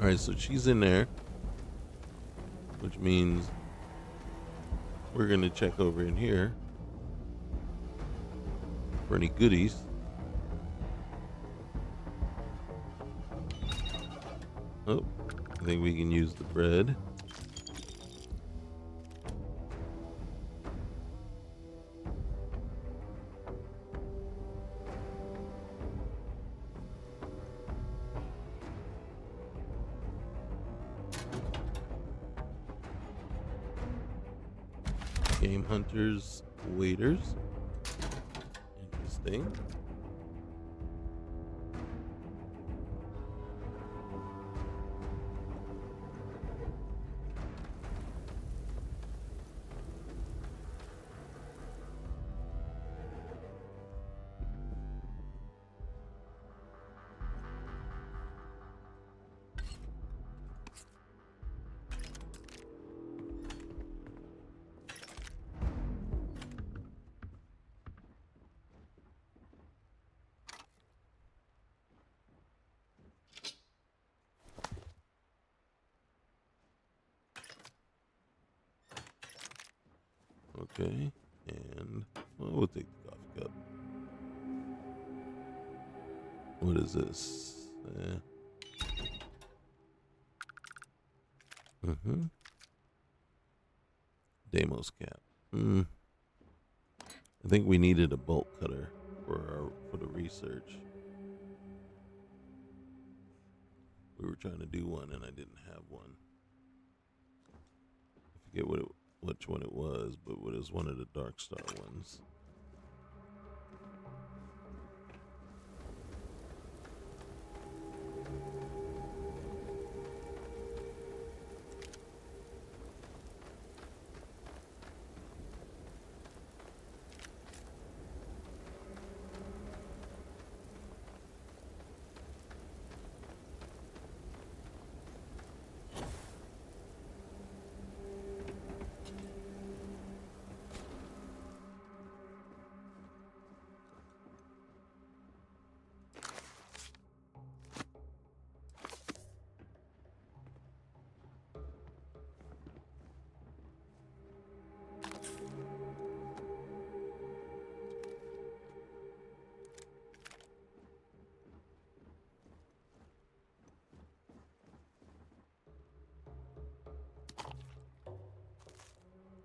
All right, so she's in there, which means we're gonna check over in here for any goodies. Oh, I think we can use the bread. Game hunters, waiters. Interesting. Okay, and well, we'll take the coffee cup. What is this? Deimos cap. I think we needed a bolt cutter for the research. We were trying to do one, and I didn't have one. I forget which one it was, but it was one of the Dark Star ones.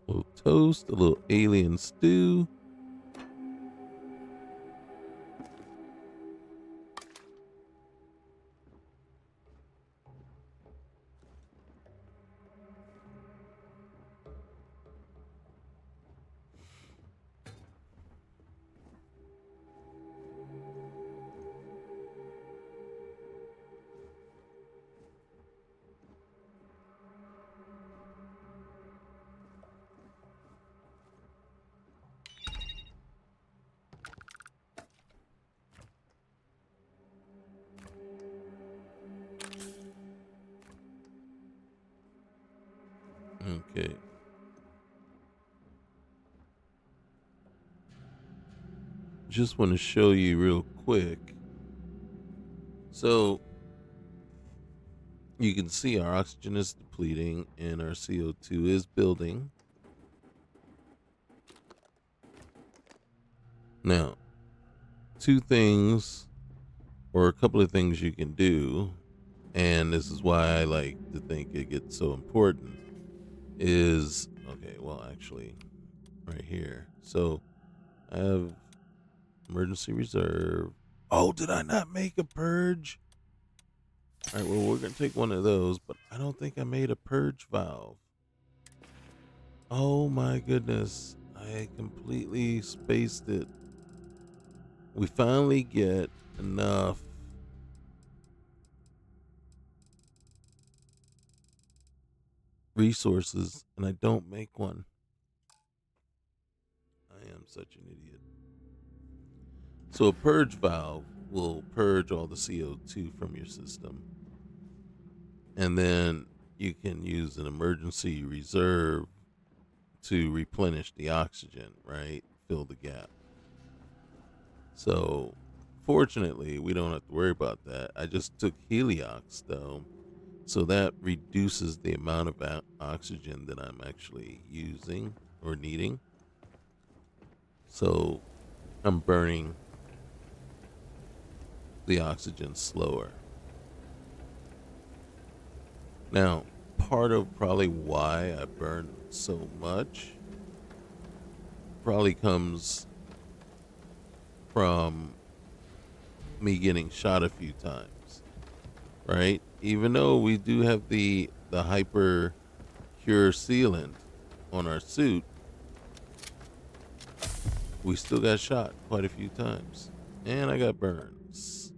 A little toast, a little alien stew. Okay. Just want to show you real quick. So you can see our oxygen is depleting and our CO2 is building. Now, two things or a couple of things you can do, and this is why I like to think it gets so important, is okay, well, actually, right here. So I have emergency reserve. Oh, did I not make a purge? All right, well, we're going to take one of those, but I don't think I made a purge valve. Oh my goodness. I completely spaced it. We finally get enough resources, and I don't make one. I am such an idiot. So a purge valve will purge all the CO2 from your system. And then you can use an emergency reserve to replenish the oxygen, right? Fill the gap. So fortunately, we don't have to worry about that. I just took Heliox though. So that reduces the amount of oxygen that I'm actually using or needing. So I'm burning the oxygen slower. Now, part of probably why I burn so much probably comes from me getting shot a few times, right? Even though we do have the hyper cure sealant on our suit, we still got shot quite a few times. And I got burns.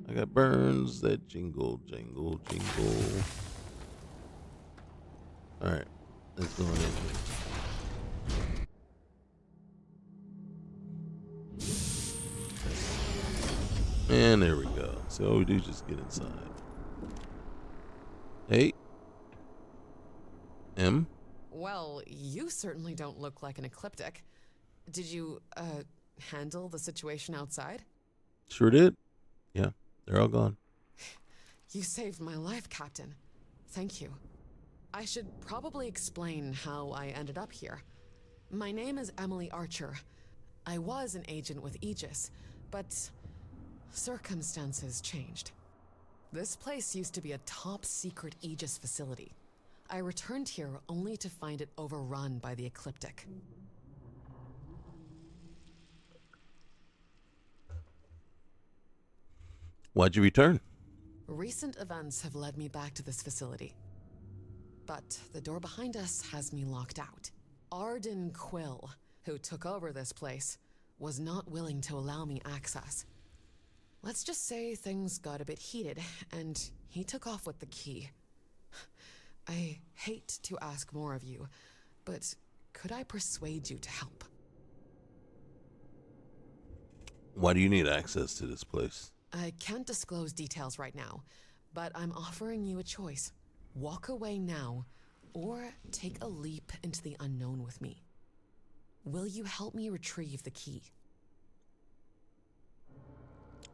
I got burns that jingle, jingle, jingle. Alright, let's go in here. And there we go. So all we do is just get inside. Hey. M? Well, you certainly don't look like an ecliptic. Did you, handle the situation outside? Sure did. Yeah, they're all gone. You saved my life, Captain. Thank you. I should probably explain how I ended up here. My name is Emily Archer. I was an agent with Aegis, but circumstances changed. This place used to be a top-secret Aegis facility. I returned here only to find it overrun by the ecliptic. Why'd you return? Recent events have led me back to this facility. But the door behind us has me locked out. Arden Quill, who took over this place, was not willing to allow me access. Let's just say things got a bit heated, and he took off with the key. I hate to ask more of you, but could I persuade you to help? Why do you need access to this place? I can't disclose details right now, but I'm offering you a choice. Walk away now, or take a leap into the unknown with me. Will you help me retrieve the key?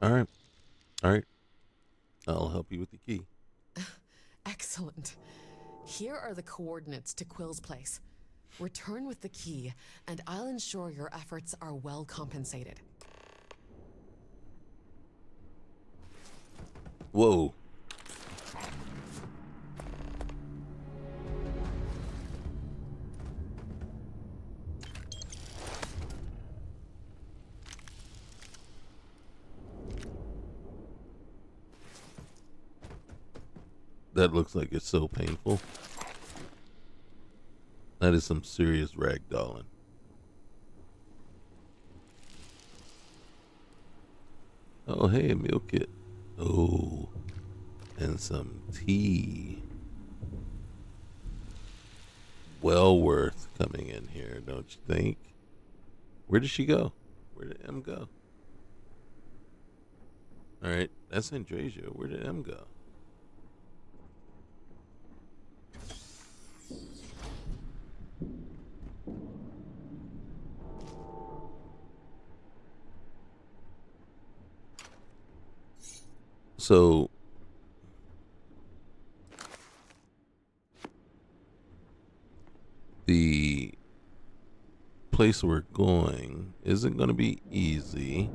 All right. All right. I'll help you with the key. Excellent. Here are the coordinates to Quill's place. Return with the key, and I'll ensure your efforts are well compensated. Whoa. That looks like it's so painful. That is some serious ragdolling. Oh, hey, a meal kit. Oh, and some tea. Well worth coming in here, don't you think? Where did she go? Where did M go? All right, that's Andresia. Where did M go? So the place we're going isn't going to be easy.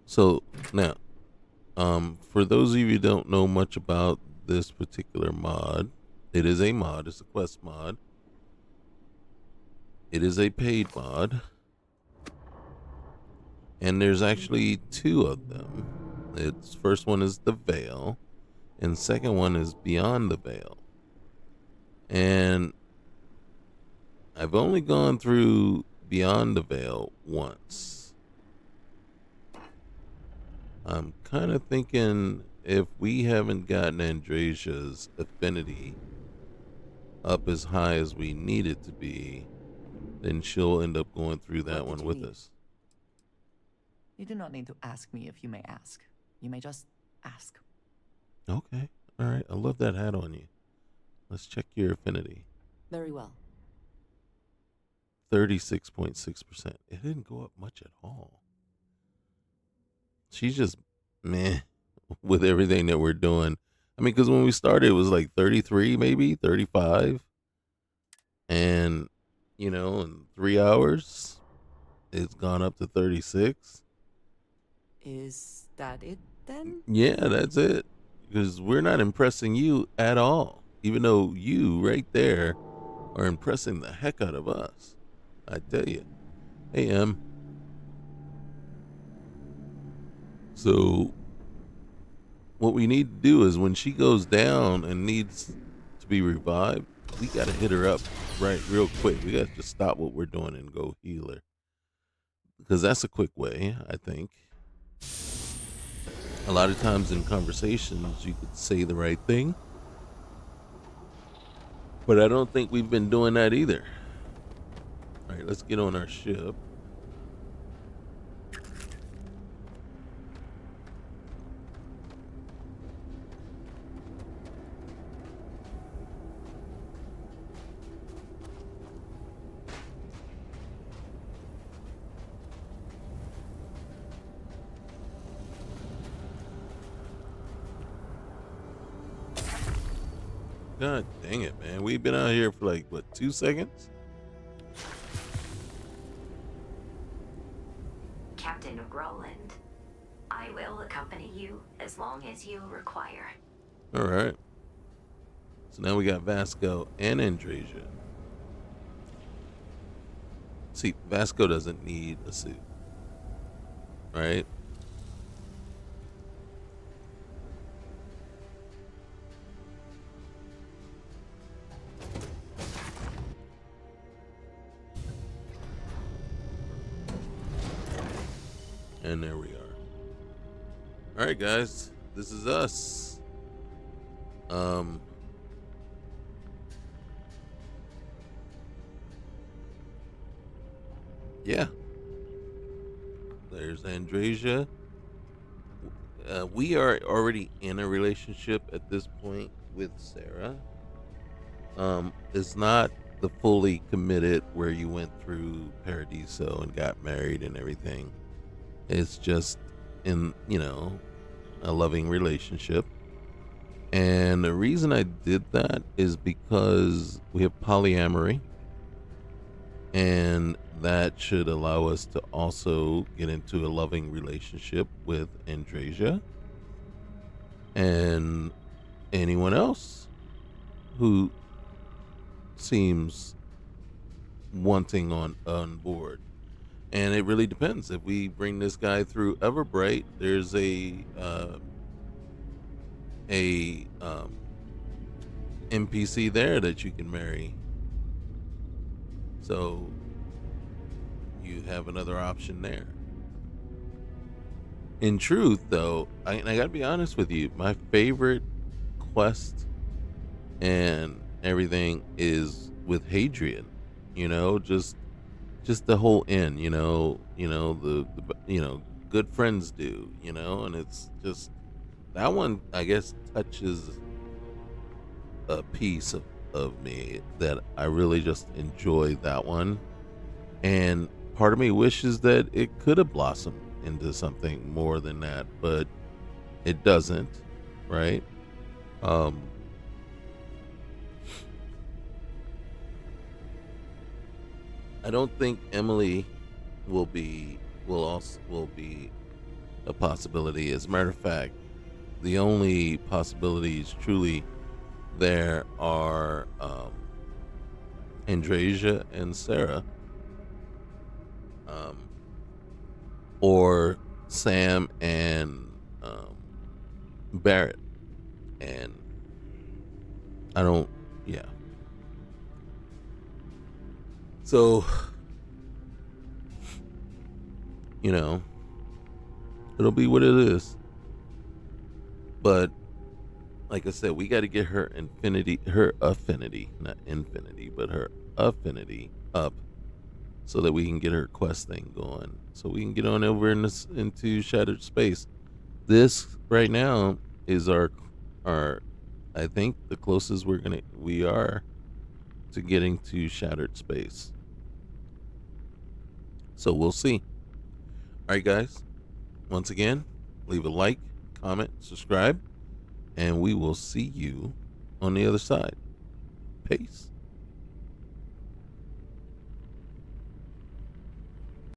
So now, for those of you who don't know much about this particular mod, it is a mod. It's a quest mod. It is a paid mod. And there's actually two of them. Its first one is the Veil, and second one is Beyond the Veil. And I've only gone through Beyond the Veil once. I'm kind of thinking if we haven't gotten Andresia's affinity up as high as we need it to be, then she'll end up going through that one with us. You do not need to ask me if you may ask. You may just ask. Okay. All right. I love that hat on you. Let's check your affinity. Very well. 36.6%. It didn't go up much at all. she's just meh with everything that we're doing. I mean, because when we started, it was like 33, maybe 35, and in 3 hours, it's gone up to 36. Is that it then? Yeah, that's it. Because we're not impressing you at all, even though you right there are impressing the heck out of us. I tell you. Hey, Em. So, what we need to do is when she goes down and needs to be revived, we got to hit her up right real quick. We got to just stop what we're doing and go heal her. Because that's a quick way, I think. A lot of times in conversations, you could say the right thing. But I don't think we've been doing that either. All right, let's get on our ship. God dang it, man. We've been out here for like, what, 2 seconds? Captain Roland, I will accompany you as long as you require. All right. So now we got Vasco and Andrasia. See, Vasco doesn't need a suit. Right? And there we are. All right, guys. This is us. Yeah. There's Andrasia. We are already in a relationship at this point with Sarah. It's not the fully committed where you went through Paradiso and got married and everything. It's just in, a loving relationship. And the reason I did that is because we have polyamory. And that should allow us to also get into a loving relationship with Andrasia and anyone else who seems wanting on board. And it really depends. If we bring this guy through Everbright, there's a NPC there that you can marry. So you have another option there. In truth, though, I gotta be honest with you, my favorite quest and everything is with Hadrian. Just the whole end. The good friends do. And it's just that one. I guess touches a piece of me that I really just enjoy that one. And part of me wishes that it could have blossomed into something more than that, but it doesn't, right? I don't think Emily will be a possibility. As a matter of fact, the only possibilities truly there are Andrasia and Sarah, or Sam and Barrett, and I don't. Yeah. So, it'll be what it is. But like I said, we got to get her affinity, not infinity, but her affinity up so that we can get her quest thing going. So we can get on over into Shattered Space. This right now is our I think the closest we are to getting to Shattered Space. So we'll see. All right, guys. Once again, leave a like, comment, subscribe, and we will see you on the other side. Peace.